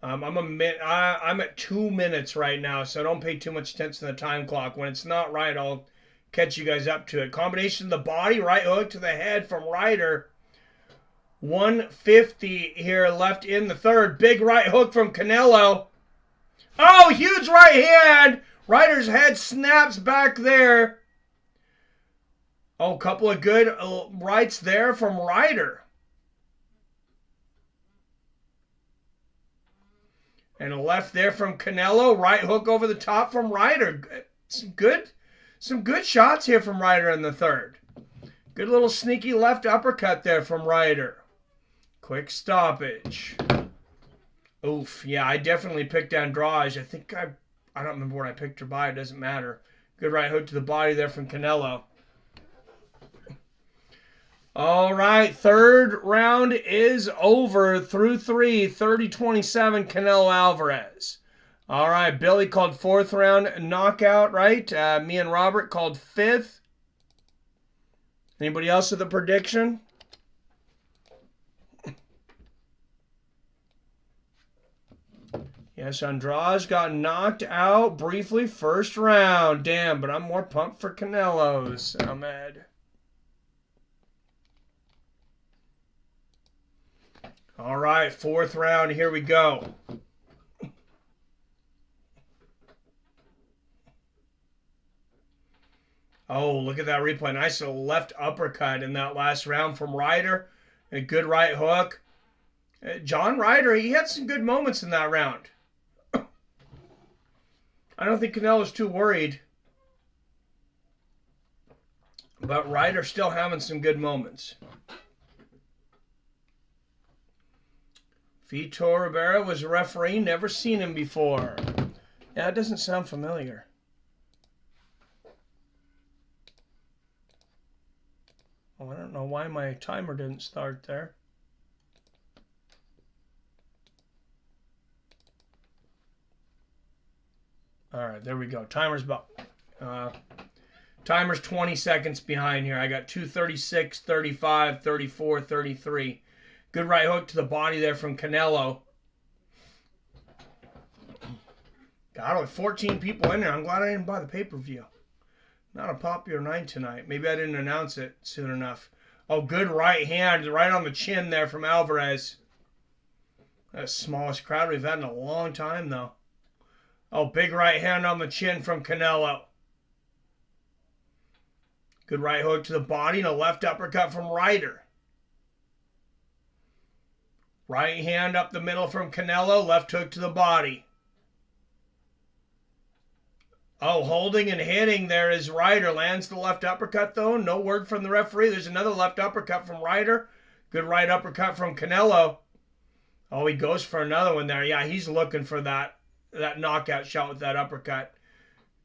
[SPEAKER 1] I'm at 2 minutes right now, so don't pay too much attention to the time clock. When it's not right, I'll catch you guys up to it. Combination of the body, right hook to the head from Ryder. 150 here left in the third. Big right hook from Canelo. Oh, huge right hand. Ryder's head snaps back there. Oh, a couple of good rights there from Ryder. And a left there from Canelo. Right hook over the top from Ryder. Some good shots here from Ryder in the third. Good little sneaky left uppercut there from Ryder. Quick stoppage. Oof. Yeah, I definitely picked Andrade. I think I don't remember what I picked her by. It doesn't matter. Good right hook to the body there from Canelo. All right, third round is over. Through 3, 30-27, Canelo Alvarez. All right, Billy called fourth round knockout, right? Me and Robert called fifth. Anybody else with a prediction? Yes, Andrade got knocked out briefly first round. Damn, but I'm more pumped for Canelo's. Ahmed. All right, 4th round. Here we go. Oh, look at that replay. Nice little left uppercut in that last round from Ryder. A good right hook. John Ryder, he had some good moments in that round. I don't think Canelo's too worried. But Ryder still having some good moments. Vitor Rivera was a referee. Never seen him before. Yeah, it doesn't sound familiar. Oh, I don't know why my timer didn't start there. All right, there we go. Timer's 20 seconds behind here. I got 2:36, 35, 34, 33. Good right hook to the body there from Canelo. Got only 14 people in there. I'm glad I didn't buy the pay-per-view. Not a popular night tonight. Maybe I didn't announce it soon enough. Oh, good right hand right on the chin there from Alvarez. That's the smallest crowd we've had in a long time, though. Oh, big right hand on the chin from Canelo. Good right hook to the body and a left uppercut from Ryder. Right hand up the middle from Canelo, left hook to the body. Oh, holding and hitting there is Ryder. Lands the left uppercut, though. No word from the referee. There's another left uppercut from Ryder. Good right uppercut from Canelo. Oh, he goes for another one there. Yeah, he's looking for that knockout shot with that uppercut.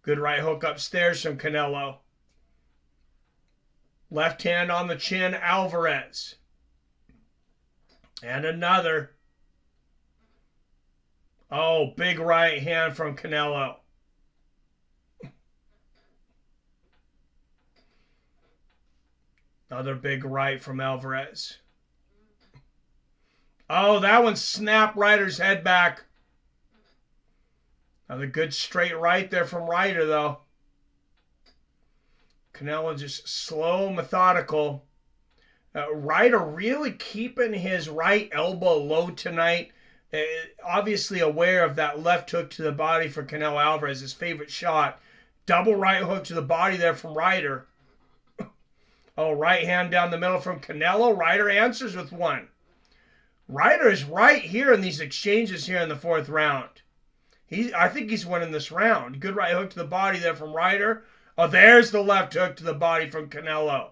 [SPEAKER 1] Good right hook upstairs from Canelo. Left hand on the chin, Alvarez. And another. Oh, big right hand from Canelo. Another big right from Alvarez. Oh, that one snapped Ryder's head back. Another good straight right there from Ryder, though. Canelo just slow, methodical. Ryder really keeping his right elbow low tonight. Obviously aware of that left hook to the body for Canelo Alvarez, his favorite shot. Double right hook to the body there from Ryder. Oh, right hand down the middle from Canelo. Ryder answers with one. Ryder is right here in these exchanges here in the 4th round. I think he's winning this round. Good right hook to the body there from Ryder. Oh, there's the left hook to the body from Canelo.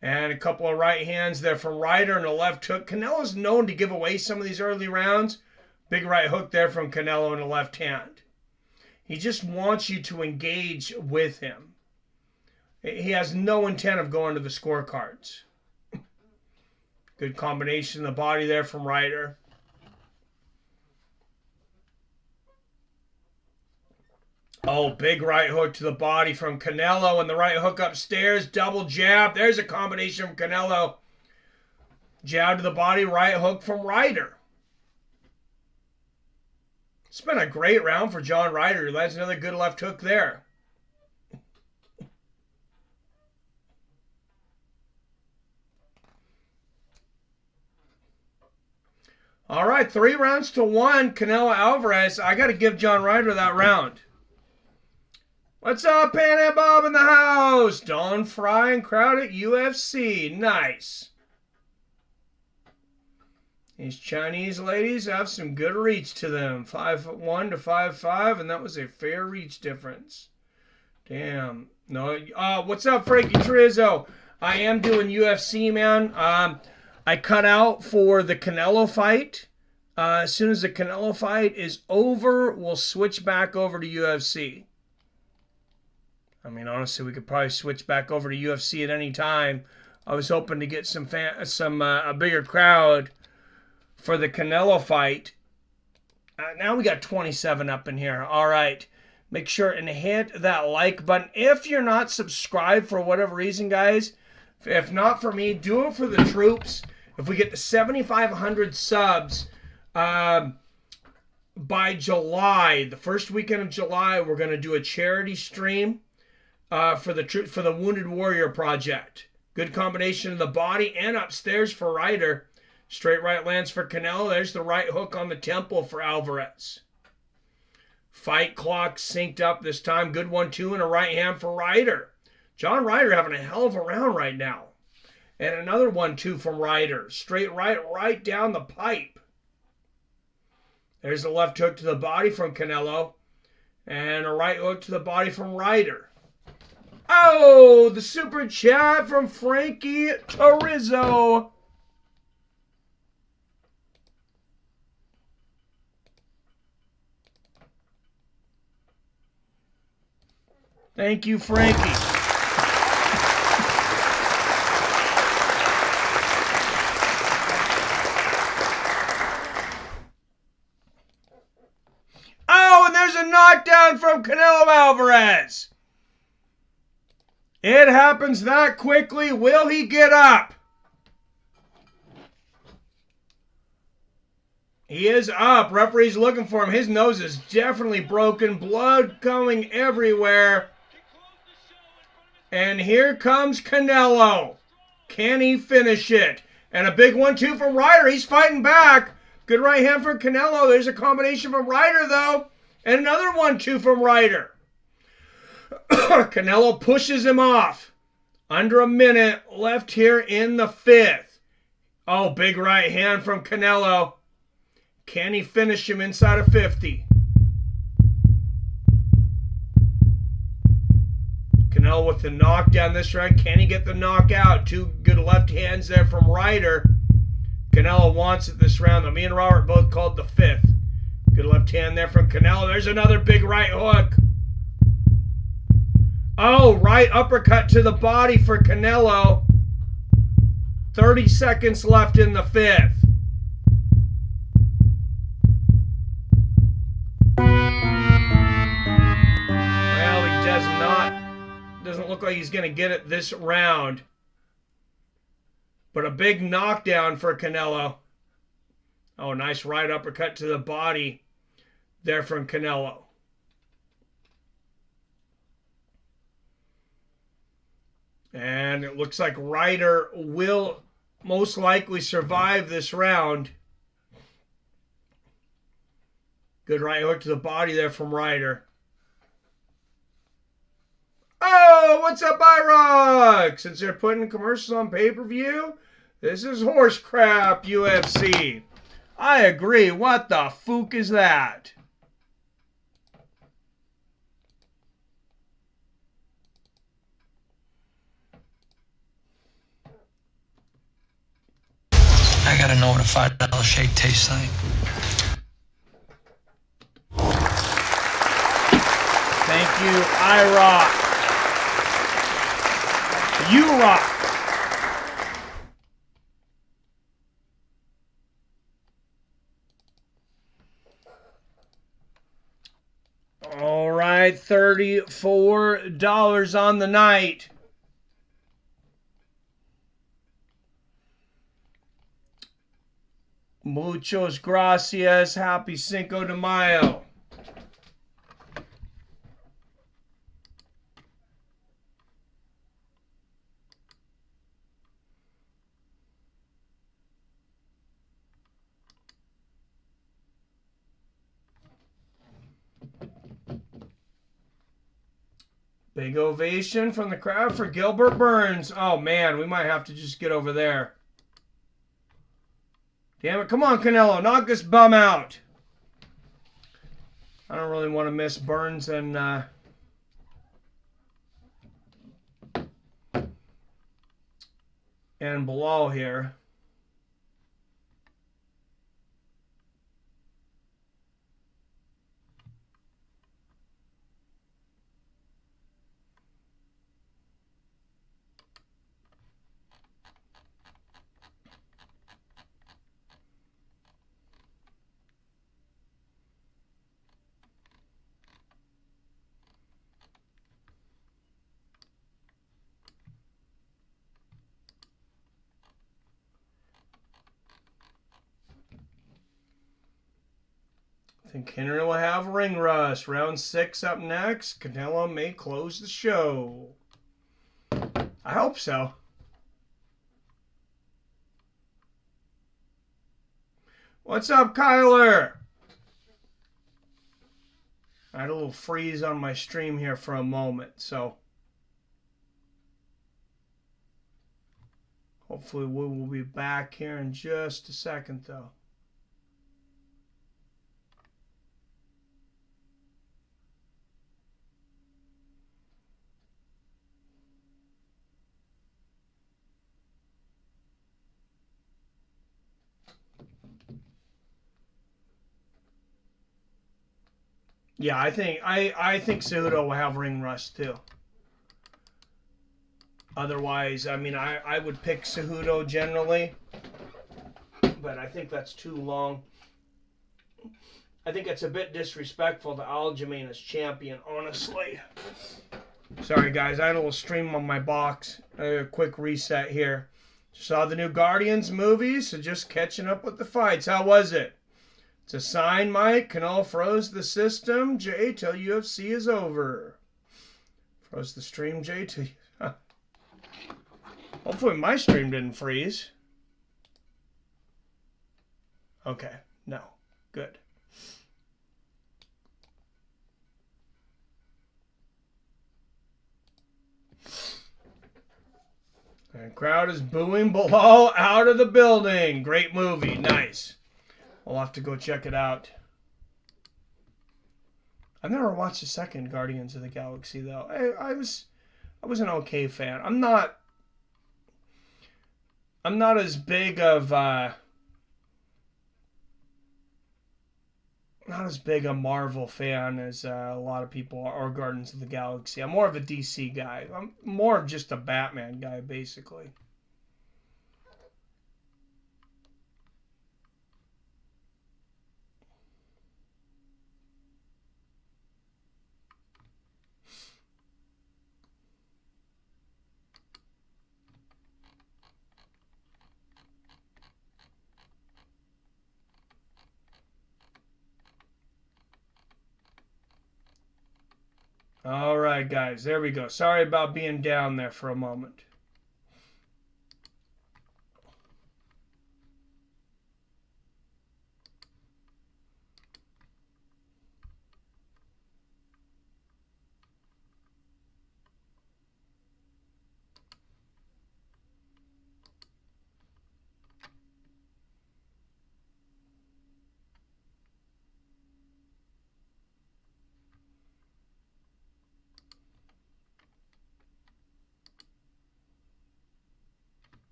[SPEAKER 1] And a couple of right hands there from Ryder and a left hook. Canelo's known to give away some of these early rounds. Big right hook there from Canelo and a left hand. He just wants you to engage with him. He has no intent of going to the scorecards. Good combination in the body there from Ryder. Oh, big right hook to the body from Canelo and the right hook upstairs. Double jab. There's a combination from Canelo. Jab to the body, right hook from Ryder. It's been a great round for John Ryder. That's another good left hook there. All right, 3 rounds to 1. Canelo Alvarez. I got to give John Ryder that round. What's up, Pan and Bob in the house? Don Fry and crowd at UFC. Nice. These Chinese ladies have some good reach to them. 5'1" to 5'5", and that was a fair reach difference. Damn. No. What's up, Frankie Trizzo? I am doing UFC, man. I cut out for the Canelo fight. As soon as the Canelo fight is over, we'll switch back over to UFC. I mean, honestly, we could probably switch back over to UFC at any time. I was hoping to get a bigger crowd for the Canelo fight. Now we got 27 up in here. All right. Make sure and hit that like button. If you're not subscribed for whatever reason, guys, if not for me, do it for the troops. If we get to 7,500 subs, by July, the first weekend of July, we're going to do a charity stream for the Wounded Warrior Project. Good combination of the body and upstairs for Ryder. Straight right lands for Canelo. There's the right hook on the temple for Alvarez. Fight clock synced up this time. Good 1-2 and a right hand for Ryder. John Ryder having a hell of a round right now. And another 1-2 from Ryder. Straight right down the pipe. There's the left hook to the body from Canelo. And a right hook to the body from Ryder. Oh, the super chat from Frankie Torrizzo. Thank you, Frankie. Oh, and there's a knockdown from Canelo Alvarez. It happens that quickly. Will he get up? He is up. Referee's looking for him. His nose is definitely broken. Blood going everywhere. And here comes Canelo. Can he finish it? And a big 1-2 from Ryder. He's fighting back. Good right hand from Canelo. There's a combination from Ryder, though. And another 1-2 from Ryder. Canelo pushes him off. Under a minute left here in the fifth. Oh, big right hand from Canelo. Can he finish him inside of 50? Canelo with the knockdown this round. Can he get the knockout? Two good left hands there from Ryder. Canelo wants it this round, though. Me and Robert both called the fifth. Good left hand there from Canelo. There's another big right hook. Oh, right uppercut to the body for Canelo. 30 seconds left in the fifth. Well, he doesn't look like he's going to get it this round. But a big knockdown for Canelo. Oh, nice right uppercut to the body there from Canelo. And it looks like Ryder will most likely survive this round. Good right hook to the body there from Ryder. Oh, what's up, IROC? Since they're putting commercials on pay-per-view, this is horse crap, UFC. I agree. What the fook is that?
[SPEAKER 2] I gotta know what a $5 shake tastes like.
[SPEAKER 1] Thank you, IROC. You rock. All right, $34 on the night. Muchos gracias. Happy Cinco de Mayo. Big ovation from the crowd for Gilbert Burns. Oh, man, we might have to just get over there. Damn it. Come on, Canelo. Knock this bum out. I don't really want to miss Burns and Bilal here. think Henry will have ring rust. Round 6 up next. Canelo may close the show. I hope so. What's up, Kyler? I had a little freeze on my stream here for a moment, so hopefully we will be back here in just a second, though. Yeah, I think Cejudo will have ring rust too. Otherwise, I mean, I would pick Cejudo generally, but I think that's too long. I think it's a bit disrespectful to Aljamain as champion, honestly. Sorry, guys, I had a little stream on my box. A quick reset here. Saw the new Guardians movie, so just catching up with the fights. How was it? It's a sign, Mike. Canelo froze the system, Jay, till UFC is over. Froze the stream, Jay, till... Hopefully my stream didn't freeze. Okay, no. Good. And crowd is booing below, out of the building. Great movie, nice. I'll have to go check it out. I've never watched the second Guardians of the Galaxy though. I was an okay fan. I'm not as big of not as big a Marvel fan as a lot of people are, or Guardians of the Galaxy. I'm more of a DC guy. I'm more of just a Batman guy, basically. All right, guys, there we go. Sorry about being down there for a moment.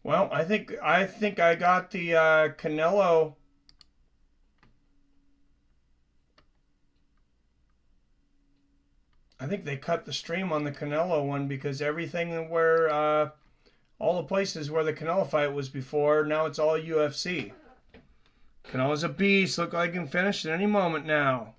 [SPEAKER 1] Well, I think I got the Canelo. I think they cut the stream on the Canelo one because everything where all the places where the Canelo fight was before, now it's all UFC. Canelo's a beast. Look like he can finish at any moment now.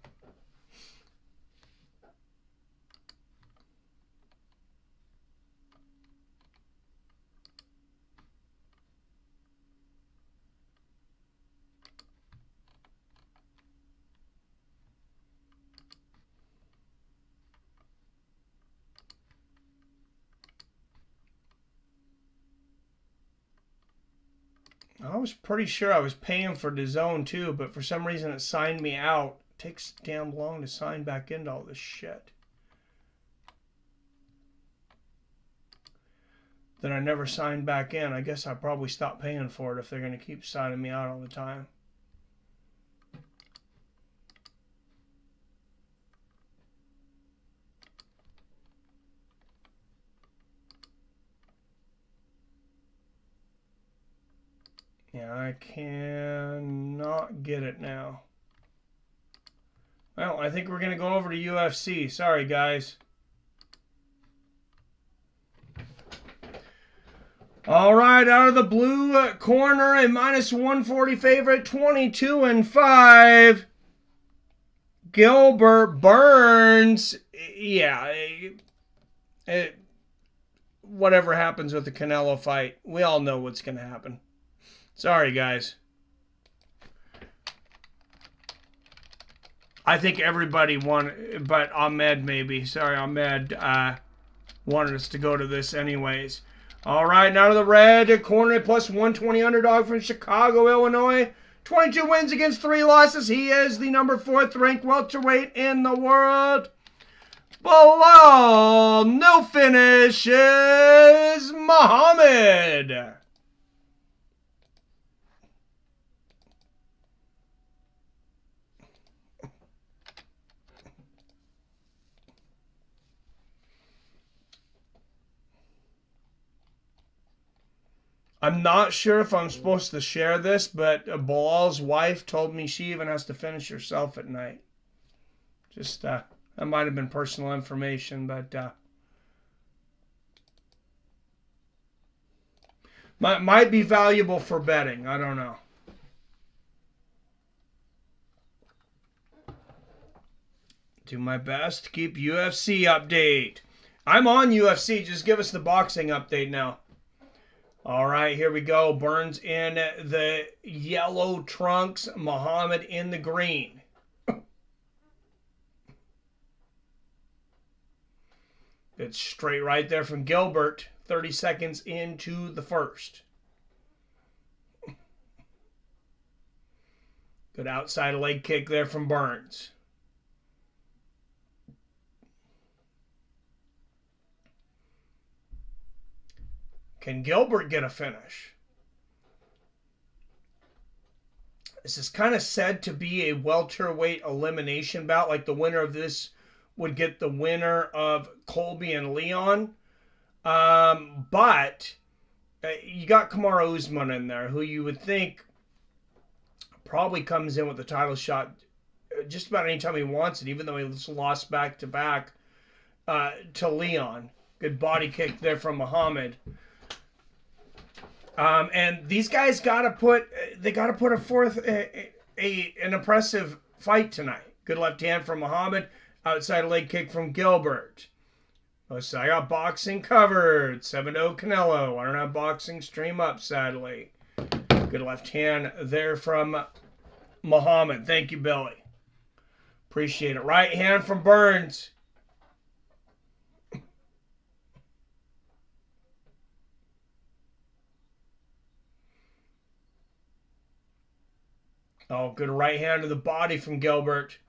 [SPEAKER 1] I was pretty sure I was paying for DAZN too, but for some reason it signed me out. It takes damn long to sign back into all this shit. Then I never signed back in. I guess I probably stopped paying for it if they're going to keep signing me out all the time. Yeah, I cannot get it now. Well, I think we're going to go over to UFC. Sorry, guys. All right, out of the blue corner, a -140 favorite, 22-5. Gilbert Burns. Yeah. Whatever happens with the Canelo fight, we all know what's going to happen. Sorry, guys. I think everybody wanted, but Ahmed maybe. Sorry, Ahmed wanted us to go to this anyways. All right, now to the red corner, plus 120 underdog from Chicago, Illinois. 22 wins against 3 losses. He is the number 4th ranked welterweight in the world. Below, no finishes, Muhammad. I'm not sure if I'm supposed to share this, but Bilal's wife told me she even has to finish herself at night. Just, that might have been personal information, but might be valuable for betting. I don't know. Do my best to keep UFC update. I'm on UFC. Just give us the boxing update now. All right, here we go. Burns in the yellow trunks. Muhammad in the green. It's straight right there from Gilbert. 30 seconds into the first. Good outside leg kick there from Burns. Can Gilbert get a finish? This is kind of said to be a welterweight elimination bout. Like the winner of this would get the winner of Colby and Leon. But you got Kamaru Usman in there, who you would think probably comes in with the title shot just about any time he wants it, even though he lost back-to-back to Leon. Good body kick there from Muhammad. And these guys gotta put a forth an impressive fight tonight. Good left hand from Muhammad, outside leg kick from Gilbert. So I got boxing covered. 7-0 Canelo. I don't have boxing stream up, sadly. Good left hand there from Muhammad. Thank you, Billy. Appreciate it. Right hand from Burns. Oh, good right hand to the body from Gilbert.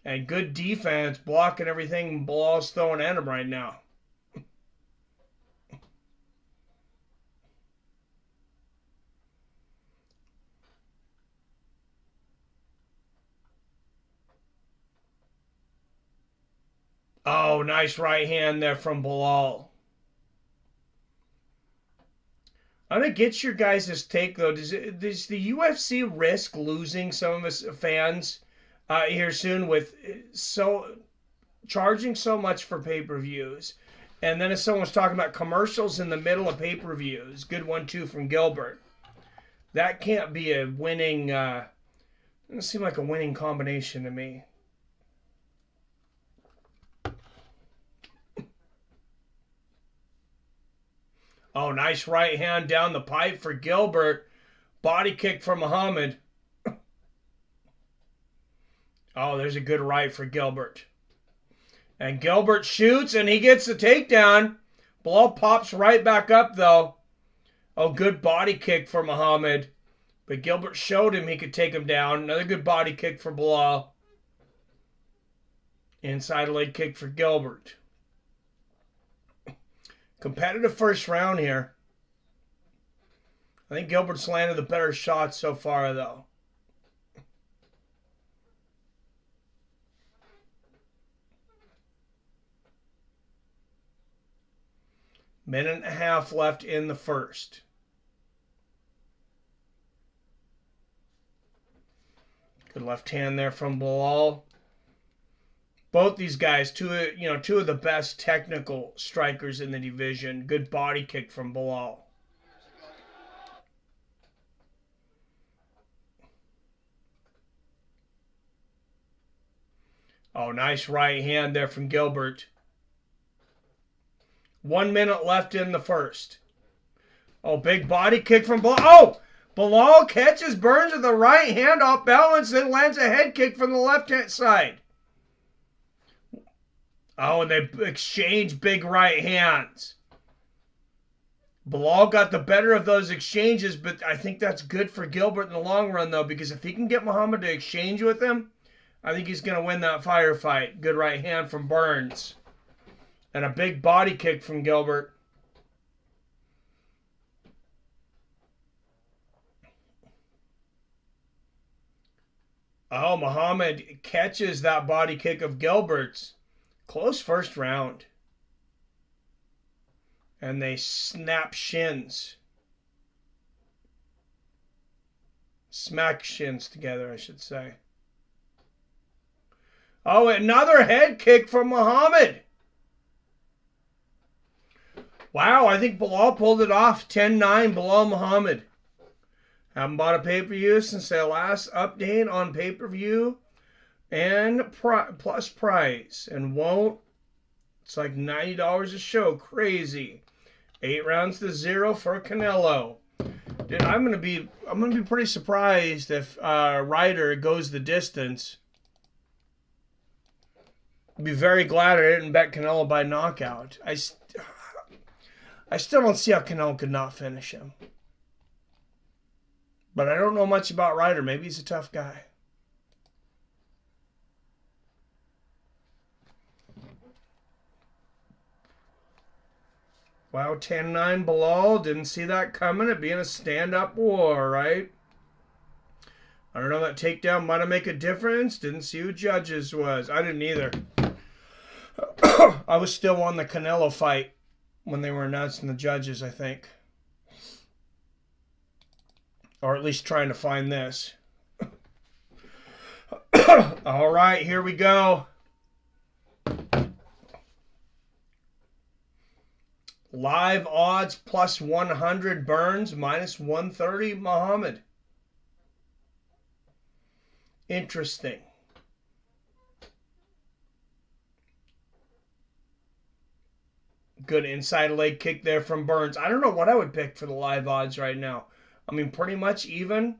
[SPEAKER 1] And good defense, blocking everything Bilal's throwing at him right now. Oh, nice right hand there from Bilal. I'm going to get your guys' take, though. Does the UFC risk losing some of its fans here soon with charging so much for pay-per-views? And then if someone's talking about commercials in the middle of pay-per-views, good 1-2 from Gilbert. That can't be a winning, doesn't seem like a winning combination to me. Oh, nice right hand down the pipe for Gilbert. Body kick for Muhammad. Oh, there's a good right for Gilbert. And Gilbert shoots, and he gets the takedown. Bilal pops right back up, though. Oh, good body kick for Muhammad. But Gilbert showed him he could take him down. Another good body kick for Bilal. Inside leg kick for Gilbert. Competitive first round here. I think Gilbert's landed the better shots so far, though. Minute and a half left in the first. Good left hand there from Bilal. Both these guys, two of the best technical strikers in the division. Good body kick from Bilal. Oh, nice right hand there from Gilbert. 1 minute left in the first. Oh, big body kick from Bilal. Oh! Bilal catches Burns with the right hand off balance, then lands a head kick from the left-hand side. Oh, and they exchange big right hands. Bilal got the better of those exchanges, but I think that's good for Gilbert in the long run, though, because if he can get Muhammad to exchange with him, I think he's going to win that firefight. Good right hand from Burns. And a big body kick from Gilbert. Oh, Muhammad catches that body kick of Gilbert's. Close first round. And they snap shins. Smack shins together, I should say. Oh, another head kick from Muhammad. Wow, I think Bilal pulled it off. 10-9 Bilal Muhammad. Haven't bought a pay-per-view since their last update on pay-per-view and plus price. And won't. It's like $90 a show. Crazy. 8 rounds to 0 for Canelo. Dude, I'm gonna be pretty surprised if Ryder goes the distance. I'd be very glad I didn't bet Canelo by knockout. I still don't see how Canelo could not finish him. But I don't know much about Ryder. Maybe he's a tough guy. Wow, 10-9 Bilal. Didn't see that coming. It being a stand-up war, right? I don't know. That takedown might have made a difference. Didn't see who judges was. I didn't either. I was still on the Canelo fight when they were announcing the judges, I think. Or at least trying to find this. All right, here we go. Live odds plus 100 Burns, minus 130 Muhammad. Interesting. Good inside leg kick there from Burns. I don't know what I would pick for the live odds right now. I mean, pretty much even.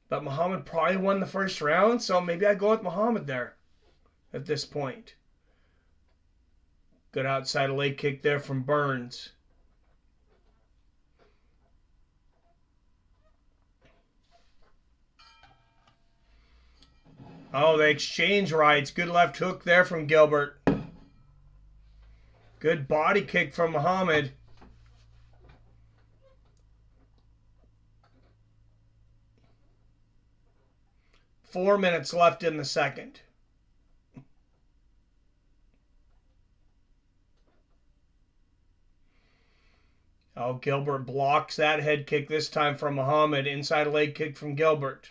[SPEAKER 1] But Muhammad probably won the first round, so maybe I go with Muhammad there at this point. Good outside leg kick there from Burns. Oh, they exchange rights. Good left hook there from Gilbert. Good body kick from Muhammad. Four minutes left in the second. Oh, Gilbert blocks that head kick this time from Muhammad. Inside leg kick from Gilbert.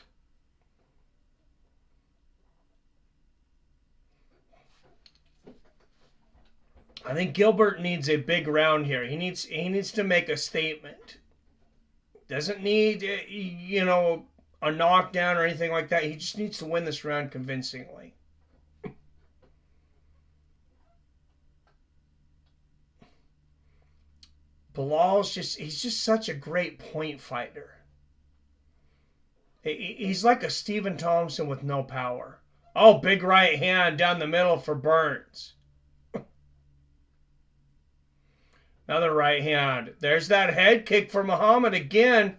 [SPEAKER 1] I think Gilbert needs a big round here. He needs to make a statement. Doesn't need, a knockdown or anything like that. He just needs to win this round convincingly. Bilal's he's just such a great point fighter. He's like a Stephen Thompson with no power. Oh, big right hand down the middle for Burns. Another right hand. There's that head kick for Muhammad again.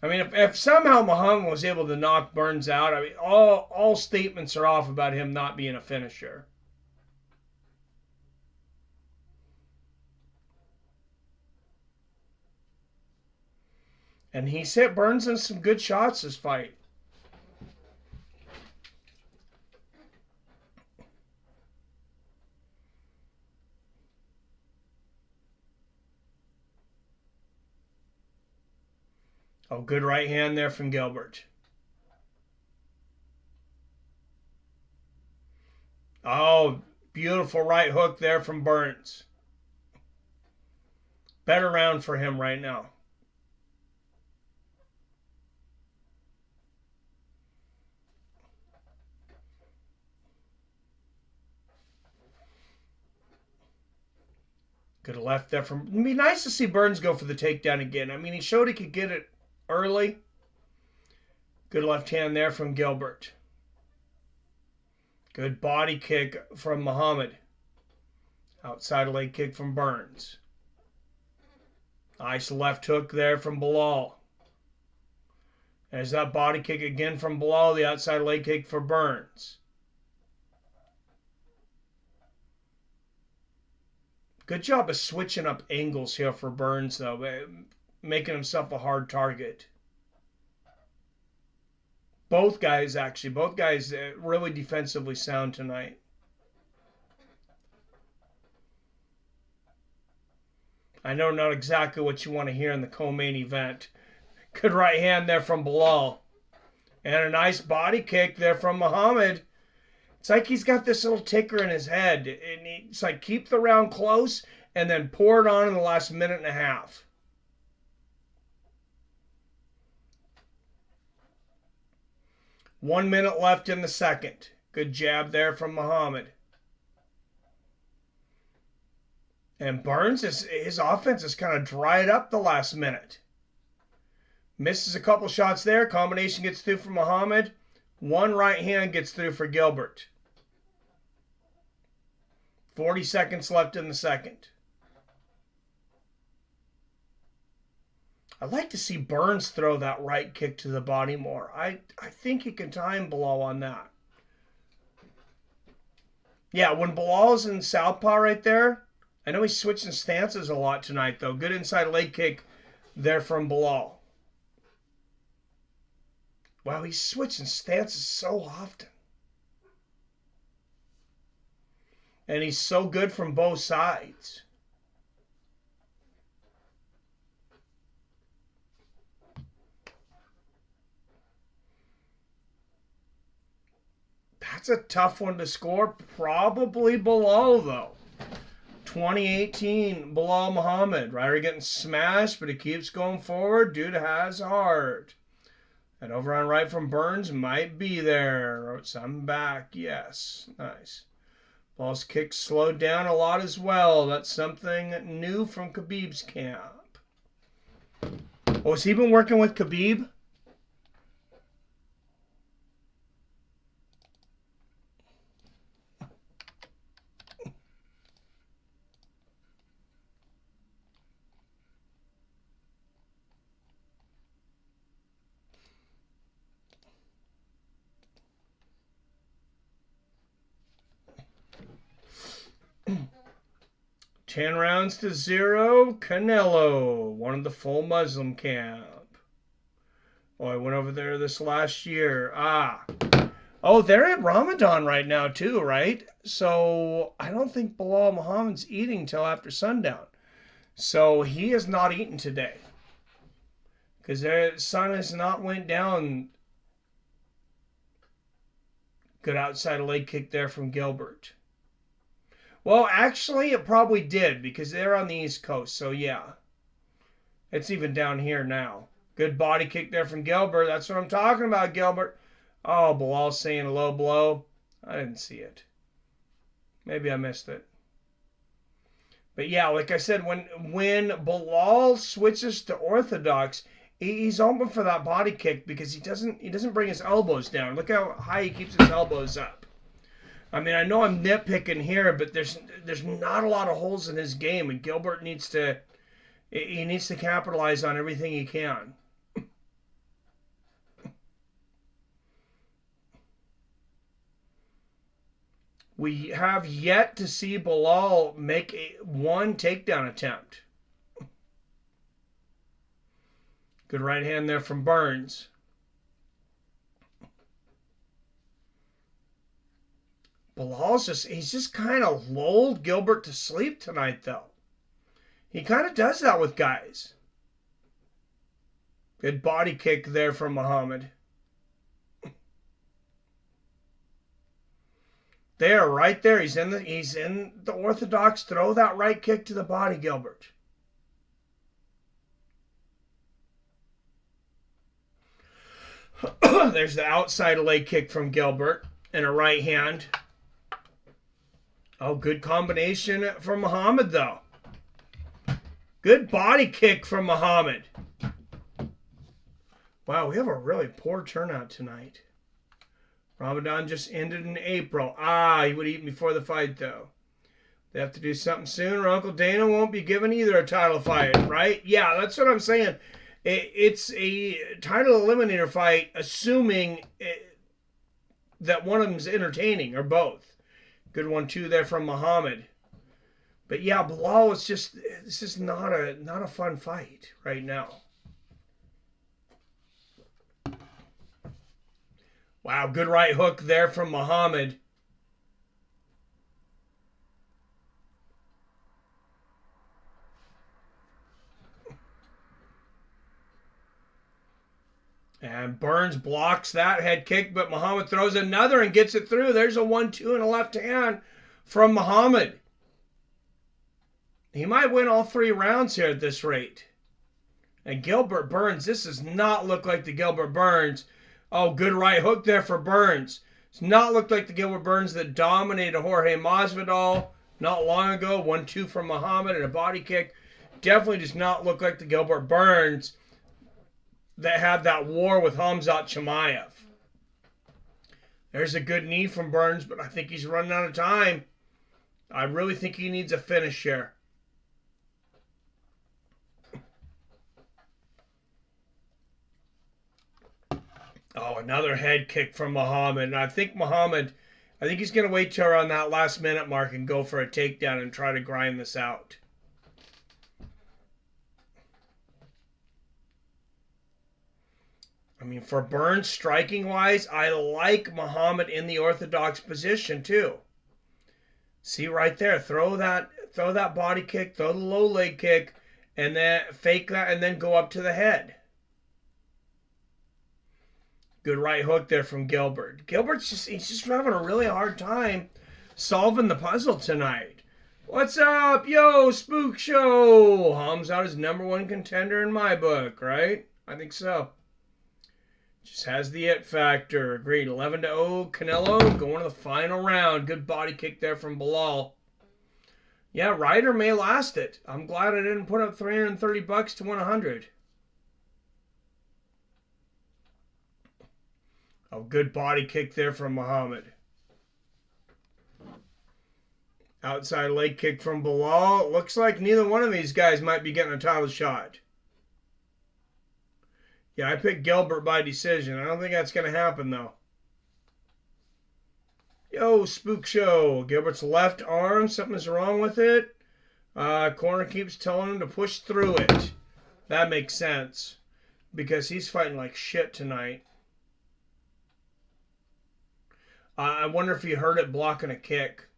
[SPEAKER 1] I mean, if somehow Muhammad was able to knock Burns out, I mean, all statements are off about him not being a finisher. And he's hit Burns in some good shots this fight. Oh, good right hand there from Gilbert. Oh, beautiful right hook there from Burns. Better round for him right now. Good left there from... It'd be nice to see Burns go for the takedown again. I mean, he showed he could get it early. Good left hand there from Gilbert. Good body kick from Muhammad. Outside leg kick from Burns. Nice left hook there from Bilal. There's that body kick again from Bilal. The outside leg kick for Burns. Good job of switching up angles here for Burns, though, making himself a hard target. Both guys really defensively sound tonight. I know not exactly what you want to hear in the co-main event. Good right hand there from Bilal. And a nice body kick there from Muhammad. It's like he's got this little ticker in his head. And it's like keep the round close and then pour it on in the last minute and a half. 1 minute left in the second. Good jab there from Muhammad. And Burns, his offense has kind of dried up the last minute. Misses a couple shots there. Combination gets through for Muhammad. One right hand gets through for Gilbert. 40 seconds left in the second. I'd like to see Burns throw that right kick to the body more. I think he can time Bilal on that. Yeah, when Bilal's in southpaw right there, I know he's switching stances a lot tonight, though. Good inside leg kick there from Bilal. Wow, he's switching stances so often. And he's so good from both sides. That's a tough one to score. Probably Bilal, though. 2018, Bilal Muhammad. Ryder getting smashed, but he keeps going forward. Dude has heart. That overhand right from Burns might be there. I'm back. Yes. Nice. Bilal's kick slowed down a lot as well. That's something new from Khabib's camp. Oh, has he been working with Khabib? Ten rounds to 0. Canelo, one of the full Muslim camp. Oh, I went over there this last year. Oh, they're at Ramadan right now too, right? So I don't think Bilal Muhammad's eating till after sundown. So he has not eaten today. Because their sun has not went down. Good outside leg kick there from Gilbert. Well, actually, it probably did because they're on the East Coast. So, yeah. It's even down here now. Good body kick there from Gilbert. That's what I'm talking about, Gilbert. Oh, Bilal's saying a low blow. I didn't see it. Maybe I missed it. But, yeah, like I said, when Bilal switches to orthodox, he's open for that body kick because he doesn't bring his elbows down. Look how high he keeps his elbows up. I mean, I know I'm nitpicking here, but there's not a lot of holes in his game, and Gilbert needs to capitalize on everything he can. We have yet to see Bilal make one takedown attempt. Good right hand there from Burns. Bilal's he's just kind of lulled Gilbert to sleep tonight, though. He kind of does that with guys. Good body kick there from Muhammad. There, right there. He's in the orthodox. Throw that right kick to the body, Gilbert. There's the outside leg kick from Gilbert and a right hand. Oh, good combination from Muhammad, though. Good body kick from Muhammad. Wow, we have a really poor turnout tonight. Ramadan just ended in April. He would eat before the fight, though. They have to do something soon, or Uncle Dana won't be given either a title fight, right? Yeah, that's what I'm saying. It's a title eliminator fight, assuming that one of them's entertaining, or both. Good 1-2 there from Muhammad. But yeah, Bilal is just, this is not a fun fight right now. Wow, good right hook there from Muhammad. And Burns blocks that head kick, but Muhammad throws another and gets it through. There's a 1-2 and a left hand from Muhammad. He might win all 3 rounds here at this rate. And Gilbert Burns, this does not look like the Gilbert Burns. Oh, good right hook there for Burns. Does not look like the Gilbert Burns that dominated Jorge Masvidal not long ago. 1-2 from Muhammad and a body kick. Definitely does not look like the Gilbert Burns that had that war with Khamzat Chimaev. There's a good knee from Burns, but I think he's running out of time. I really think he needs a finish here. Oh, another head kick from Muhammad. And I think he's going to wait till around that last minute mark and go for a takedown and try to grind this out. I mean, for Burns, striking-wise, I like Muhammad in the orthodox position, too. See right there, throw that body kick, throw the low leg kick, and then fake that, and then go up to the head. Good right hook there from Gilbert. He's just having a really hard time solving the puzzle tonight. What's up, yo, Spook Show? Khamzat is #1 contender in my book, right? I think so. Just has the it factor. Agreed. 11-0. Canelo going to the final round. Good body kick there from Bilal. Yeah, Ryder may last it. I'm glad I didn't put up $330 to win 100. Oh, good body kick there from Muhammad. Outside leg kick from Bilal. Looks like neither one of these guys might be getting a title shot. Yeah, I picked Gilbert by decision. I don't think that's going to happen, though. Yo, Spook Show. Gilbert's left arm, something's wrong with it. Corner keeps telling him to push through it. That makes sense. Because he's fighting like shit tonight. I wonder if he heard it blocking a kick.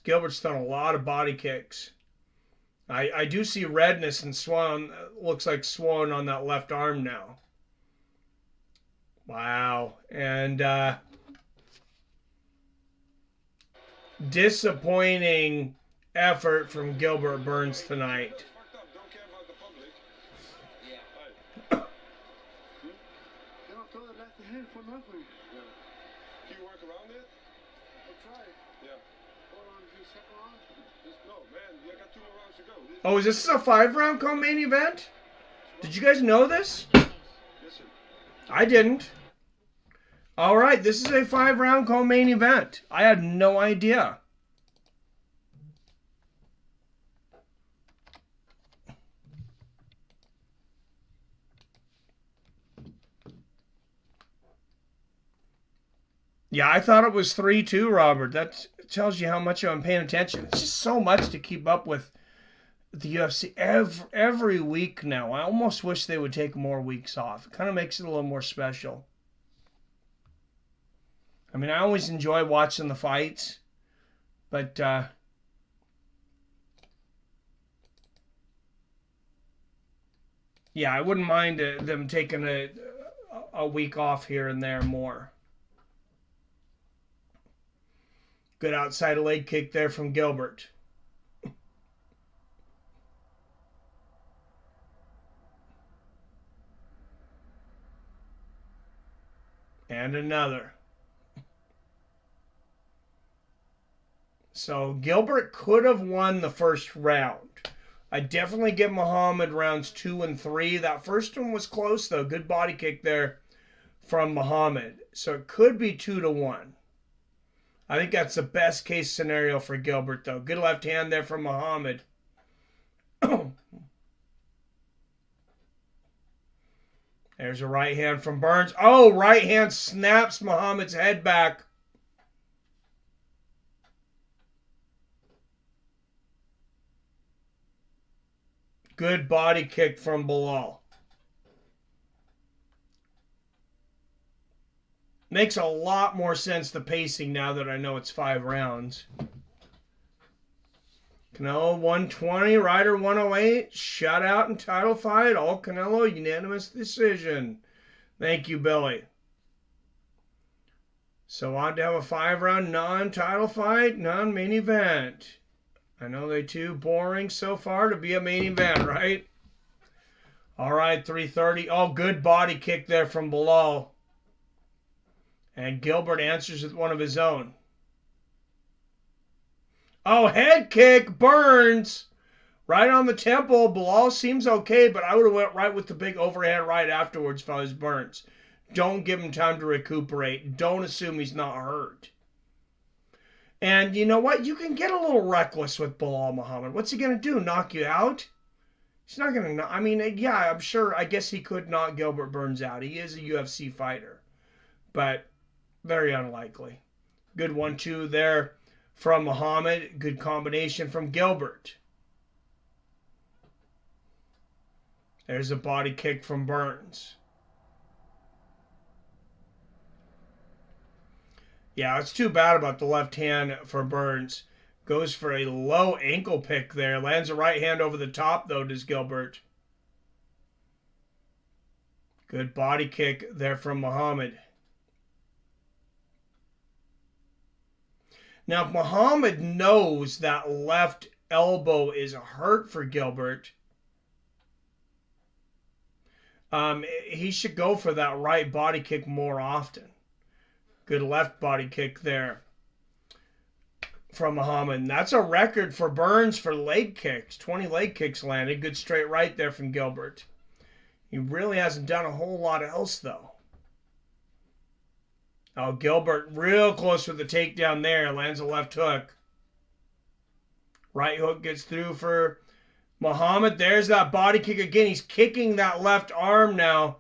[SPEAKER 1] Gilbert's done a lot of body kicks. I do see redness and swelling. Looks like swelling on that left arm now. Wow. And disappointing effort from Gilbert Burns tonight.
[SPEAKER 6] Can you work around it? I'll try. Yeah. Hold on, do second round. No, man, you got 2 more rounds to go.
[SPEAKER 1] Oh, is this a 5-round co-main event? Did you guys know this?
[SPEAKER 6] Yes, sir.
[SPEAKER 1] I didn't. All right, this is a 5-round co-main event. I had no idea. Yeah, I thought it was 3-2, Robert. That tells you how much I'm paying attention. It's just so much to keep up with the UFC every week now. I almost wish they would take more weeks off. It kind of makes it a little more special. I mean, I always enjoy watching the fights, but yeah, I wouldn't mind them taking a week off here and there more. Good outside leg kick there from Gilbert. And another. So Gilbert could have won the first round. I definitely give Muhammad rounds 2 and 3. That first one was close, though. Good body kick there from Muhammad. So it could be 2-1. I think that's the best case scenario for Gilbert, though. Good left hand there from Muhammad. There's a right hand from Burns. Oh, right hand snaps Muhammad's head back. Good body kick from Bilal. Makes a lot more sense, the pacing, now that I know it's 5 rounds. Canelo 120, Ryder 108, shutout and title fight. All Canelo, unanimous decision. Thank you, Billy. So on to have a 5-round non-title fight, non-main event. I know they too boring so far to be a main event, right? All right, 330. Oh, good body kick there from Bilal. And Gilbert answers with one of his own. Oh, head kick, Burns. Right on the temple. Bilal seems okay, but I would have went right with the big overhand right afterwards if I was Burns. Don't give him time to recuperate. Don't assume he's not hurt. And you know what? You can get a little reckless with Bilal Muhammad. What's he going to do? Knock you out? He's not going to... I mean, yeah, I'm sure. I guess he could knock Gilbert Burns out. He is a UFC fighter. But very unlikely. Good 1-2 there from Muhammad. Good combination from Gilbert. There's a body kick from Burns. Yeah, it's too bad about the left hand for Burns. Goes for a low ankle pick there. Lands a right hand over the top, though, does Gilbert. Good body kick there from Muhammad. Now, if Muhammad knows that left elbow is hurt for Gilbert, he should go for that right body kick more often. Good left body kick there from Muhammad. And that's a record for Burns for leg kicks. 20 leg kicks landed. Good straight right there from Gilbert. He really hasn't done a whole lot else, though. Oh, Gilbert real close with the takedown there. Lands a left hook. Right hook gets through for Muhammad. There's that body kick again. He's kicking that left arm now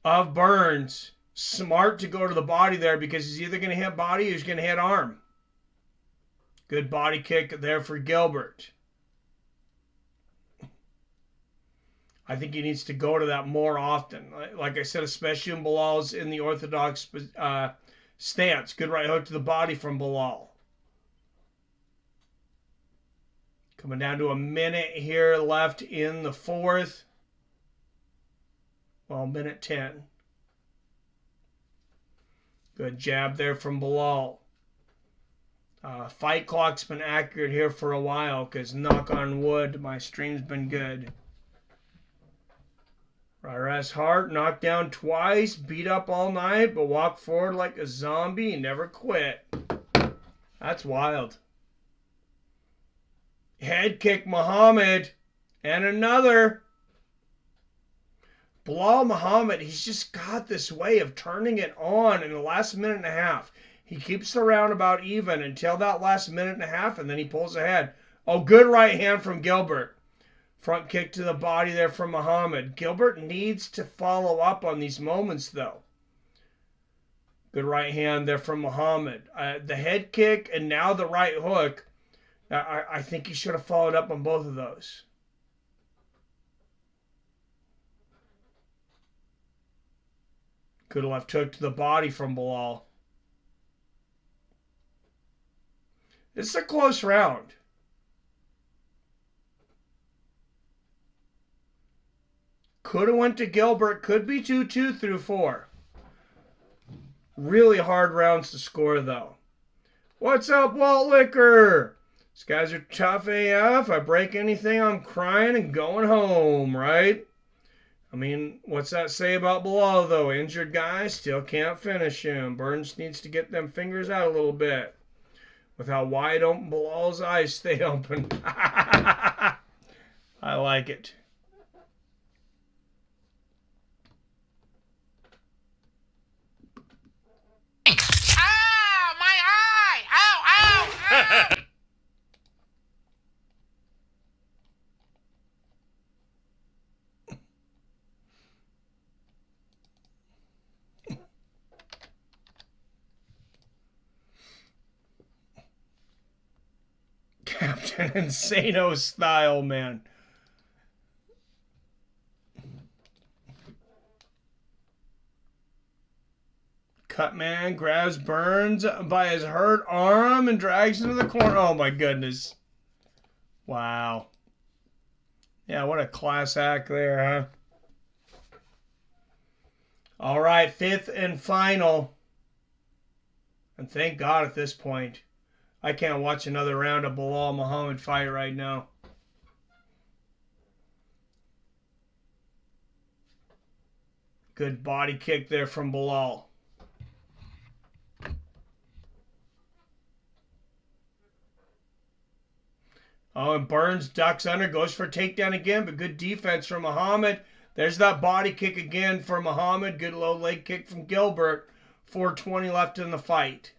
[SPEAKER 1] of Burns. Smart to go to the body there because he's either going to hit body or he's going to hit arm. Good body kick there for Gilbert. I think he needs to go to that more often. Like I said, especially when Bilal's in the orthodox stance. Good right hook to the body from Bilal. Coming down to a minute here left in the fourth. Well, minute 10. Good jab there from Bilal. Fight clock's been accurate here for a while because, knock on wood, my stream's been good. Ryder's Hart knocked down twice, beat up all night, but walked forward like a zombie and never quit. That's wild. Head kick Muhammad. And another. Bilal Muhammad, he's just got this way of turning it on in the last minute and a half. He keeps the round about even until that last minute and a half, and then he pulls ahead. Oh, good right hand from Gilbert. Front kick to the body there from Muhammad. Gilbert needs to follow up on these moments, though. Good right hand there from Muhammad. The head kick and now the right hook. I think he should have followed up on both of those. Good left hook to the body from Bilal. This is a close round. Could have went to Gilbert. Could be 2-2 through 4. Really hard rounds to score, though. What's up, Walt Liquor? These guys are tough AF. I break anything, I'm crying and going home, right? I mean, what's that say about Bilal, though? Injured guy, still can't finish him. Burns needs to get them fingers out a little bit. with how wide open Bilal's eyes stay open. I like it.
[SPEAKER 3] Ow! My eye! Ow! Ow! Ow!
[SPEAKER 1] Captain Insano style, man. Cutman grabs Burns by his hurt arm and drags him to the corner. Oh my goodness. Wow. Yeah, what a class act there, huh? All right, fifth and final. And thank God at this point. I can't watch another round of Belal Muhammad fight right now. Good body kick there from Belal. Oh, and Burns ducks under, goes for a takedown again, but good defense from Muhammad. There's that body kick again for Muhammad. Good low leg kick from Gilbert. 4:20 left in the fight.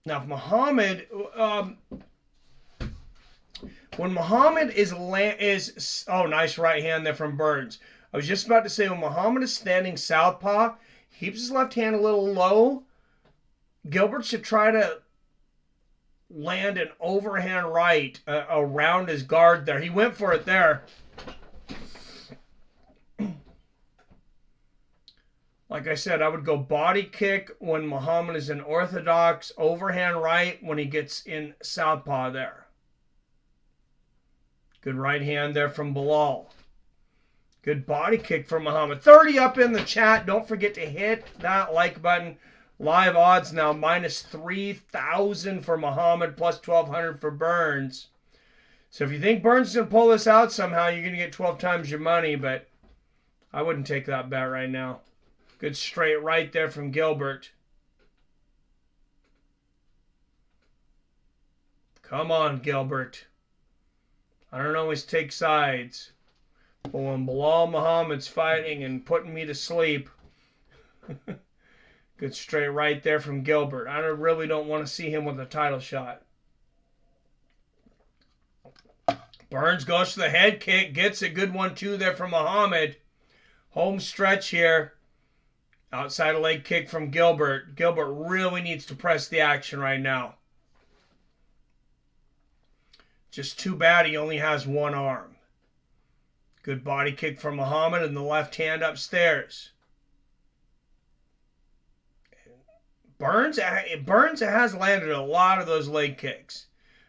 [SPEAKER 1] Now, if Muhammad, when Muhammad is oh, nice right hand there from Burns. I was just about to say, when Muhammad is standing southpaw, keeps his left hand a little low. Gilbert should try to land an overhand right around his guard there. He went for it there. Like I said, I would go body kick when Muhammad is in orthodox, overhand right when he gets in southpaw there. Good right hand there from Belal. Good body kick from Muhammad. 30 up in the chat. Don't forget to hit that like button. Live odds now minus 3,000 for Muhammad, plus 1,200 for Burns. So if you think Burns is going to pull this out somehow, you're going to get 12 times your money, but I wouldn't take that bet right now. Good straight right there from Gilbert. Come on, Gilbert. I don't always take sides. But when Belal Muhammad's fighting and putting me to sleep, good straight right there from Gilbert. I really don't want to see him with a title shot. Burns goes for the head kick, gets a good 1-2 there from Muhammad. Home stretch here. Outside a leg kick from Gilbert. Gilbert really needs to press the action right now. Just too bad he only has one arm. Good body kick from Muhammad and the left hand upstairs. Burns has landed a lot of those leg kicks.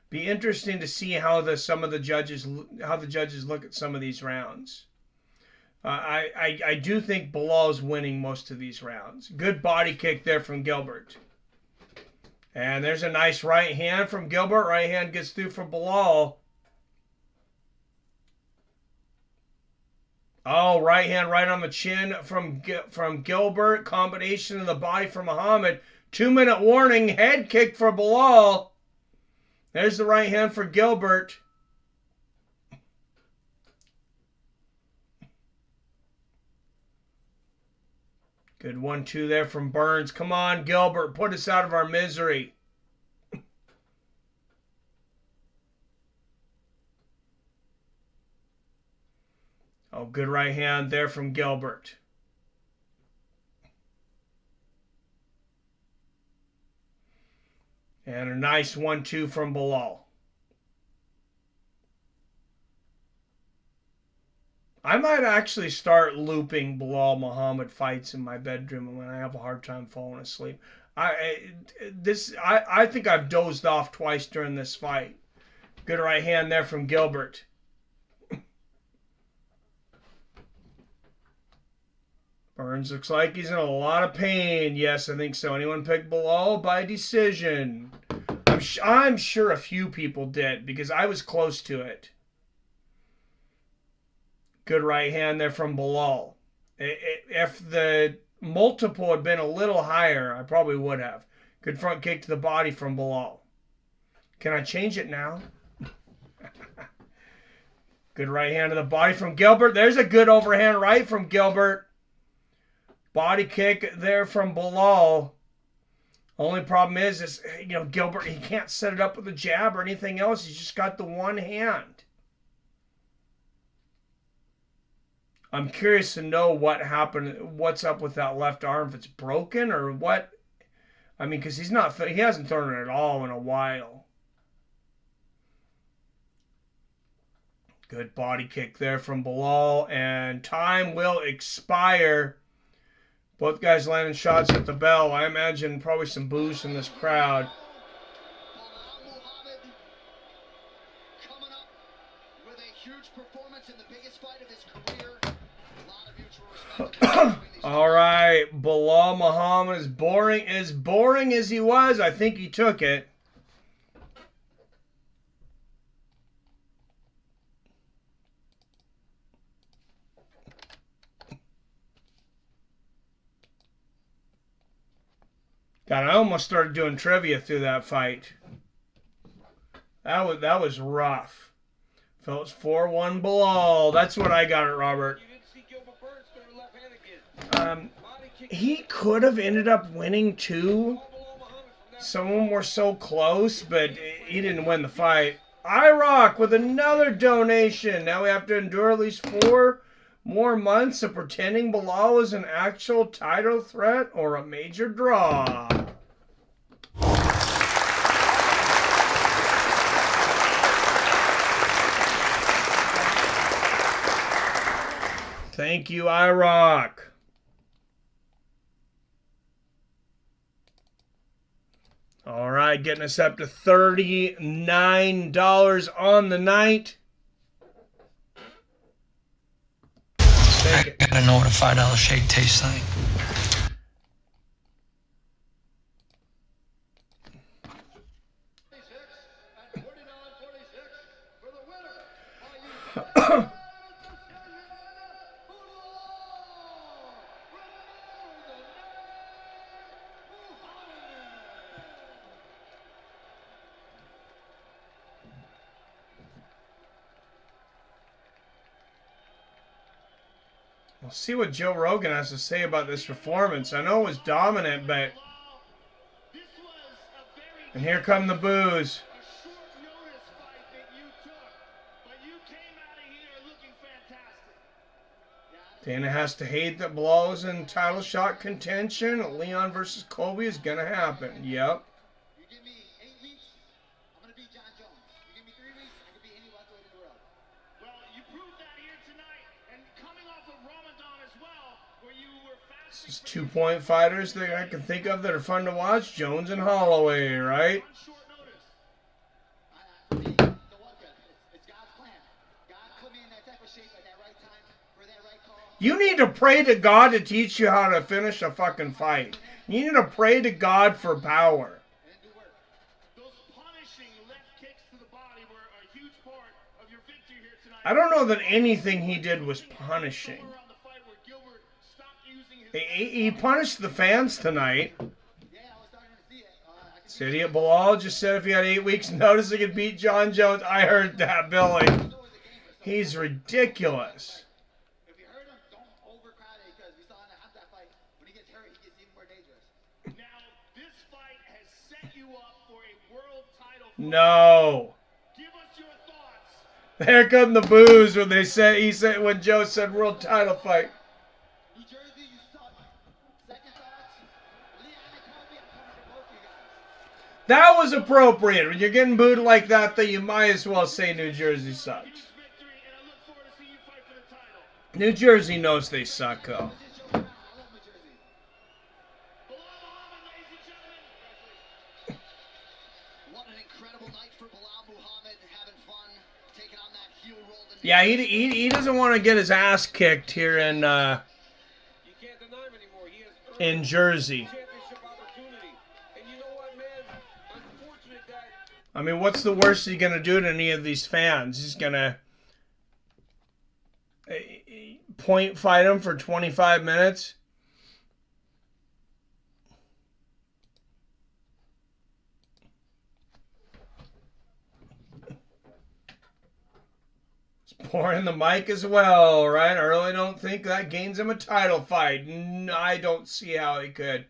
[SPEAKER 1] Be interesting to see how the judges look at some of these rounds. I do think Belal is winning most of these rounds. Good body kick there from Gilbert. And there's a nice right hand from Gilbert. Right hand gets through for Belal. Oh, right hand right on the chin from Gilbert. Combination of the body for Muhammad. 2-minute warning. Head kick for Belal. There's the right hand for Gilbert. Good 1-2 there from Burns. Come on, Gilbert. Put us out of our misery. Oh, good right hand there from Gilbert. And a nice 1-2 from Belal. I might actually start looping Belal Muhammad fights in my bedroom when I have a hard time falling asleep. I think I've dozed off twice during this fight. Good right hand there from Gilbert. Burns looks like he's in a lot of pain. Yes, I think so. Anyone pick Belal by decision? I'm sure a few people did because I was close to it. Good right hand there from Belal. If the multiple had been a little higher, I probably would have. Good front kick to the body from below. Can I change it now? Good right hand to the body from Gilbert. There's a good overhand right from Gilbert. Body kick there from below. Only problem is Gilbert, he can't set it up with a jab or anything else. He's just got the one hand. I'm curious to know what happened, what's up with that left arm, if it's broken or what. I mean, because he hasn't thrown it at all in a while. Good body kick there from below, and time will expire. Both guys landing shots at the bell. I imagine probably some boos from this crowd.
[SPEAKER 7] Bilal Muhammad coming up with a huge performance in the biggest fight of his career. A lot of mutual respect between these
[SPEAKER 1] All right, Bilal Muhammad is boring as he was. I think he took it. God, I almost started doing trivia through that fight. That was rough. So it's 4-1 Bilal. That's what I got it, Robert.
[SPEAKER 5] You didn't see Gilbert Burns throw the left hand again. Body kick.
[SPEAKER 1] He could have ended up winning too.
[SPEAKER 5] Bilal Muhammad from that.
[SPEAKER 1] Some of them were so close, but he didn't win the fight. IROC with another donation. Now we have to endure at least 4 more months of pretending Bilal is an actual title threat or a major draw. Thank you, IROC. All right, getting us up to $39 on the night.
[SPEAKER 2] I gotta know what a $5 shake tastes like.
[SPEAKER 7] at 49-46 for the winner by
[SPEAKER 1] We'll see what Joe Rogan has to say about this performance. I know it was dominant, but...
[SPEAKER 6] This was a very
[SPEAKER 1] And here come the boos.
[SPEAKER 6] a short notice fight that you took, but you came out of here looking fantastic.
[SPEAKER 1] Dana has to hate that Bilal's in title shot contention. Leon versus Colby is going to happen. Yep.
[SPEAKER 7] You give me 8 weeks, I'm going to beat John Jones. You give me 3 weeks, I can beat any welterweight in the world.
[SPEAKER 6] Well, you proved that here tonight, and coming off of Ramadan as well, where you were
[SPEAKER 1] This
[SPEAKER 6] fasting
[SPEAKER 1] is 2-point fighters that I can think of that are fun to watch. Jones and Holloway, right?
[SPEAKER 6] on short notice.
[SPEAKER 7] For me, the what good? It's God's plan. God put me in that type of shape at that right time for that right call.
[SPEAKER 1] You need to pray to God to teach you how to finish a fucking fight. You need to pray to God for power.
[SPEAKER 7] And do work.
[SPEAKER 6] Those punishing left kicks to the body were a huge part of your victory here tonight.
[SPEAKER 1] I don't know that anything he did was punishing.
[SPEAKER 6] Around the fight where Gilbert stopped using his
[SPEAKER 1] He punished the fans tonight.
[SPEAKER 7] Yeah, I was starting to see it. I can see
[SPEAKER 1] Idiot Bilal just said if he had 8 weeks notice he could beat John Jones. I heard that, Billy.
[SPEAKER 7] it's always a game for some.
[SPEAKER 1] He's ridiculous.
[SPEAKER 7] If you hurt him, don't overcrowd it because we saw in the Hamza fight, when he gets hurt, he gets even more dangerous.
[SPEAKER 6] Now, this fight has set you up for a world title.
[SPEAKER 1] No.
[SPEAKER 6] Give us your thoughts.
[SPEAKER 1] There come the boos when when Joe said world title fight.
[SPEAKER 7] New Jersey, you suck. Second thoughts, Leon and Colby, I'm coming for both of you guys.
[SPEAKER 1] That was appropriate. When you're getting booed like that, then you might as well say New Jersey sucks.
[SPEAKER 6] Huge victory, and I look forward to seeing you fight for the title.
[SPEAKER 1] New Jersey knows they suck, though.
[SPEAKER 7] Just show around. I love New Jersey.
[SPEAKER 6] Bilal Muhammad, ladies and gentlemen.
[SPEAKER 7] What an incredible night for Bilal Muhammad, having fun, taking on that heel roll.
[SPEAKER 1] Yeah, he doesn't want to get his ass kicked here in
[SPEAKER 5] You can't deny him anymore. He has earned
[SPEAKER 1] Jersey.
[SPEAKER 5] championship opportunity. And you know what, man? Unfortunate that
[SPEAKER 1] I mean, what's the worst he's gonna do to any of these fans? He's gonna point fight him for 25 minutes. Pouring the mic as well, right? I really don't think that gains him a title fight. I don't see how he could.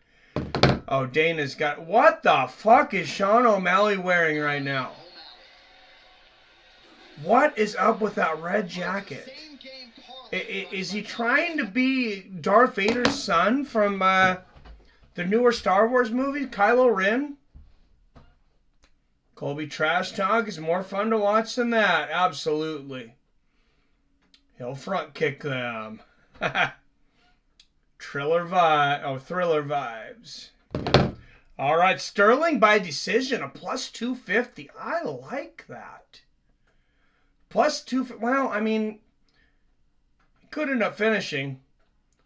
[SPEAKER 1] Oh, Dana's got... What the fuck is Sean O'Malley wearing right now? What is up with that red jacket? Is he trying to be Darth Vader's son from the newer Star Wars movie, Kylo Ren? Colby Trash Talk is more fun to watch than that. Absolutely. He'll front kick them. Thriller vibes. All right, Sterling by decision, a plus 250. I like that. Plus 250. Well, I mean, he could end up finishing.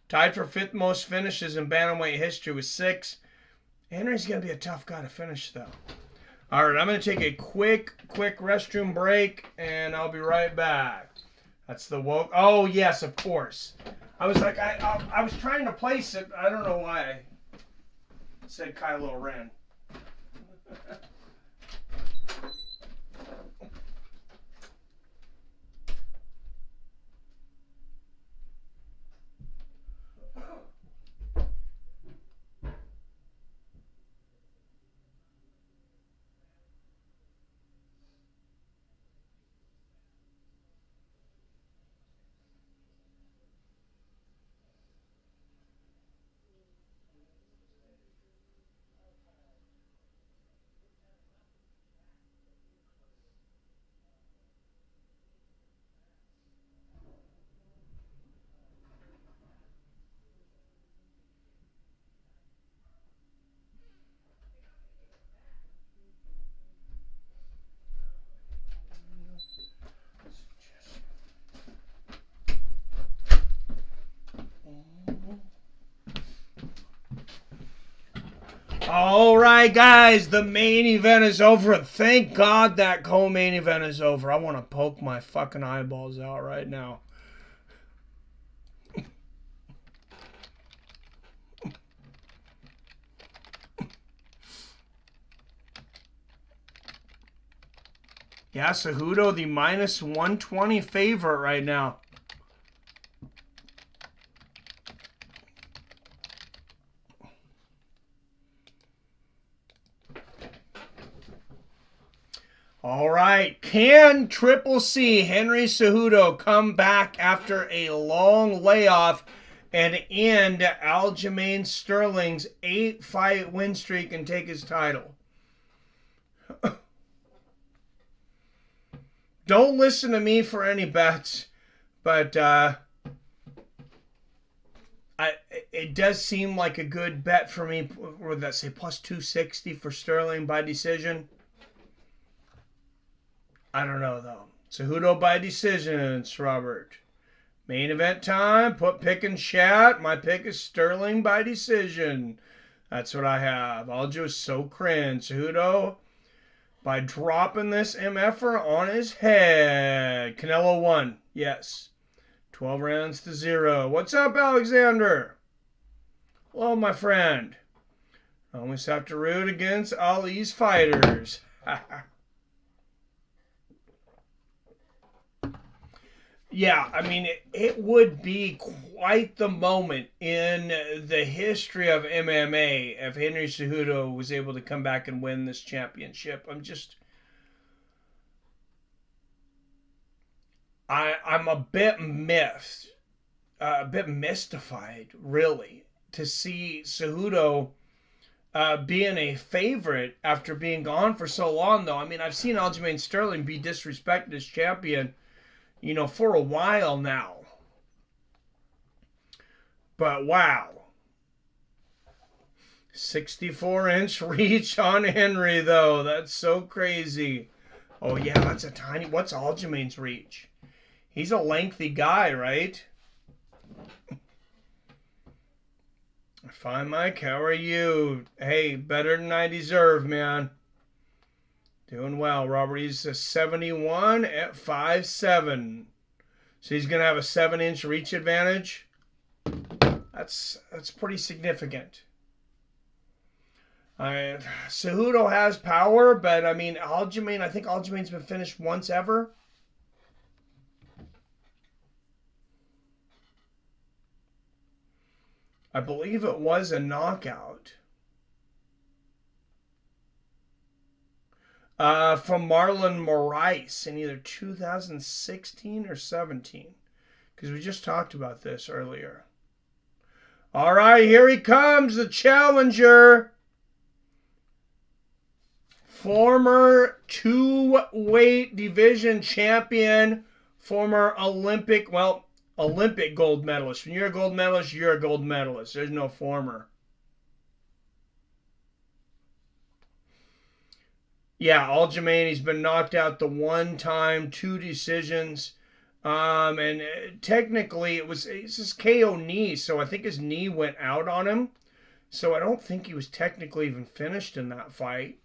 [SPEAKER 1] Tied for 5th most finishes in bantamweight history with 6. Henry's going to be a tough guy to finish, though. All right, I'm going to take a quick restroom break, and I'll be right back. That's the woke. Oh, yes, of course. I was like, I was trying to place it. I don't know why I said Kylo Ren. All right, guys, the main event is over. Thank God that co-main event is over. I want to poke my fucking eyeballs out right now. Yeah, Cejudo, the minus 120 favorite right now. All right, can Triple C Henry Cejudo come back after a long layoff and end Aljamain Sterling's 8-fight win streak and take his title? Don't listen to me for any bets, but it does seem like a good bet for me. What would that say? Plus 260 for Sterling by decision. I don't know, though. Cejudo by decisions, Robert. Main event time. Put pick in chat. My pick is Sterling by decision. That's what I have. Aljo is so cringe. Cejudo by dropping this MFer on his head. Canelo won. Yes. 12 rounds to 0. What's up, Alexander? Hello, my friend. I always have to root against Ali's fighters. Yeah, I mean, it would be quite the moment in the history of MMA if Henry Cejudo was able to come back and win this championship. I'm a bit miffed, a bit mystified, really, to see Cejudo being a favorite after being gone for so long, though. I mean, I've seen Aljamain Sterling be disrespected as champion, you know, for a while now. But wow. 64-inch reach on Henry, though. That's so crazy. Oh, yeah, that's a tiny... What's Aljamain's reach? He's a lengthy guy, right? Fine, Mike. How are you? Hey, better than I deserve, man. Doing well, Robert. He's a 71 at 5'7". So he's going to have a 7-inch reach advantage. That's pretty significant. Cejudo has power, but I mean, Aljamain, I think Aljamain's been finished once ever. I believe it was a knockout. From Marlon Moraes in either 2016 or 17. Because we just talked about this earlier. All right, here he comes, the challenger. Former 2-weight division champion. Former Olympic gold medalist. When you're a gold medalist, you're a gold medalist. There's no former. Yeah, Aljamain, he's been knocked out the one time, 2 decisions. And technically, it's his KO knee, so I think his knee went out on him. So I don't think he was technically even finished in that fight.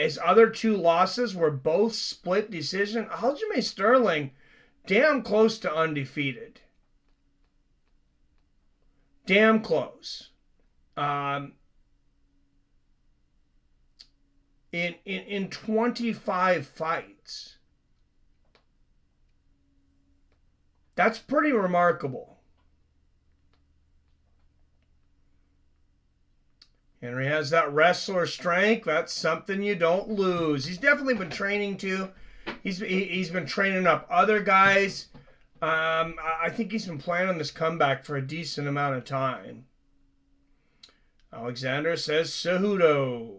[SPEAKER 1] His other 2 losses were both split decision. Aljamain Sterling, damn close to undefeated. Damn close. In 25 fights. That's pretty remarkable. Henry has that wrestler strength. That's something you don't lose. He's definitely been training too. He's been training up other guys. I think he's been planning this comeback for a decent amount of time. Alexander says Cejudo.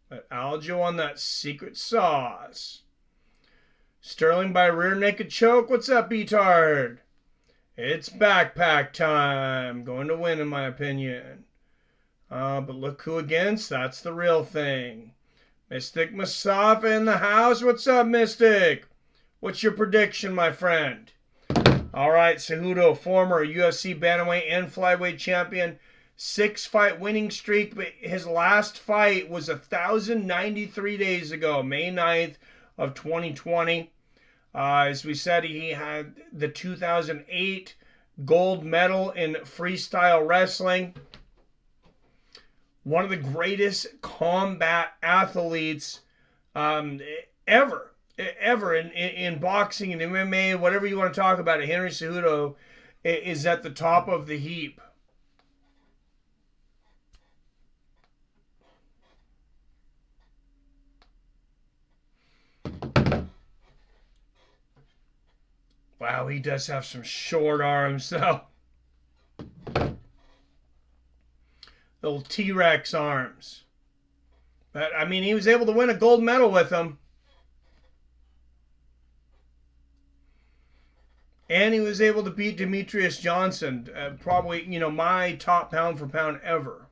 [SPEAKER 1] But Aljo on that secret sauce. Sterling by rear naked choke. What's up, Beatard? It's backpack time. Going to win, in my opinion. But look who against. That's the real thing. Mystic Mustafa in the house. What's up, Mystic? What's your prediction, my friend? All right, Cejudo, former UFC bantamweight and flyweight champion. 6-fight winning streak, but his last fight was 1,093 days ago, May 9th of 2020. As we said, he had the 2008 gold medal in freestyle wrestling. One of the greatest combat athletes ever in boxing and MMA, whatever you want to talk about it. Henry Cejudo is at the top of the heap. Wow, he does have some short arms, though. Little T-Rex arms. But, I mean, he was able to win a gold medal with them. And he was able to beat Demetrius Johnson. Probably, my top pound for pound ever.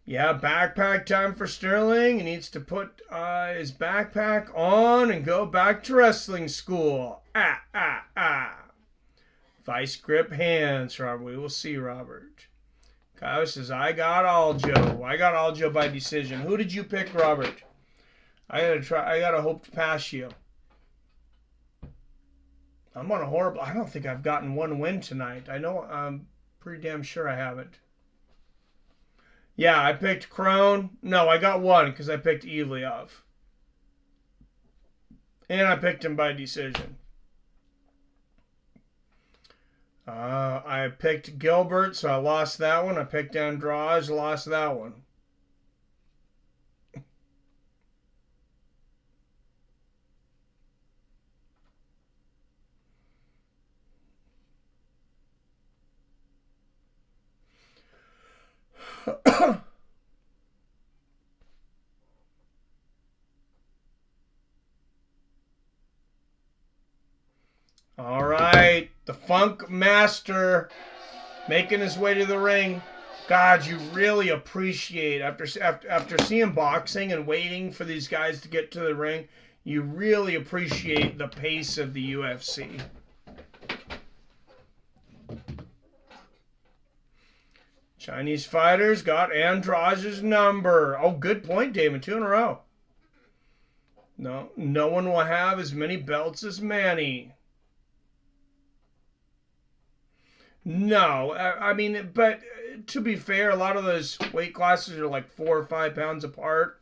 [SPEAKER 1] Yeah, backpack time for Sterling. He needs to put his backpack on and go back to wrestling school. Vice grip hands, Robert. We will see, Robert. Kyle says, I got Aljo. I got Aljo by decision. Who did you pick, Robert? I gotta hope to pass you. I'm on a horrible... I don't think I've gotten one win tonight. I know I'm pretty damn sure I haven't. Yeah, I picked Crone. No, I got one because I picked Evliov. And I picked him by decision. I picked Gilbert, so I lost that one. I picked Andrade, lost that one. All right, the Funk Master making his way to the ring. God, you really appreciate after seeing boxing and waiting for these guys to get to the ring, you really appreciate the pace of the UFC. Chinese fighters got Andrade's number. Oh, good point, Damon. 2 in a row. No one will have as many belts as Manny. No, I mean, but to be fair, a lot of those weight classes are like 4 or 5 pounds apart.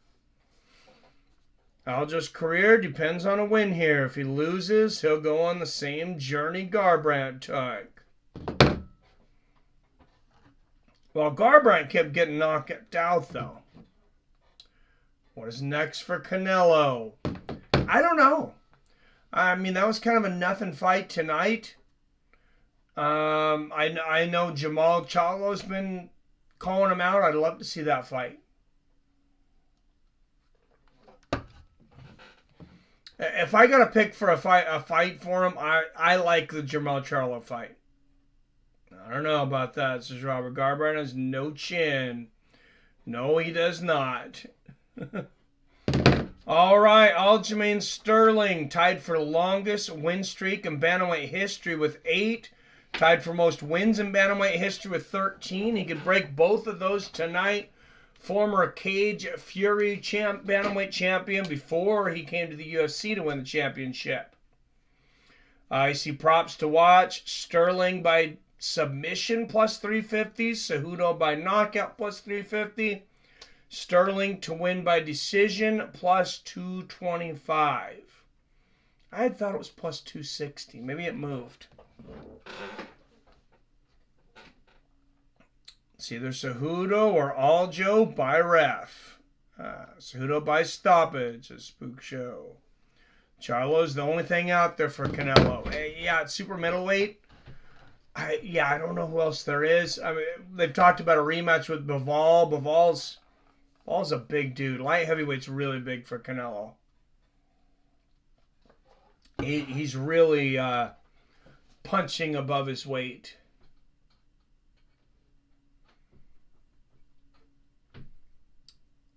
[SPEAKER 1] Aljo's career depends on a win here. If he loses, he'll go on the same journey Garbrandt took. Well, Garbrandt kept getting knocked out, though. What is next for Canelo? I don't know. I mean, that was kind of a nothing fight tonight. I know Jamal Charlo's been calling him out. I'd love to see that fight. If I got to pick for a fight for him, I like the Jamal Charlo fight. I don't know about that, says Robert. Garbrandt has no chin. No, he does not. All right, Aljamain Sterling tied for longest win streak in bantamweight history with 8. Tied for most wins in bantamweight history with 13. He could break both of those tonight. Former Cage Fury bantamweight champion before he came to the UFC to win the championship. I see props to watch. Sterling by submission plus 350. Cejudo by knockout plus 350. Sterling to win by decision plus 225. I had thought it was plus 260. Maybe it moved. It's either Cejudo or Aljo by ref. Cejudo by stoppage, a spook show. Charlo's the only thing out there for Canelo. Yeah, it's super middleweight. I don't know who else there is. I mean, they've talked about a rematch with Bivol. Bivol's a big dude. Light heavyweight's really big for Canelo. He's really punching above his weight.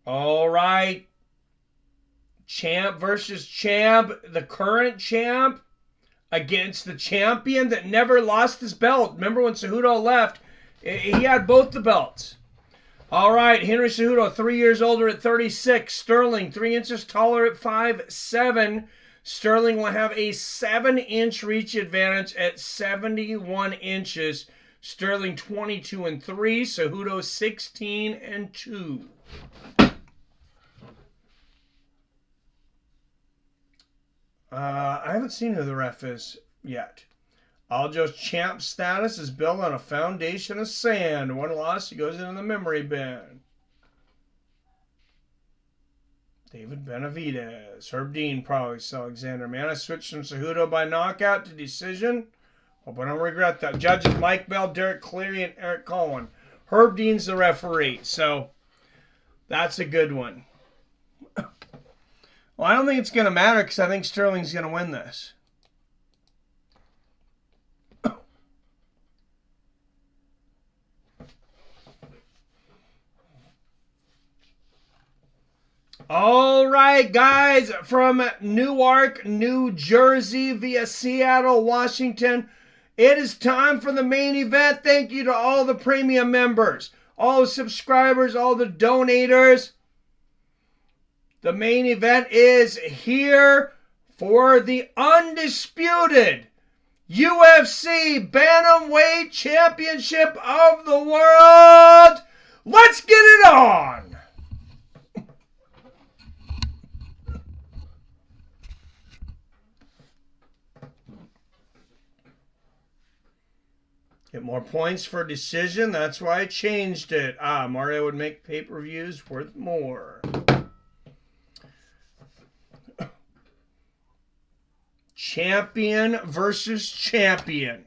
[SPEAKER 1] All right. Champ versus champ. The current champ against the champion that never lost his belt. Remember when Cejudo left, he had both the belts. All right, Henry Cejudo, 3 years older at 36. Sterling, 3 inches taller at 5'7". Sterling will have a 7-inch reach advantage at 71 inches. Sterling 22-3. Cejudo 16-2. I haven't seen who the ref is yet. Aljo's champ status is built on a foundation of sand. One loss, he goes into the memory bin. David Benavidez. Herb Dean probably saw Alexander. Man, I switched from Cejudo by knockout to decision. Hope I don't regret that. Judges Mike Bell, Derek Cleary, and Eric Cohen. Herb Dean's the referee, so that's a good one. Well, I don't think it's going to matter because I think Sterling's going to win this. All right, guys, from Newark, New Jersey via Seattle, Washington, it is time for the main event. Thank you to all the premium members, all the subscribers, all the donators. The main event is here for the undisputed UFC Bantamweight Championship of the World. Let's get it on. Get more points for decision. That's why I changed it. Mario would make pay-per-views worth more. Champion versus champion.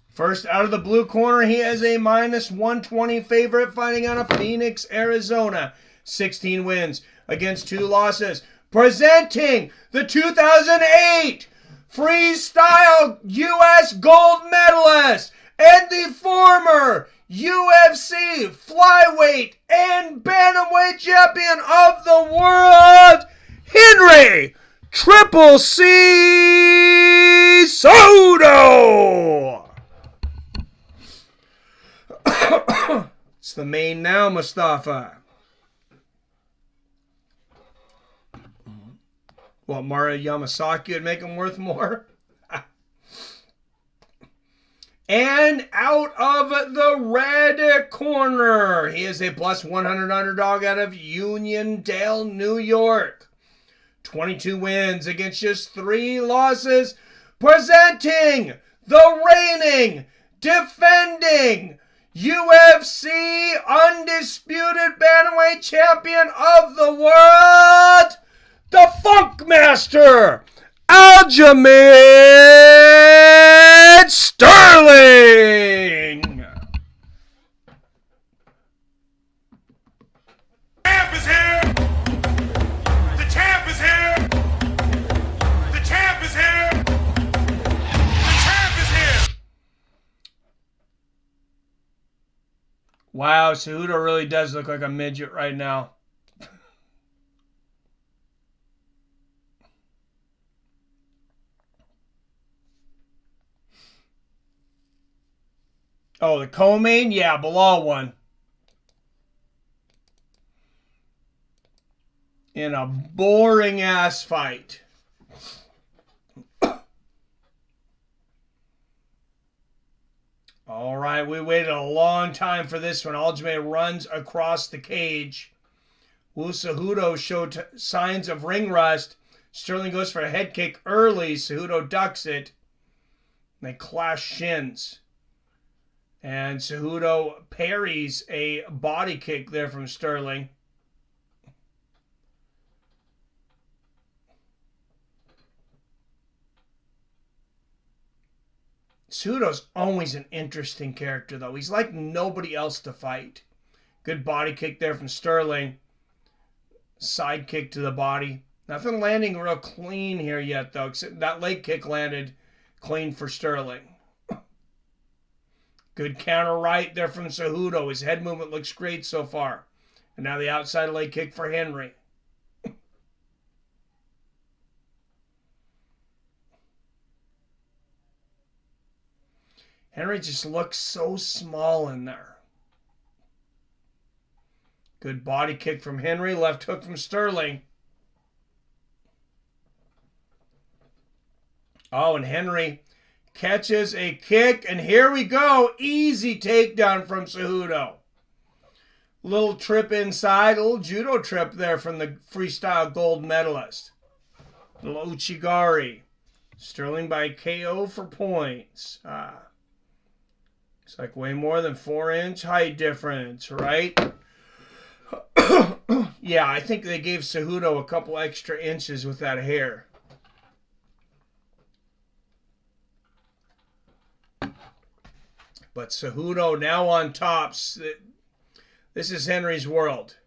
[SPEAKER 1] First out of the blue corner, he has a -120 favorite fighting out of Phoenix, Arizona. 16 wins against 2 losses. Presenting the 2008 Freestyle U.S. gold medalist and the former UFC flyweight and bantamweight champion of the world, Henry Triple C Soto. It's the main now, Mustafa. What, Mario Yamasaki would make him worth more? And out of the red corner, he is a plus 100 underdog out of Uniondale, New York. 22 wins against just 3 losses. Presenting the reigning, defending, UFC undisputed bantamweight champion of the world, the Funk Master, Aljamain Sterling.
[SPEAKER 8] Champ is here. The champ is here. The champ is here. The champ is here.
[SPEAKER 1] Wow, Cejudo really does look like a midget right now. Oh, the co-main? Yeah, Bilal won. In a boring-ass fight. All right, we waited a long time for this one. Aljamain runs across the cage. Cejudo showed signs of ring rust. Sterling goes for a head kick early. Cejudo ducks it. They clash shins. And Cejudo parries a body kick there from Sterling. Cejudo's always an interesting character, though. He's like nobody else to fight. Good body kick there from Sterling. Side kick to the body. Nothing landing real clean here yet, though. Except that leg kick landed clean for Sterling. Good counter right there from Cejudo. His head movement looks great so far. And now the outside leg kick for Henry. Henry just looks so small in there. Good body kick from Henry. Left hook from Sterling. Oh, and Henry catches a kick. And here we go. Easy takedown from Cejudo. Little trip inside. A little judo trip there from the freestyle gold medalist. Little Uchigari. Sterling by KO for points. It's like way more than 4-inch height difference, right? Yeah, I think they gave Cejudo a couple extra inches with that hair. But Cejudo now on top. This is Henry's world.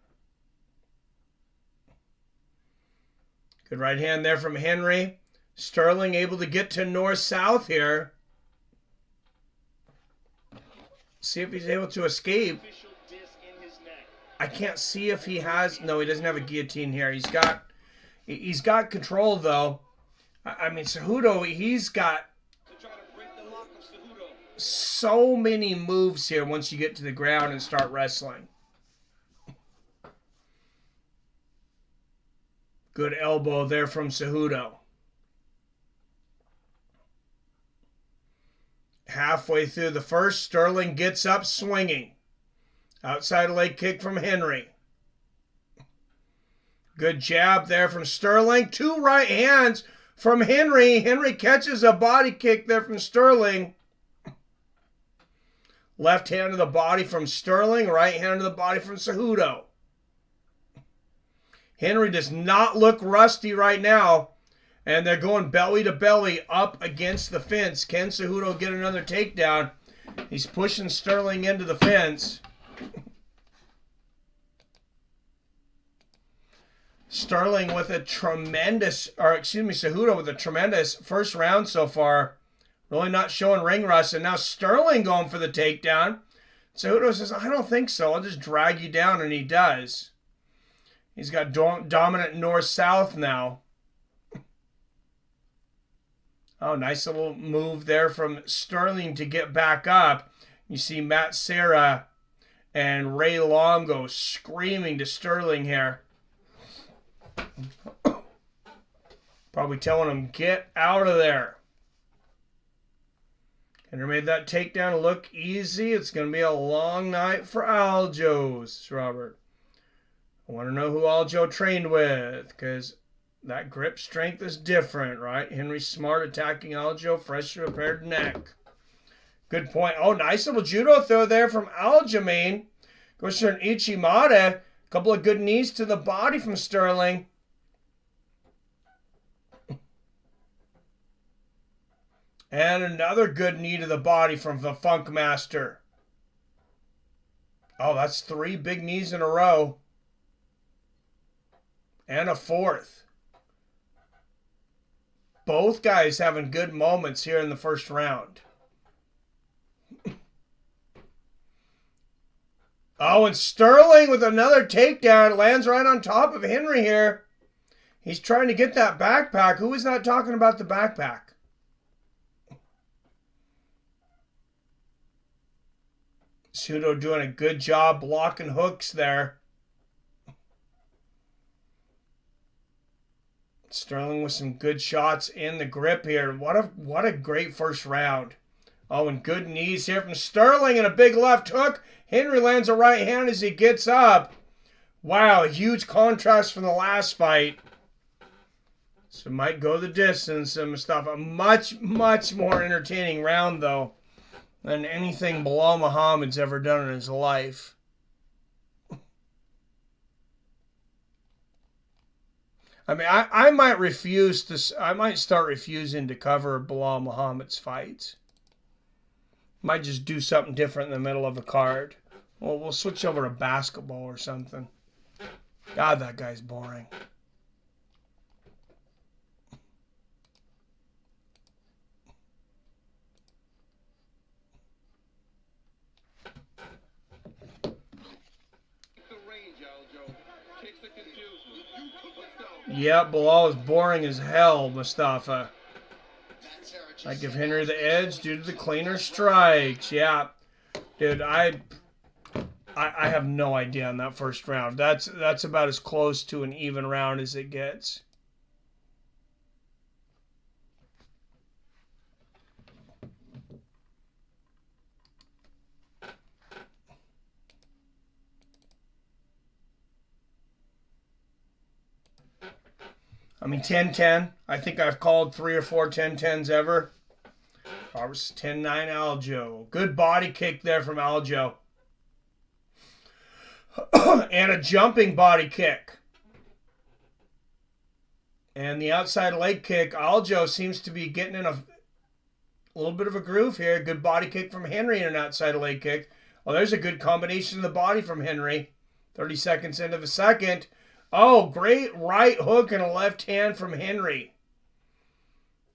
[SPEAKER 1] Good right hand there from Henry. Sterling able to get to north-south here. See if he's able to escape. I can't see if he has. No, he doesn't have a guillotine here. He's got control though. I mean, Cejudo, he's got so many moves here once you get to the ground and start wrestling. Good elbow there from Cejudo. Halfway through the first, Sterling gets up swinging. Outside leg kick from Henry. Good jab there from Sterling. 2 right hands from Henry. Henry catches a body kick there from Sterling. Left hand to the body from Sterling. Right hand to the body from Cejudo. Henry does not look rusty right now. And they're going belly to belly up against the fence. Can Cejudo get another takedown? He's pushing Sterling into the fence. Sterling with a tremendous, Cejudo with a tremendous first round so far. Really not showing ring rust. And now Sterling going for the takedown. Cejudo says, I don't think so. I'll just drag you down. And he does. He's got dominant north-south now. Oh, nice little move there from Sterling to get back up. You see Matt Serra and Ray Longo screaming to Sterling here. Probably telling him, get out of there. Henry made that takedown look easy. It's going to be a long night for Aljo's, Robert. I want to know who Aljo trained with, because that grip strength is different, right? Henry's smart attacking Aljo, fresh repaired neck. Good point. Oh, nice little judo throw there from Aljamain. Goes for an Ichimata. Couple of good knees to the body from Sterling. And another good knee to the body from the Funk Master. Oh, that's 3 big knees in a row. And a fourth. Both guys having good moments here in the first round. Oh, and Sterling with another takedown. Lands right on top of Henry here. He's trying to get that backpack. Who is not talking about the backpack? Cejudo doing a good job blocking hooks there. Sterling with some good shots in the grip here. What a great first round. Oh, and good knees here from Sterling and a big left hook. Henry lands a right hand as he gets up. Wow, a huge contrast from the last fight. So might go the distance and stuff. A much, much more entertaining round, though, than anything Bilal Muhammad's ever done in his life. I mean, I might refuse to. I might start refusing to cover Bilal Muhammad's fights. Might just do something different in the middle of a card. Well, we'll switch over to basketball or something. God, that guy's boring. Yep, Bilal is boring as hell, Mustafa. I give Henry the edge due to the cleaner strikes. Yeah, dude, I have no idea on that first round. That's about as close to an even round as it gets. I mean, 10-10. I think I've called 3 or 4 10-10s ever. Roberts 10-9 Aljo. Good body kick there from Aljo. And a jumping body kick. And the outside leg kick. Aljo seems to be getting in a little bit of a groove here. Good body kick from Henry and an outside leg kick. Oh, there's a good combination of the body from Henry. 30 seconds into the second. Oh, great right hook and a left hand from Henry.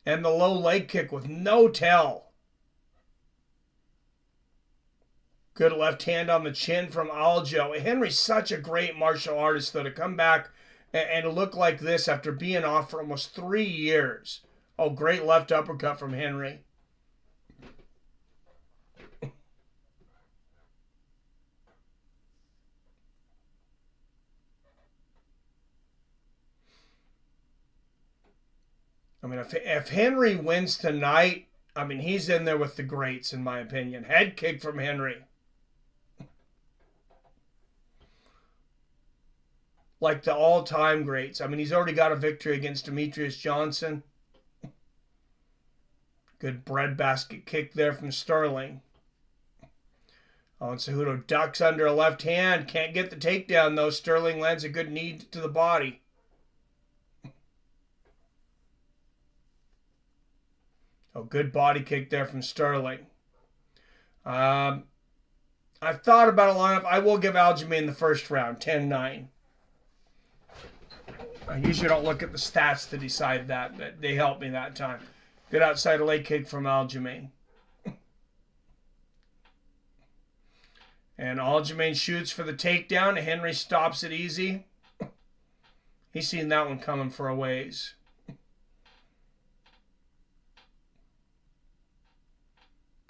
[SPEAKER 1] And the low leg kick with no tell. Good left hand on the chin from Aljo. Henry's such a great martial artist, though, to come back and look like this after being off for almost 3 years. Oh, great left uppercut from Henry. I mean, if Henry wins tonight, I mean, he's in there with the greats, in my opinion. Head kick from Henry. Like the all-time greats. I mean, he's already got a victory against Demetrius Johnson. Good breadbasket kick there from Sterling. Oh, and Cejudo ducks under a left hand. Can't get the takedown, though. Sterling lands a good knee to the body. Oh, good body kick there from Sterling. I've thought about a lineup. I will give Aljamain the first round, 10-9. I usually don't look at the stats to decide that, but they helped me that time. Good outside leg kick from Aljamain. And Aljamain shoots for the takedown. Henry stops it easy. He's seen that one coming for a ways.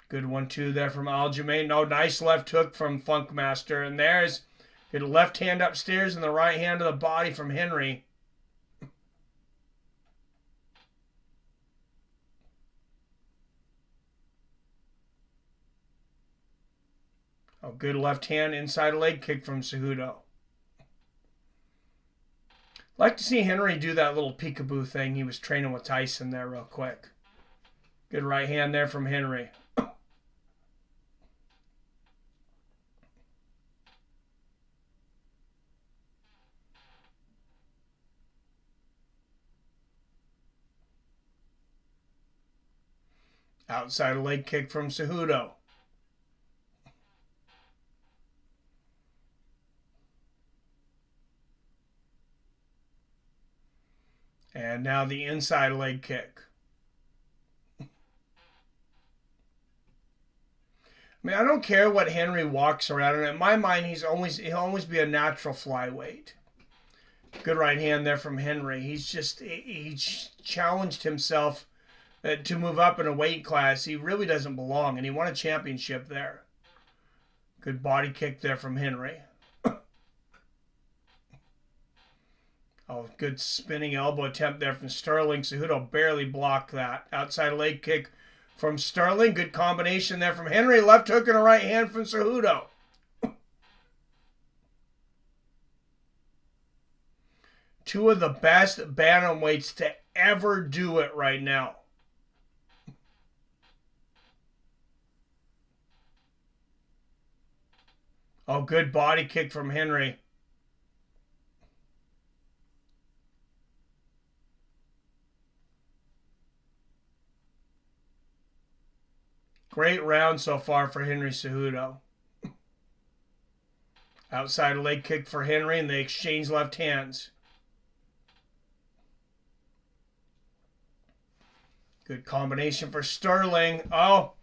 [SPEAKER 1] Good 1-2 there from Aljamain. No, nice left hook from Funk Master. And there's good left hand upstairs and the right hand to the body from Henry. Oh, good left hand inside leg kick from Cejudo. Like to see Henry do that little peekaboo thing he was training with Tyson there real quick. Good right hand there from Henry. Outside leg kick from Cejudo. And now the inside leg kick. I mean, I don't care what Henry walks around, and in my mind, he'll always be a natural flyweight. Good right hand there from Henry. He challenged himself to move up in a weight class he really doesn't belong, and he won a championship there. Good body kick there from Henry. Oh, good spinning elbow attempt there from Sterling. Cejudo barely blocked that. Outside leg kick from Sterling. Good combination there from Henry. Left hook and a right hand from Cejudo. Two of the best bantamweights to ever do it right now. Oh, good body kick from Henry. Great round so far for Henry Cejudo. Outside leg kick for Henry, and they exchange left hands. Good combination for Sterling. Oh,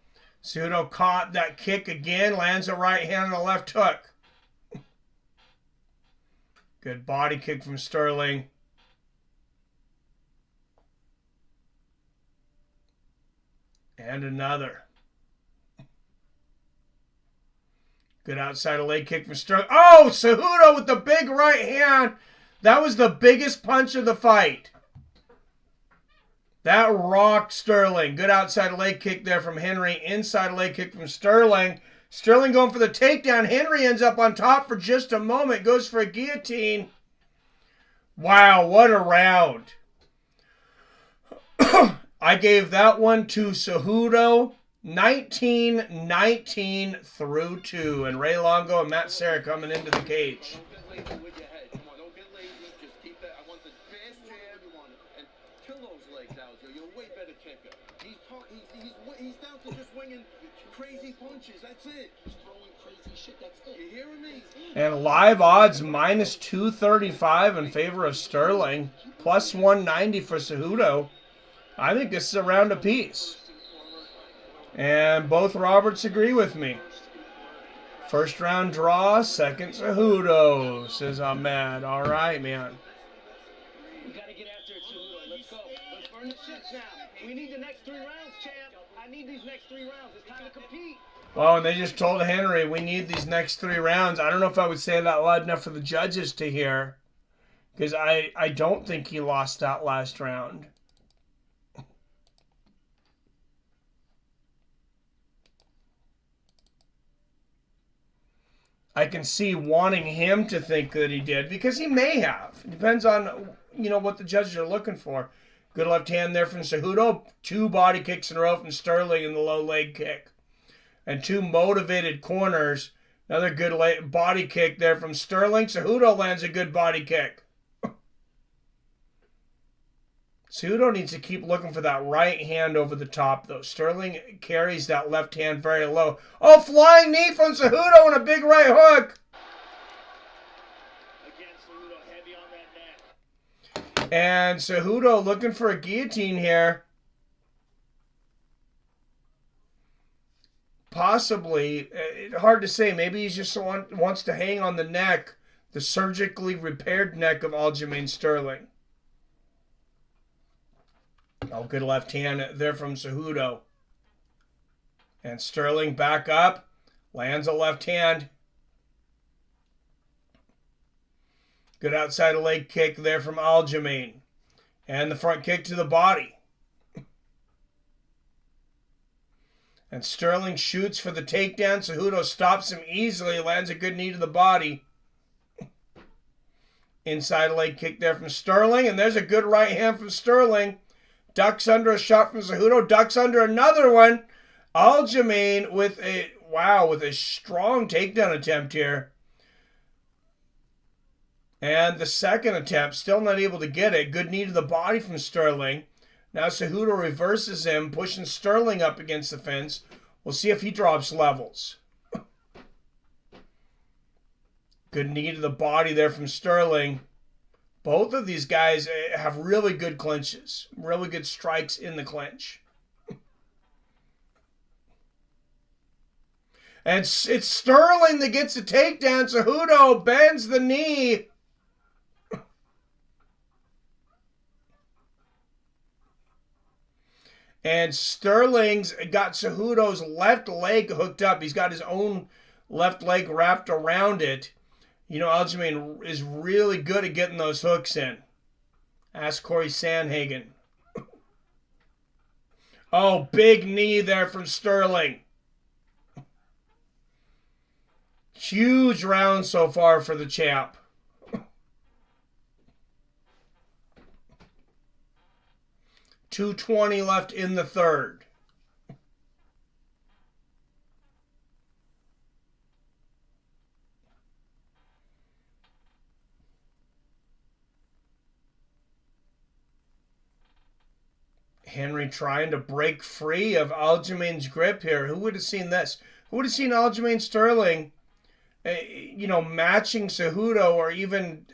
[SPEAKER 1] Cejudo caught that kick again, lands a right hand and a left hook. Good body kick from Sterling. And another. Good outside leg kick from Sterling. Oh, Cejudo with the big right hand. That was the biggest punch of the fight. That rocked Sterling. Good outside leg kick there from Henry. Inside leg kick from Sterling. Sterling going for the takedown. Henry ends up on top for just a moment. Goes for a guillotine. Wow, what a round. I gave that one to Cejudo. 19-19 through 2. And Ray Longo and Matt Serra coming into the cage.
[SPEAKER 7] Don't get lazy with your head. Come on, don't get lazy. Just keep that. I want the fast jab. You want and kill those legs out. You're a way better kicker. He's down to just winging crazy punches. That's it. He's throwing crazy shit. That's it. You hearing me?
[SPEAKER 1] And live odds minus 235 in favor of Sterling. Plus 190 for Cejudo. I think this is a round apiece. And both Roberts agree with me. First round draw, second Cejudo, says Ahmed. All right, man.
[SPEAKER 6] We gotta get after it, Cejudo. Let's go. Let's burn the shits now. We need the next 3 rounds, champ. I need these next 3 rounds. It's time to compete.
[SPEAKER 1] Oh, and they just told Henry, we need these next 3 rounds. I don't know if I would say that loud enough for the judges to hear. Because I don't think he lost that last round. I can see wanting him to think that he did, because he may have. It depends on, what the judges are looking for. Good left hand there from Cejudo. 2 body kicks in a row from Sterling in the low leg kick. And 2 motivated corners. Another good body kick there from Sterling. Cejudo lands a good body kick. Cejudo needs to keep looking for that right hand over the top, though. Sterling carries that left hand very low. Oh, flying knee from Cejudo and a big right hook.
[SPEAKER 6] Again, Cejudo heavy on that neck.
[SPEAKER 1] And Cejudo looking for a guillotine here. Possibly. Hard to say. Maybe he just wants to hang on the neck, the surgically repaired neck of Aljamain Sterling. Oh, good left hand there from Cejudo. And Sterling back up. Lands a left hand. Good outside leg kick there from Aljamain. And the front kick to the body. And Sterling shoots for the takedown. Cejudo stops him easily, lands a good knee to the body. Inside leg kick there from Sterling, and there's a good right hand from Sterling. Ducks under a shot from Cejudo, ducks under another one. Aljamain with a strong takedown attempt here. And the second attempt, still not able to get it. Good knee to the body from Sterling. Now Cejudo reverses him, pushing Sterling up against the fence. We'll see if he drops levels. Good knee to the body there from Sterling. Both of these guys have really good clinches. Really good strikes in the clinch. And it's Sterling that gets a takedown. Cejudo bends the knee. And Sterling's got Cejudo's left leg hooked up. He's got his own left leg wrapped around it. You know, Aljamain is really good at getting those hooks in. Ask Corey Sandhagen. Oh, big knee there from Sterling. Huge round so far for the champ. .220 left in the third. Henry trying to break free of Aljamain's grip here. Who would have seen this? Who would have seen Aljamain Sterling, matching Cejudo or even,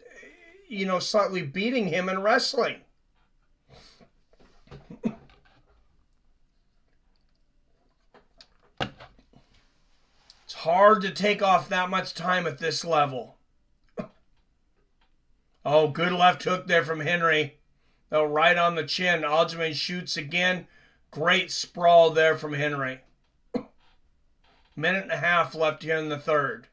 [SPEAKER 1] slightly beating him in wrestling? It's hard to take off that much time at this level. Oh, good left hook there from Henry. Oh, right on the chin. Aljamain shoots again. Great sprawl there from Henry. Minute and a half left here in the third.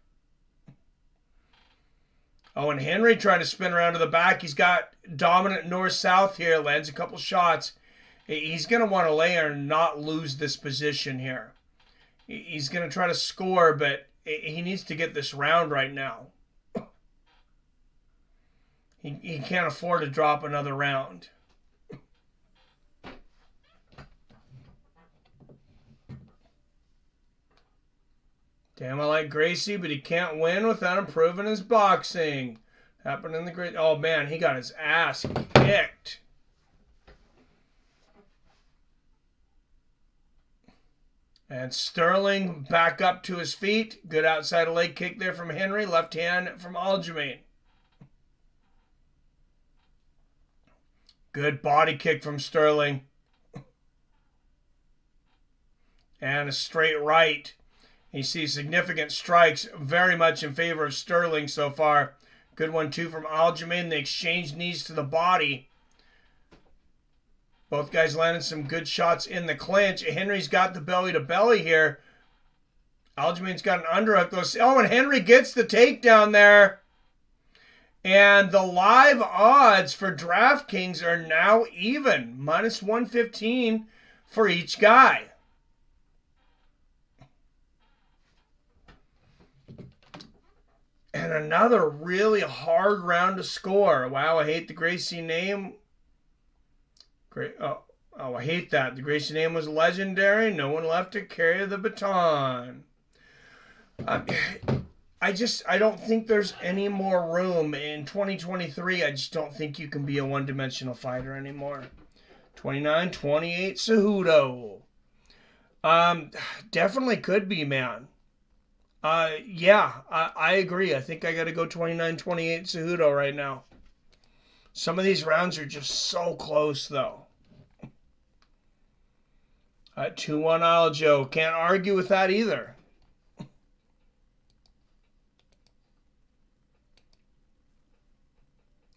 [SPEAKER 1] Oh, and Henry trying to spin around to the back. He's got dominant north-south here. Lands a couple shots. He's going to want to lay and not lose this position here. He's going to try to score, but he needs to get this round right now. He can't afford to drop another round. Damn, I like Gracie, but he can't win without improving his boxing. Happened in the great... Oh, man, he got his ass kicked. And Sterling back up to his feet. Good outside leg kick there from Henry. Left hand from Aljamain. Good body kick from Sterling. And a straight right. You see significant strikes very much in favor of Sterling so far. Good one, too, from Aljamain. They exchange knees to the body. Both guys landed some good shots in the clinch. Henry's got the belly-to-belly here. Aljamain's got an underhook. Oh, and Henry gets the takedown there. And the live odds for DraftKings are now even. Minus 115 for each guy. And another really hard round to score. Wow, I hate the Gracie name. Great. Oh, I hate that. The Gracie name was legendary. No one left to carry the baton. I don't think there's any more room in 2023. I just don't think you can be a one-dimensional fighter anymore. 29-28 Cejudo. Definitely could be, man. I agree. I think I got to go 29-28 Cejudo right now. Some of these rounds are just so close, though. 2-1 Aljo. Can't argue with that either.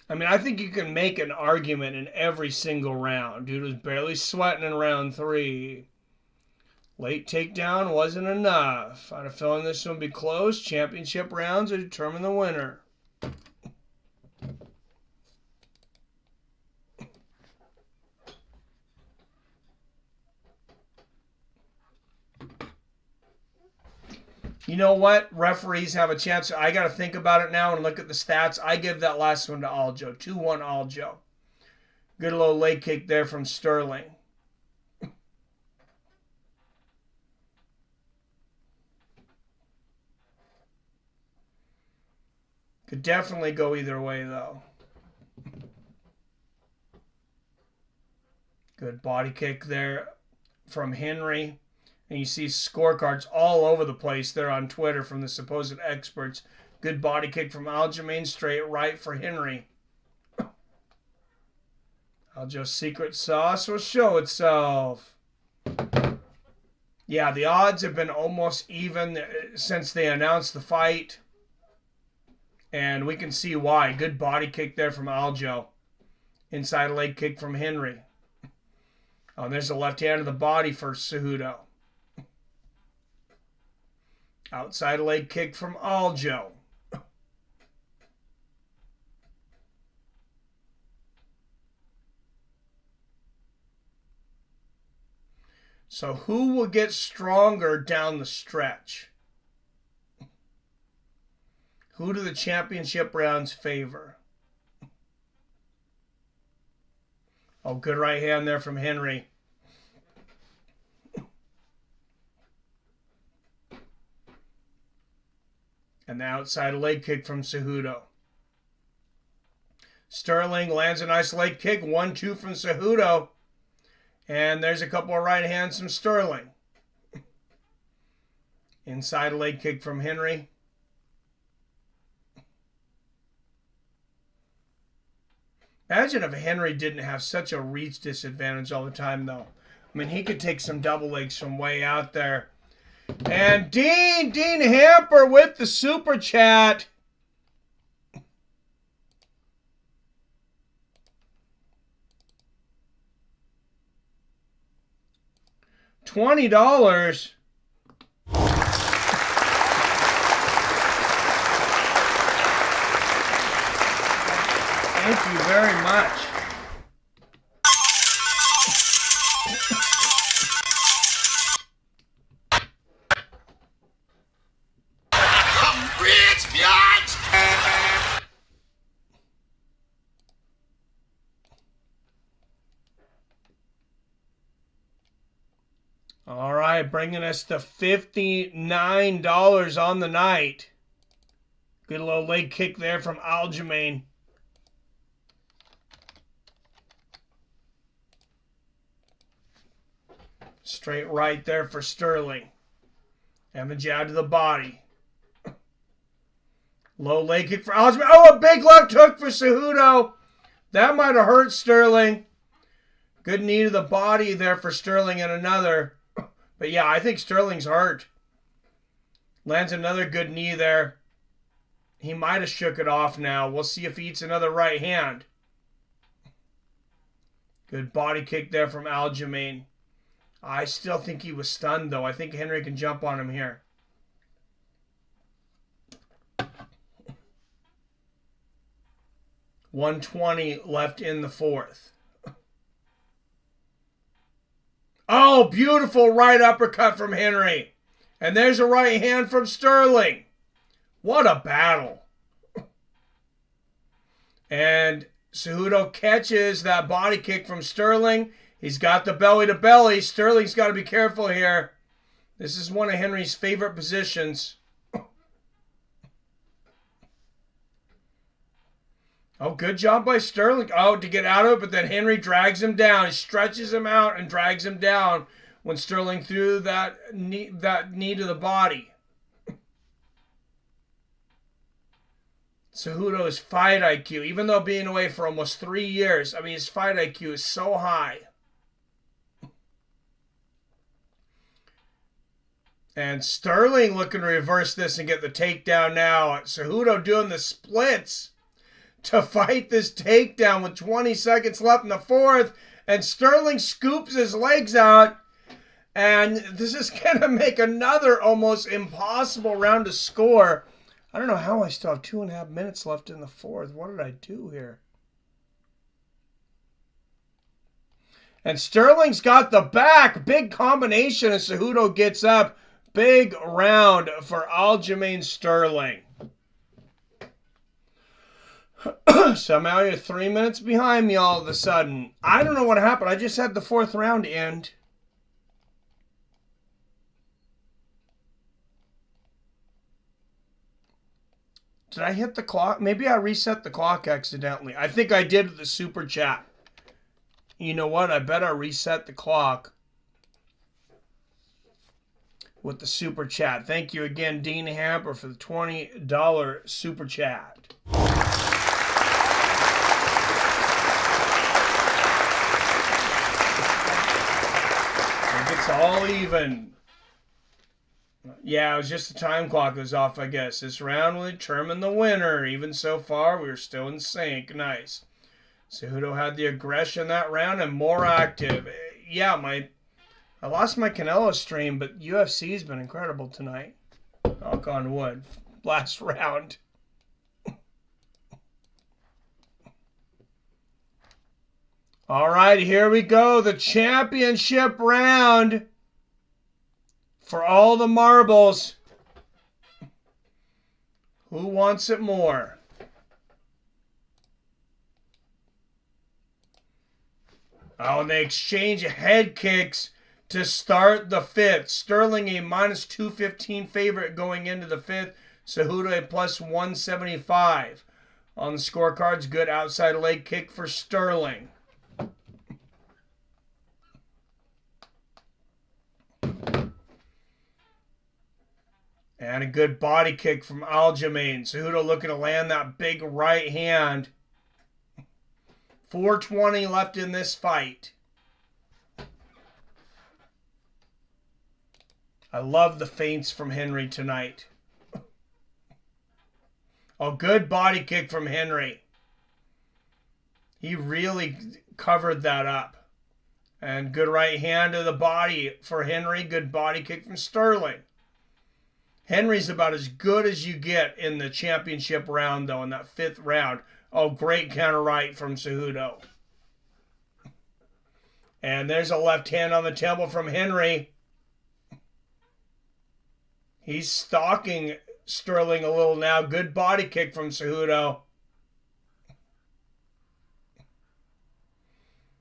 [SPEAKER 1] I mean, I think you can make an argument in every single round. Dude was barely sweating in round 3. Late takedown wasn't enough. I had a feeling this one would be close. Championship rounds will determine the winner. You know what? Referees have a chance. I got to think about it now and look at the stats. I give that last one to Aljo. 2-1 Aljo. Good little leg kick there from Sterling. Could definitely go either way, though. Good body kick there from Henry. And you see scorecards all over the place there on Twitter from the supposed experts. Good body kick from Aljamain, straight right for Henry. Aljo's secret sauce will show itself. Yeah, the odds have been almost even since they announced the fight. And we can see why. Good body kick there from Aljo. Inside leg kick from Henry. Oh, and there's the left hand of the body for Cejudo. Outside leg kick from Aljo. So who will get stronger down the stretch? Who do the championship rounds favor? Oh, good right hand there from Henry. And the outside leg kick from Cejudo. Sterling lands a nice leg kick. 1-2 from Cejudo. And there's a couple of right hands from Sterling. Inside leg kick from Henry. Imagine if Henry didn't have such a reach disadvantage all the time, though. I mean, he could take some double legs from way out there. And Dean Hamper with the super chat. $20. Thank you very much.
[SPEAKER 8] Rich, biatch!
[SPEAKER 1] All right, bringing us to $59 on the night. Good little leg kick there from Aljamain. Straight right there for Sterling. And the jab to the body. Low leg kick for Aljamain. Oh, a big left hook for Cejudo. That might have hurt Sterling. Good knee to the body there for Sterling and another. But yeah, I think Sterling's hurt. Lands another good knee there. He might have shook it off now. We'll see if he eats another right hand. Good body kick there from Aljamain. I still think he was stunned, though. I think Henry can jump on him here. $120 left in the fourth. Oh, beautiful right uppercut from Henry. And there's a right hand from Sterling. What a battle. And Cejudo catches that body kick from Sterling. He's got the belly to belly. Sterling's got to be careful here. This is one of Henry's favorite positions. Oh, good job by Sterling. Oh, to get out of it, but then Henry drags him down. He stretches him out and drags him down when Sterling threw that knee to the body. Cejudo's fight IQ, even though being away for almost 3 years, I mean, his fight IQ is so high. And Sterling looking to reverse this and get the takedown now. Cejudo doing the splits to fight this takedown with 20 seconds left in the fourth. And Sterling scoops his legs out. And this is going to make another almost impossible round to score. I don't know how I still have 2.5 minutes left in the fourth. What did I do here? And Sterling's got the back. Big combination as Cejudo gets up. big round for Aljamain Sterling. Somehow you're 3 minutes behind me all of a sudden. I don't know what happened. I just had the fourth round end. Did I hit the clock? Maybe I reset the clock accidentally. I think I did with the super chat. You know what? I bet I reset the clock with the super chat. Thank you again, Dean Hamper, for the $20 super chat. It's all even. Yeah, it was just the time clock was off, I guess. This round will determine the winner. Even so far, we're still in sync. Nice. Cejudo had the aggression that round and more active. Yeah, I lost my Canelo stream, but UFC's been incredible tonight. Knock on wood. Last round. All right, here we go. The championship round for all the marbles. Who wants it more? Oh, and they exchange head kicks to start the fifth. Sterling a minus 215 favorite going into the fifth. Cejudo a plus 175. On the scorecards, good outside leg kick for Sterling. And a good body kick from Aljamain. Cejudo looking to land that big right hand. 4:20 left in this fight. I love the feints from Henry tonight. Oh, good body kick from Henry. He really covered that up. And good right hand to the body for Henry. Good body kick from Sterling. Henry's about as good as you get in the championship round, though, in that fifth round. Oh, great counter right from Cejudo. And there's a left hand on the temple from Henry. He's stalking Sterling a little now. Good body kick from Cejudo.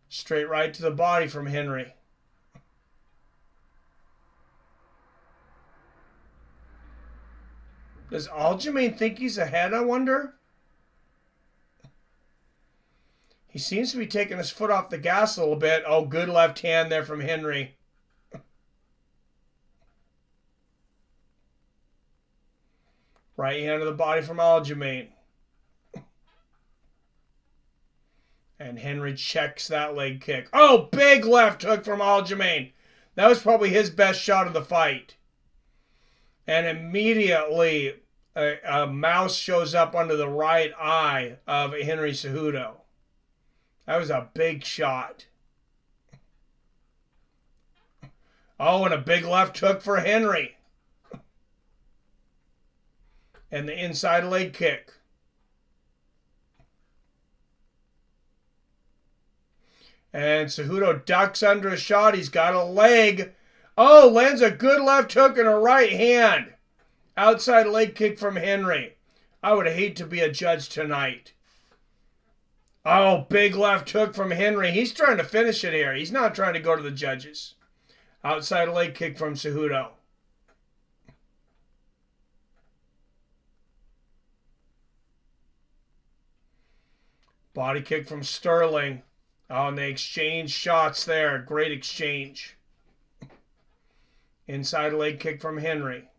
[SPEAKER 1] Straight right to the body from Henry. Does Aljamain think he's ahead, I wonder? He seems to be taking his foot off the gas a little bit. Oh, good left hand there from Henry. Right hand to the body from Aljamain. And Henry checks that leg kick. Oh, big left hook from Aljamain. That was probably his best shot of the fight. And immediately a mouse shows up under the right eye of Henry Cejudo. That was a big shot. Oh, and a big left hook for Henry. And the inside leg kick. And Cejudo ducks under a shot. He's got a leg. Oh, lands a good left hook and a right hand. Outside leg kick from Henry. I would hate to be a judge tonight. Oh, big left hook from Henry. He's trying to finish it here. He's not trying to go to the judges. Outside leg kick from Cejudo. Body kick from Sterling. Oh, and they exchange shots there. Great exchange. Inside leg kick from Henry.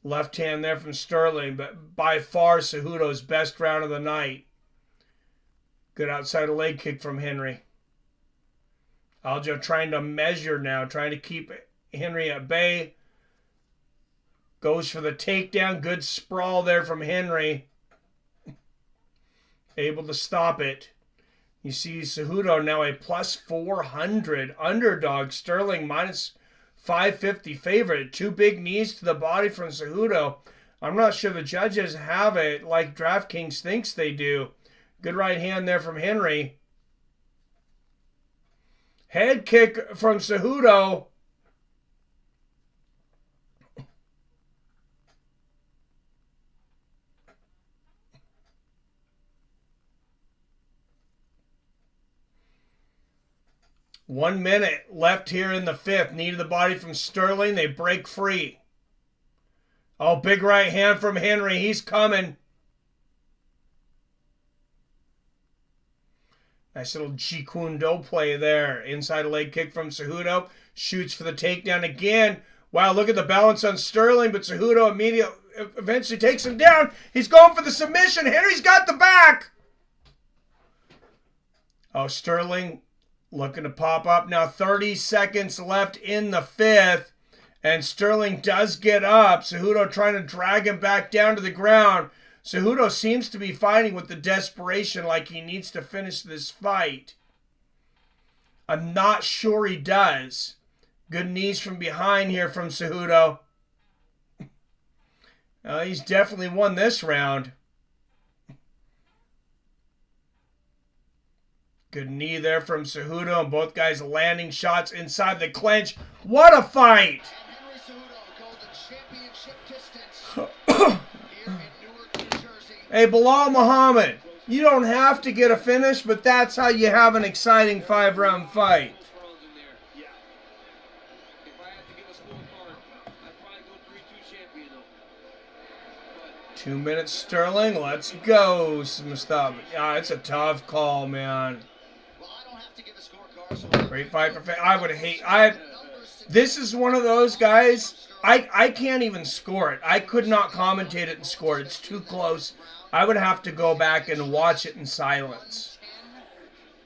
[SPEAKER 1] Left hand there from Sterling, but by far Cejudo's best round of the night. Good outside leg kick from Henry. Aljo trying to measure now, trying to keep Henry at bay. Goes for the takedown. Good sprawl there from Henry. Able to stop it. You see Cejudo now a plus 400 underdog. Sterling minus 550 favorite. Two big knees to the body from Cejudo. I'm not sure the judges have it like DraftKings thinks they do. Good right hand there from Henry. Head kick from Cejudo. 1 minute left here in the 5th. Knee to the body from Sterling. They break free. Oh, big right hand from Henry. He's coming. Nice little Jeet Kune Do play there. Inside leg kick from Cejudo. Shoots for the takedown again. Wow, look at the balance on Sterling, but Cejudo eventually takes him down. He's going for the submission. Henry's got the back. Oh, Sterling looking to pop up. Now 30 seconds left in the 5th. And Sterling does get up. Cejudo trying to drag him back down to the ground. Cejudo seems to be fighting with the desperation like he needs to finish this fight. I'm not sure he does. Good knees from behind here from Cejudo. He's definitely won this round. Good knee there from Cejudo, and both guys landing shots inside the clinch. What a fight! Hey, Bilal Muhammad, you don't have to get a finish, but that's how you have an exciting 5-round fight.
[SPEAKER 7] Yeah. If I had to give a scorecard, I'd probably go 3-2 champion though.
[SPEAKER 1] 2 minutes Sterling, let's go, Mustafa. Yeah, it's a tough call, man.
[SPEAKER 6] Well, I don't have to give a scorecard, so
[SPEAKER 1] Great fight for this is one of those guys, I can't even score it. I could not commentate it and score it. It's too close. I would have to go back and watch it in silence.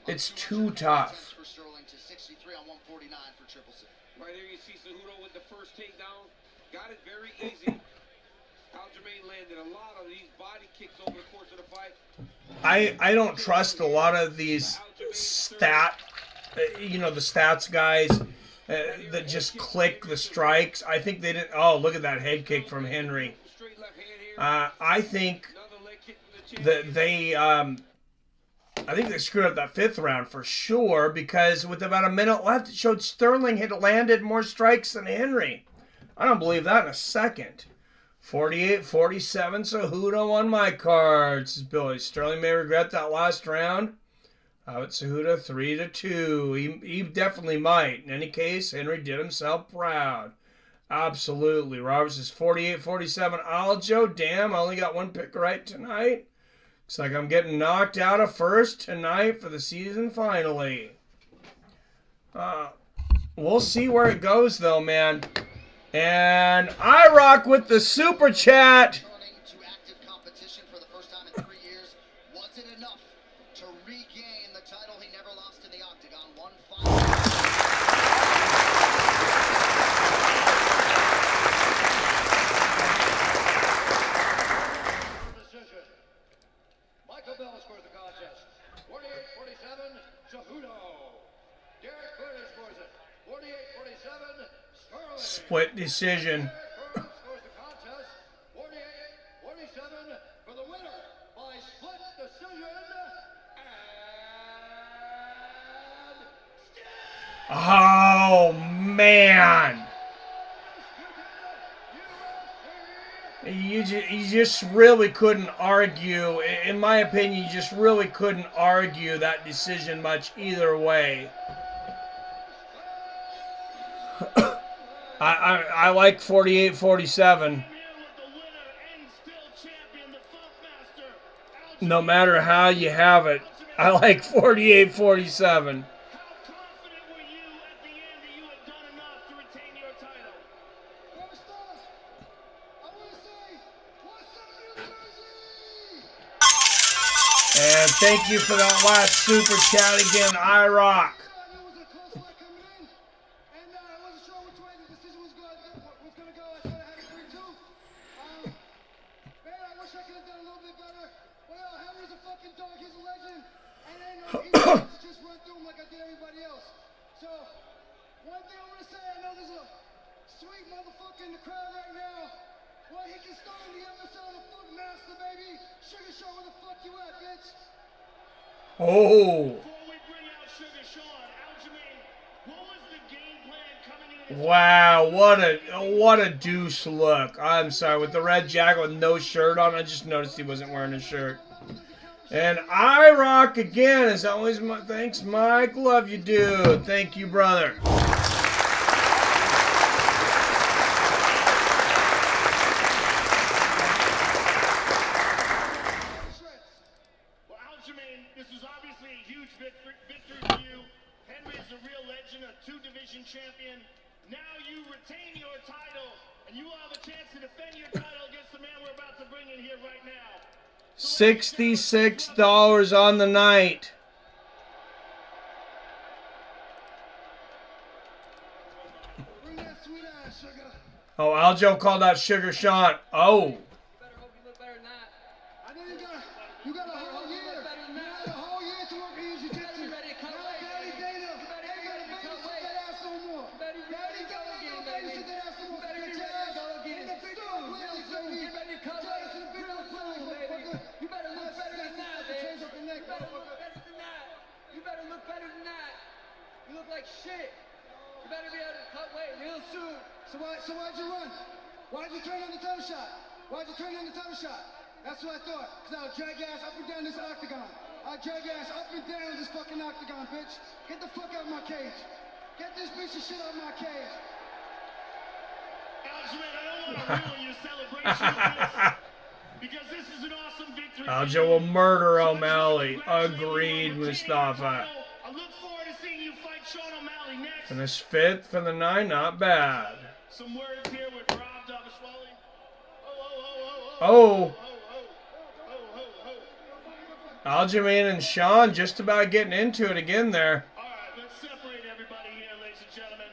[SPEAKER 1] It's too tough.
[SPEAKER 6] for Sterling to 63 on 149 for Triple C.
[SPEAKER 7] Right here you see Cejudo with the first takedown. Got it very easy. Aljamain landed a lot of these body kicks over the course of the fight.
[SPEAKER 1] I don't trust a lot of these the stats guys that just click the strikes. I think they didn't. Oh, look at that head kick from Henry. I think that I think they screwed up that 5th round for sure, because with about a minute left, it showed Sterling had landed more strikes than Henry. I don't believe that in a second. 48-47, Cejudo on my cards. This is Billy. Sterling may regret that last round. It's Cejudo 3-2. He definitely might. In any case, Henry did himself proud. Absolutely. Roberts is 48-47. Aljo, damn, I only got one pick right tonight. Looks like I'm getting knocked out of first tonight for the season finally. We'll see where it goes though, man. And I rock with the super chat.
[SPEAKER 6] Returning to active competition for the first time in 3 years. Was it enough to regain the title he never lost in the octagon? One final. Michael Bell scores the contest. 48-47, Cejudo. Derek Curtis scores it. 48-47, Sterling.
[SPEAKER 1] Split decision.
[SPEAKER 6] Derek Curtis scores the contest. 48-47 for the winner by split decision. And
[SPEAKER 1] Oh, man. You just really couldn't argue. In my opinion, you just really couldn't argue that decision much either way. I like 48-47. No matter how you have it, I like 48-47.
[SPEAKER 6] how confident were you at the end that you had done enough to retain your title? First off, I want to say, what's up, New Jersey?
[SPEAKER 1] And thank you for that last super chat again, I rock.
[SPEAKER 6] It was a close fight coming in, and I wasn't sure which way the decision was going to go. I thought I had it 3-2. Man, I wish I could have done a little bit better. Well, Henry's a fucking dog. He's a legend. And ain't no easy to just run through him like I did everybody else. So, one thing I want to say, I know there's a sweet motherfucker in the crowd right now. Well, he can start in the episode of Funk Master, baby. Sugar Show, where the fuck you at, bitch?
[SPEAKER 1] Oh.
[SPEAKER 6] Before we bring out Sugar Sean, Aljamain, what was the game plan coming in?
[SPEAKER 1] Wow, what a douche look. I'm sorry, with the red jacket with no shirt on, I just noticed he wasn't wearing a shirt. And I rock again, as always. Thanks, Mike. Love you, dude. Thank you, brother.
[SPEAKER 8] Well, Aljamain, this is obviously a huge victory for you. Henry is a real legend, a two-division champion. Now you retain your title, and you will have a chance to defend your title against the man we're about to bring in here right now.
[SPEAKER 1] $66 on the night.
[SPEAKER 6] Bring that sweet ass, sugar.
[SPEAKER 1] Oh, Aljo called out Sugar Sean. Oh.
[SPEAKER 5] Better hope you look better than that.
[SPEAKER 6] I know you got a whole year. You got a whole year to work in your jiu-jitsu.
[SPEAKER 5] You better cut
[SPEAKER 6] Now
[SPEAKER 5] weight,
[SPEAKER 6] Daddy
[SPEAKER 5] baby.
[SPEAKER 6] Dana
[SPEAKER 5] You better
[SPEAKER 6] ain't
[SPEAKER 5] get
[SPEAKER 6] gonna
[SPEAKER 5] cut
[SPEAKER 6] babysit
[SPEAKER 5] weight.
[SPEAKER 6] that ass no more.
[SPEAKER 5] better get
[SPEAKER 6] Daddy
[SPEAKER 5] ready to go
[SPEAKER 6] Dana
[SPEAKER 5] again,
[SPEAKER 6] ain't gonna
[SPEAKER 5] baby.
[SPEAKER 6] babysit that ass no more.
[SPEAKER 5] Better
[SPEAKER 6] Get
[SPEAKER 5] get
[SPEAKER 6] your
[SPEAKER 5] ready to
[SPEAKER 6] ass
[SPEAKER 5] go again.
[SPEAKER 6] in the big
[SPEAKER 5] Soon,
[SPEAKER 6] dog
[SPEAKER 5] real
[SPEAKER 6] willies,
[SPEAKER 5] soon.
[SPEAKER 6] baby.
[SPEAKER 5] Get ready to cut
[SPEAKER 6] Get your
[SPEAKER 5] weight.
[SPEAKER 6] ass in the big
[SPEAKER 5] Real
[SPEAKER 6] dog willies,
[SPEAKER 5] soon, baby.
[SPEAKER 6] motherfucker.
[SPEAKER 5] You better look better than that, baby.
[SPEAKER 6] Change up the neck,
[SPEAKER 5] You better look
[SPEAKER 6] motherfucker.
[SPEAKER 5] better than that. You better look better than that. You look like shit. You better be able to cut weight real soon.
[SPEAKER 6] So why'd you run? Why'd you turn on the title shot? Why'd you turn on the title shot? That's what I thought. Cause I'll drag your ass up and down this octagon. I'll drag your ass up and down this fucking octagon, bitch. Get the fuck out of my cage. Get this piece of shit out of my cage.
[SPEAKER 8] Aljamain, I don't want to ruin your celebration with this, because this is an awesome victory. for
[SPEAKER 1] Aljo
[SPEAKER 8] you.
[SPEAKER 1] will murder
[SPEAKER 8] So
[SPEAKER 1] O'Malley.
[SPEAKER 8] congratulations
[SPEAKER 1] Agreed,
[SPEAKER 8] on retaining your
[SPEAKER 1] Mustafa.
[SPEAKER 8] title. I look forward to seeing you fight Sean O'Malley next.
[SPEAKER 1] Finished fifth for the night. Not bad.
[SPEAKER 8] Some words here with Rob Davishwali.
[SPEAKER 1] Oh.
[SPEAKER 8] oh.
[SPEAKER 1] Aljamain and Sean just about getting into it again there.
[SPEAKER 8] All right, let's separate everybody here, ladies and gentlemen.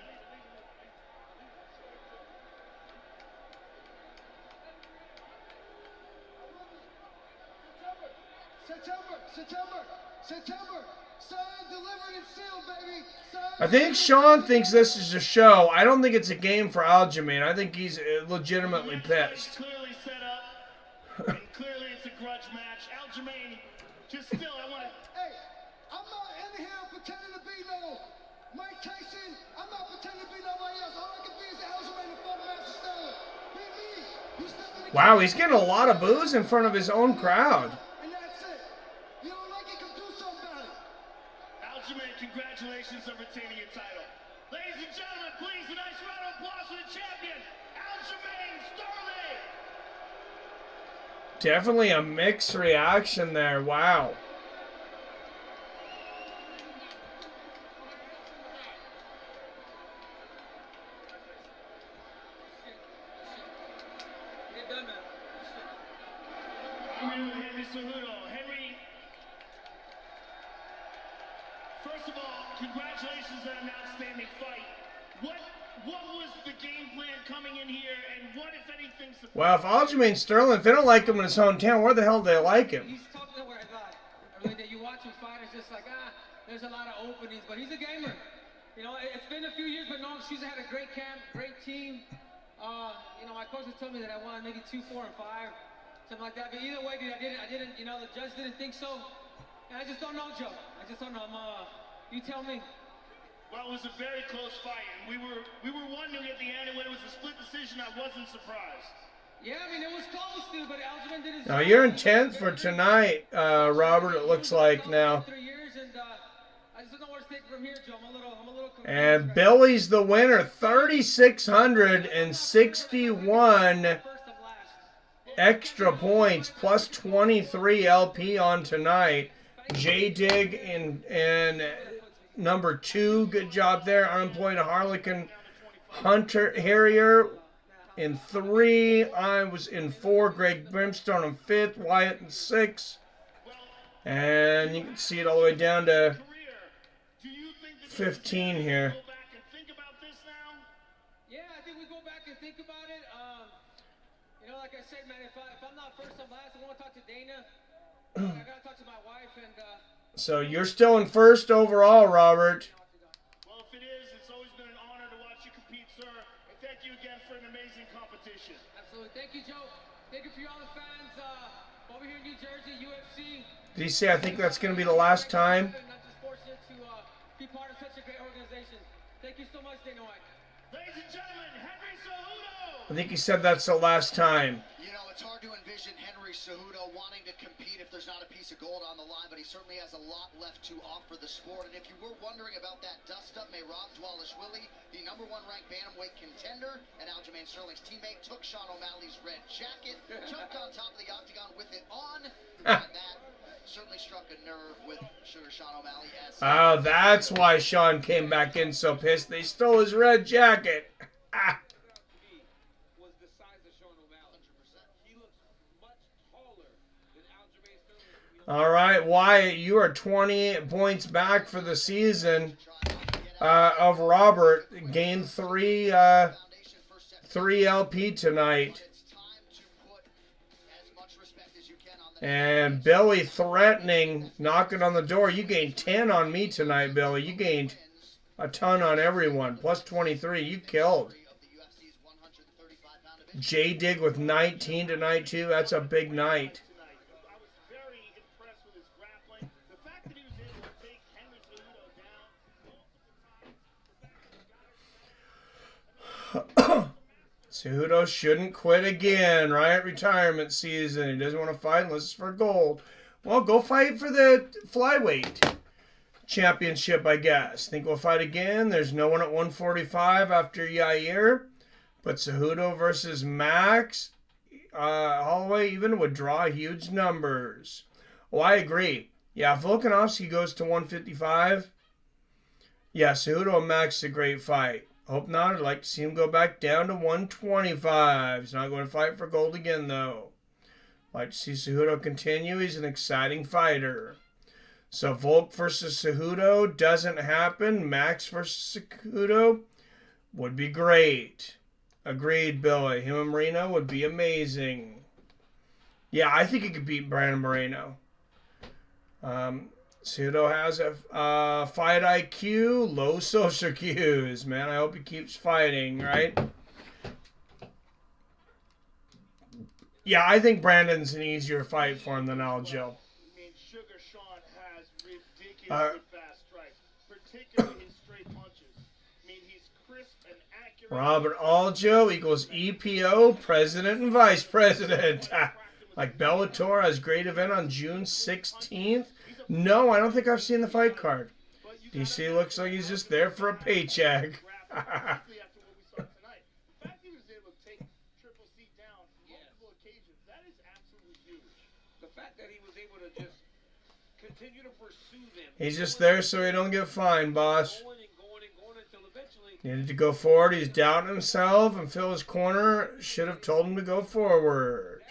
[SPEAKER 6] September. Signed, delivered, and sealed, baby. Signed,
[SPEAKER 1] I think Sean thinks this is a show. I don't think it's a game for Aljamain. I think he's legitimately pissed.
[SPEAKER 8] Clearly set up, and clearly it's a grudge match. Aljamain, just still, I want to.
[SPEAKER 6] Hey, I'm not in here pretending to be no Mike Tyson. I'm not pretending to be nobody else. All I can be is Aljamain, the fucking master stellar. Be me. You step in the
[SPEAKER 1] Wow, he's getting a lot of boos in front of his own crowd.
[SPEAKER 6] and that's it. You don't like it, come do something about it.
[SPEAKER 8] Aljamain, congratulations on retaining your title. Ladies and gentlemen, please, a nice round of applause for the champion, Aljamain Sterling.
[SPEAKER 1] Definitely a mixed reaction there. Wow.
[SPEAKER 5] Get done, man.
[SPEAKER 8] I'm here with Henry Cejudo. Henry, first of all, congratulations on an outstanding fight. What was the game plan coming in here, and what, if anything, surprised
[SPEAKER 1] Well, if Aljamain Sterling, if they don't like him in his hometown, where the hell do they like him?
[SPEAKER 5] He's tougher than what I thought. I really did. You watch him fight, it's just like, there's a lot of openings, but he's a gamer. You know, it's been a few years, but no, she's had a great camp, great team. You know, my coach has told me that I won maybe 2, 4, and 5, something like that. But either way, dude, I didn't, you know, the judge didn't think so. And I just don't know, Joe. I just don't know. You tell me.
[SPEAKER 8] Well, it was a very close fight, and we were wondering at the end, and when it was a split decision, I wasn't surprised.
[SPEAKER 5] Yeah, I mean, it was close, dude, but Aljamain did his
[SPEAKER 1] Now, you're in 10th for tonight, Robert, it looks like now.
[SPEAKER 5] 3 years, and I just don't know where to take it from here, Joe. I'm a little confused.
[SPEAKER 1] And Billy's the winner, 3,661
[SPEAKER 5] First of last.
[SPEAKER 1] extra points, plus 23 LP on tonight. J-Dig in number 2, good job there. Unemployed Harlequin Hunter Harrier in 3. I was in 4. Greg Brimstone in 5th. Wyatt in 6. And you can see it all the way down to 15 here.
[SPEAKER 8] Go back and think about this now.
[SPEAKER 5] Yeah, I think we go back and think about it. You know, like I said, man, if I'm not first, I'm last. I want to talk to Dana. I gotta talk to my wife, and
[SPEAKER 1] So you're still in 1st overall, Robert.
[SPEAKER 8] Well, if it is, it's always been an honor to watch you compete, sir. And thank you again for an amazing competition.
[SPEAKER 5] absolutely. Thank you, Joe. Thank you for all the fans over here in New Jersey, UFC.
[SPEAKER 1] Did he say I think that's going to be the last time?
[SPEAKER 5] And I'm just fortunate to be part of such a great organization. Thank you so much, Dana White.
[SPEAKER 8] Ladies and gentlemen, Henry Cejudo.
[SPEAKER 1] I think he said that's the last time.
[SPEAKER 9] You know, it's hard to envision Henry Cejudo wanting to compete if there's not a piece of gold on the line, but he certainly has a lot left to offer the sport. And if you were wondering about that dust-up, Merab Dvalishvili, the #1 ranked bantamweight contender and Aljamain Sterling's teammate, took Sean O'Malley's red jacket, jumped on top of the octagon with it on, and that certainly struck a nerve with Sugar Sean O'Malley.
[SPEAKER 1] Oh, that's why Sean came back in so pissed. They stole his red jacket. All right, Wyatt, you are 20 points back for the season of Robert. Gained 3 LP tonight. And Billy threatening, knocking on the door. You gained 10 on me tonight, Billy. You gained a ton on everyone. Plus 23. You killed. J-Dig with 19 tonight, too. That's a big night. Cejudo shouldn't quit again, right? Retirement season. He doesn't want to fight unless it's for gold. Well, go fight for the flyweight championship, I guess. Think we'll fight again. There's no one at 145 after Yair. But Cejudo versus Max Holloway even would draw huge numbers. Oh, I agree. Yeah, if Volkanovski goes to 155, yeah, Cejudo and Max is a great fight. Hope not. I'd like to see him go back down to 125. He's not going to fight for gold again, though. I'd like to see Cejudo continue. He's an exciting fighter. So Volk versus Cejudo doesn't happen. Max versus Cejudo would be great. Agreed, Billy. Him and Moreno would be amazing. Yeah, I think he could beat Brandon Moreno. Cejudo has a fight IQ, low social cues. Man, I hope he keeps fighting, right? Yeah, I think Brandon's an easier fight for him than Aljo.
[SPEAKER 8] I mean, Sugar Sean has ridiculously fast strikes, particularly his straight punches. I mean, he's crisp and accurate.
[SPEAKER 1] Robert Aljo equals EPO, president and vice president. Like Bellator has great event on June 16th. No, I don't think I've seen the fight card. DC looks like he's just there for a paycheck. He's just there so he don't get fined, boss. Needed to go forward. He's doubting himself, and Phil's corner should have told him to go forward.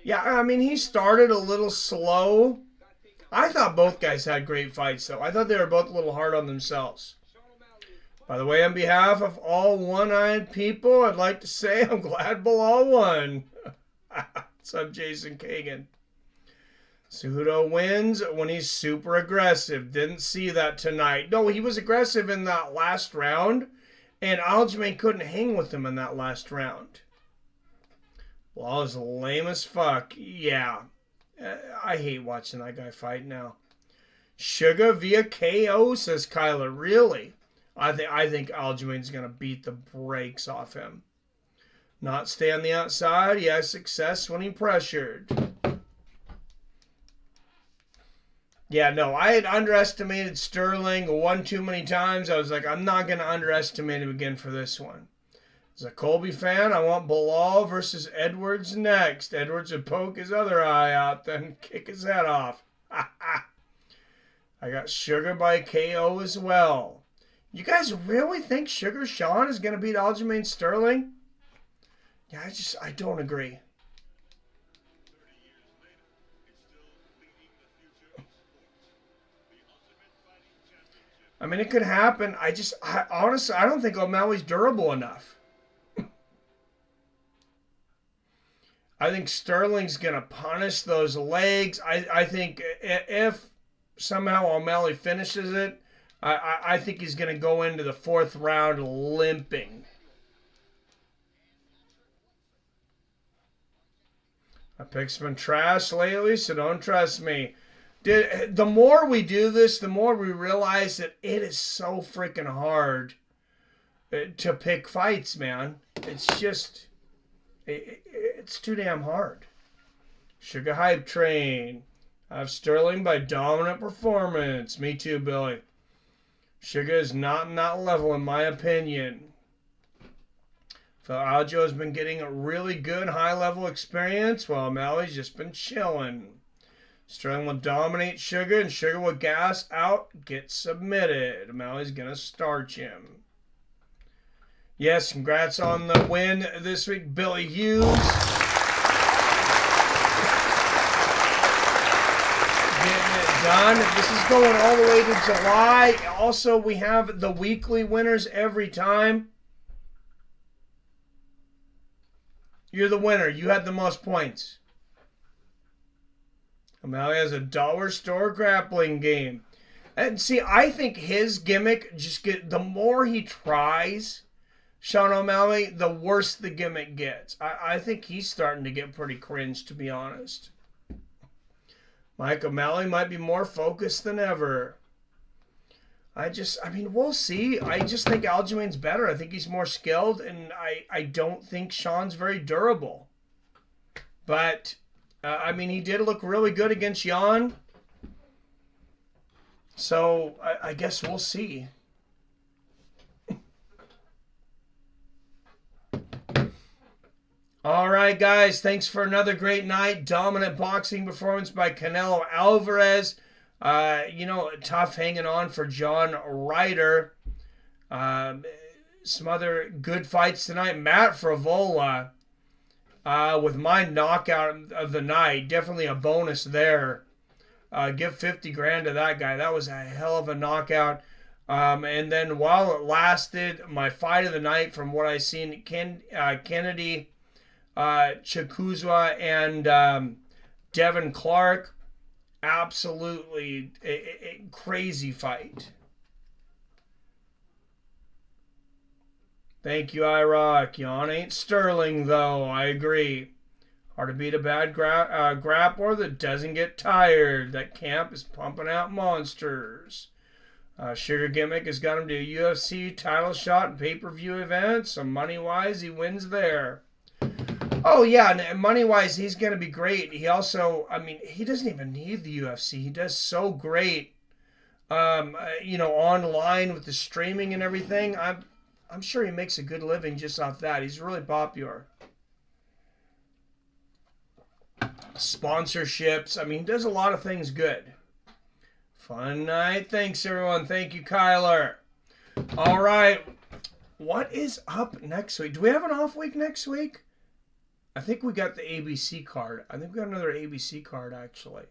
[SPEAKER 1] Yeah, I mean, he started a little slow. I thought both guys had great fights, though. I thought they were both a little hard on themselves. By the way, on behalf of all one-eyed people, I'd like to say I'm glad Bilal won. What's up, Jason Kagan? Cejudo wins when he's super aggressive. Didn't see that tonight. No, he was aggressive in that last round, and Aljamain couldn't hang with him in that last round. Bilal is lame as fuck. Yeah. I hate watching that guy fight now. Sugar via KO, says Kyler. Really? I think Aljamain's going to beat the brakes off him. Not stay on the outside. He has success when he pressured. Yeah, no, I had underestimated Sterling one too many times. I was like, I'm not going to underestimate him again for this one. As a Colby fan, I want Bilal versus Edwards next. Edwards would poke his other eye out, then kick his head off. I got Sugar by KO as well. You guys really think Sugar Sean is going to beat Aljamain Sterling? Yeah, I don't agree. I mean, it could happen. Honestly, I don't think O'Malley's durable enough. I think Sterling's going to punish those legs. I think if somehow O'Malley finishes it, I think he's going to go into the 4th round limping. My picks have been trash lately, so don't trust me. The more we do this, the more we realize that it is so freaking hard to pick fights, man. It's just... It's too damn hard. Sugar Hype Train. I have Sterling by dominant performance. Me too, Billy. Sugar is not in that level, in my opinion. Phil Aljo has been getting a really good high-level experience, while O'Malley's just been chilling. Sterling will dominate Sugar, and Sugar will gas out, get submitted. O'Malley's going to starch him. Yes, congrats on the win this week, Billy Hughes. Getting it done. This is going all the way to July. Also, we have the weekly winners every time. You're the winner. You had the most points. O'Malley has a dollar store grappling game. And see, I think his gimmick the more he tries, Sean O'Malley, the worse the gimmick gets. I think he's starting to get pretty cringe, to be honest. Mike O'Malley might be more focused than ever. We'll see. I just think Aljamain's better. I think he's more skilled, and I don't think Sean's very durable. But, he did look really good against Jan. So, I guess we'll see. All right, guys. Thanks for another great night. Dominant boxing performance by Canelo Alvarez. Tough hanging on for John Ryder. Some other good fights tonight. Matt Frivola with my knockout of the night. Definitely a bonus there. Give 50 grand to that guy. That was a hell of a knockout. And then while it lasted, my fight of the night from what I seen, Kennedy Chikuzwa and Devin Clark. Absolutely a crazy fight. Thank you, IROC. Jan ain't Sterling, though. I agree. Hard to beat a bad grappler that doesn't get tired. That camp is pumping out monsters. Sugar Gimmick has got him to a UFC title shot and pay-per-view event, so money-wise, he wins there. Oh, yeah, and money-wise, he's going to be great. He also, he doesn't even need the UFC. He does so great, online with the streaming and everything. I'm sure he makes a good living just off that. He's really popular. Sponsorships. He does a lot of things good. Fun night. Thanks, everyone. Thank you, Kyler. All right. What is up next week? Do we have an off week next week? I think we got the ABC card. I think we got another ABC card, actually.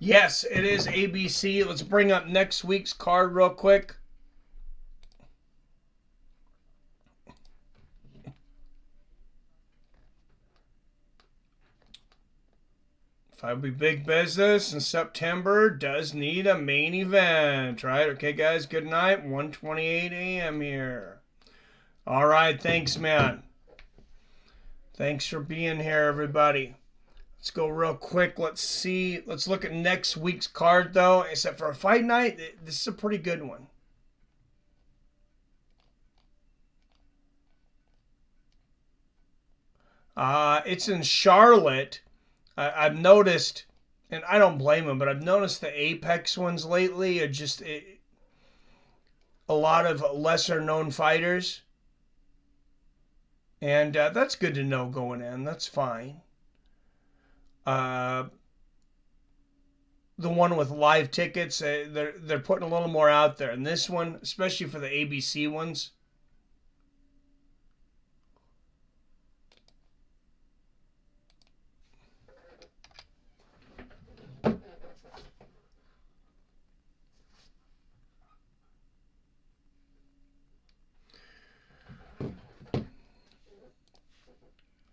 [SPEAKER 1] Yes, it is ABC. Let's bring up next week's card real quick. Fight will be big business, and September does need a main event, right? Okay, guys, good night. 1:28 a.m. here. All right, thanks, man. Thanks for being here, everybody. Let's go real quick. Let's see. Let's look at next week's card, though. Except for a fight night, this is a pretty good one. It's in Charlotte. I've noticed, and I don't blame him, but I've noticed the Apex ones lately are just a lot of lesser-known fighters. And that's good to know going in. That's fine. The one with live tickets, they're putting a little more out there. And this one, especially for the ABC ones,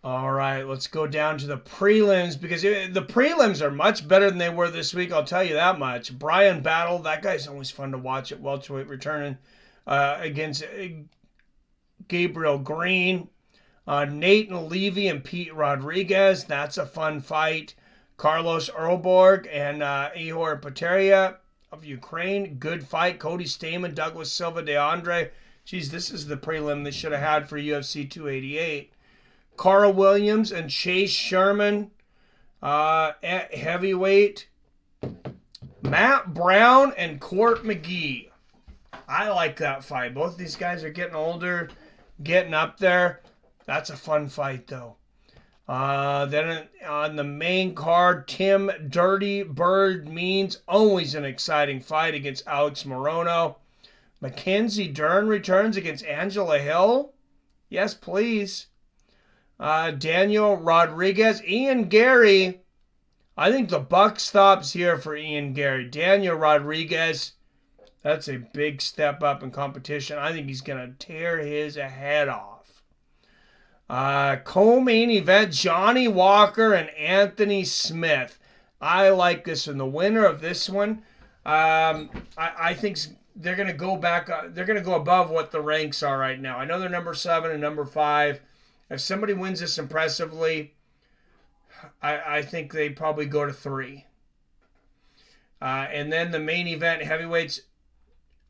[SPEAKER 1] all right, let's go down to the prelims, because the prelims are much better than they were this week, I'll tell you that much. Brian Battle, that guy's always fun to watch at welterweight, returning against Gabriel Green. Nathan Levy and Pete Rodriguez. That's a fun fight. Carlos Urlborg and Ihor Poteria of Ukraine. Good fight. Cody Stamann, Douglas Silva de Andre. Geez, this is the prelim they should have had for UFC 288. Carl Williams and Chase Sherman at heavyweight. Matt Brown and Court McGee. I like that fight. Both of these guys are getting older, getting up there. That's a fun fight, though. Then on the main card, Tim Dirty Bird Means. Always an exciting fight against Alex Morono. Mackenzie Dern returns against Angela Hill. Yes, please. Daniel Rodriguez. Ian Gary. I think the buck stops here for Ian Gary. Daniel Rodriguez. That's a big step up in competition. I think he's going to tear his head off. Co-main event, Johnny Walker and Anthony Smith. I like this one. The winner of this one, I think they're going to go back. They're going to go above what the ranks are right now. I know they're number 7 and number 5. If somebody wins this impressively, I think they probably go to 3. And then the main event, heavyweights,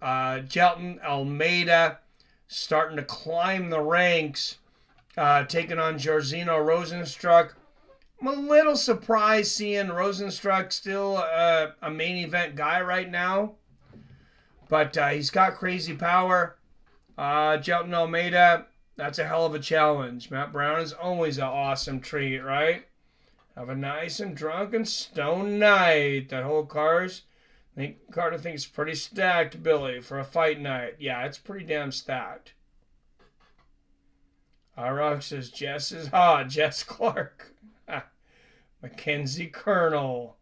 [SPEAKER 1] Jelton Almeida starting to climb the ranks, taking on Jairzinho Rozenstruik. I'm a little surprised seeing Rozenstruik still a main event guy right now. But he's got crazy power. Jelton Almeida, that's a hell of a challenge. Matt Brown is always an awesome treat, right? Have a nice and drunk and stoned night. That whole Carter thinks it's pretty stacked, Billy, for a fight night. Yeah, it's pretty damn stacked. Rock says Jess is hot. Jess Clark. Mackenzie Colonel.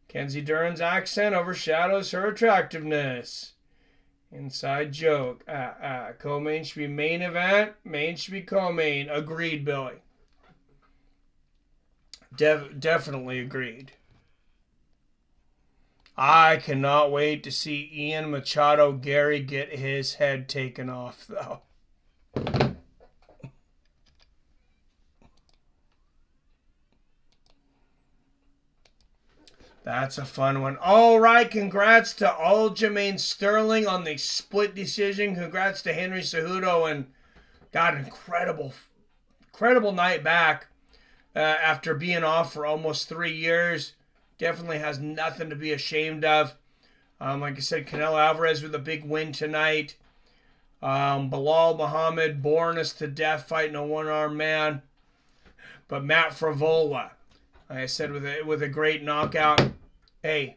[SPEAKER 1] Mackenzie Dern's accent overshadows her attractiveness. Inside joke. Co-main should be main event. Main should be co-main. Agreed, Billy. Definitely agreed. I cannot wait to see Ian Machado Gary get his head taken off, though. That's a fun one. All right, congrats to Aljamain Sterling on the split decision. Congrats to Henry Cejudo, and got an incredible night back after being off for almost 3 years. Definitely has nothing to be ashamed of. Like I said, Canelo Alvarez with a big win tonight. Bilal Muhammad boring us to death fighting a one-armed man. But Matt Favola, like I said, with a great knockout. Hey,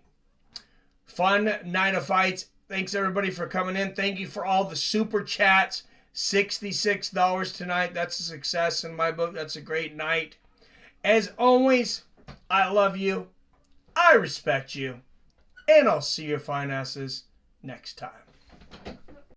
[SPEAKER 1] fun night of fights. Thanks everybody for coming in. Thank you for all the super chats. $66 tonight. That's a success in my book. That's a great night. As always, I love you. I respect you. And I'll see your fine asses next time.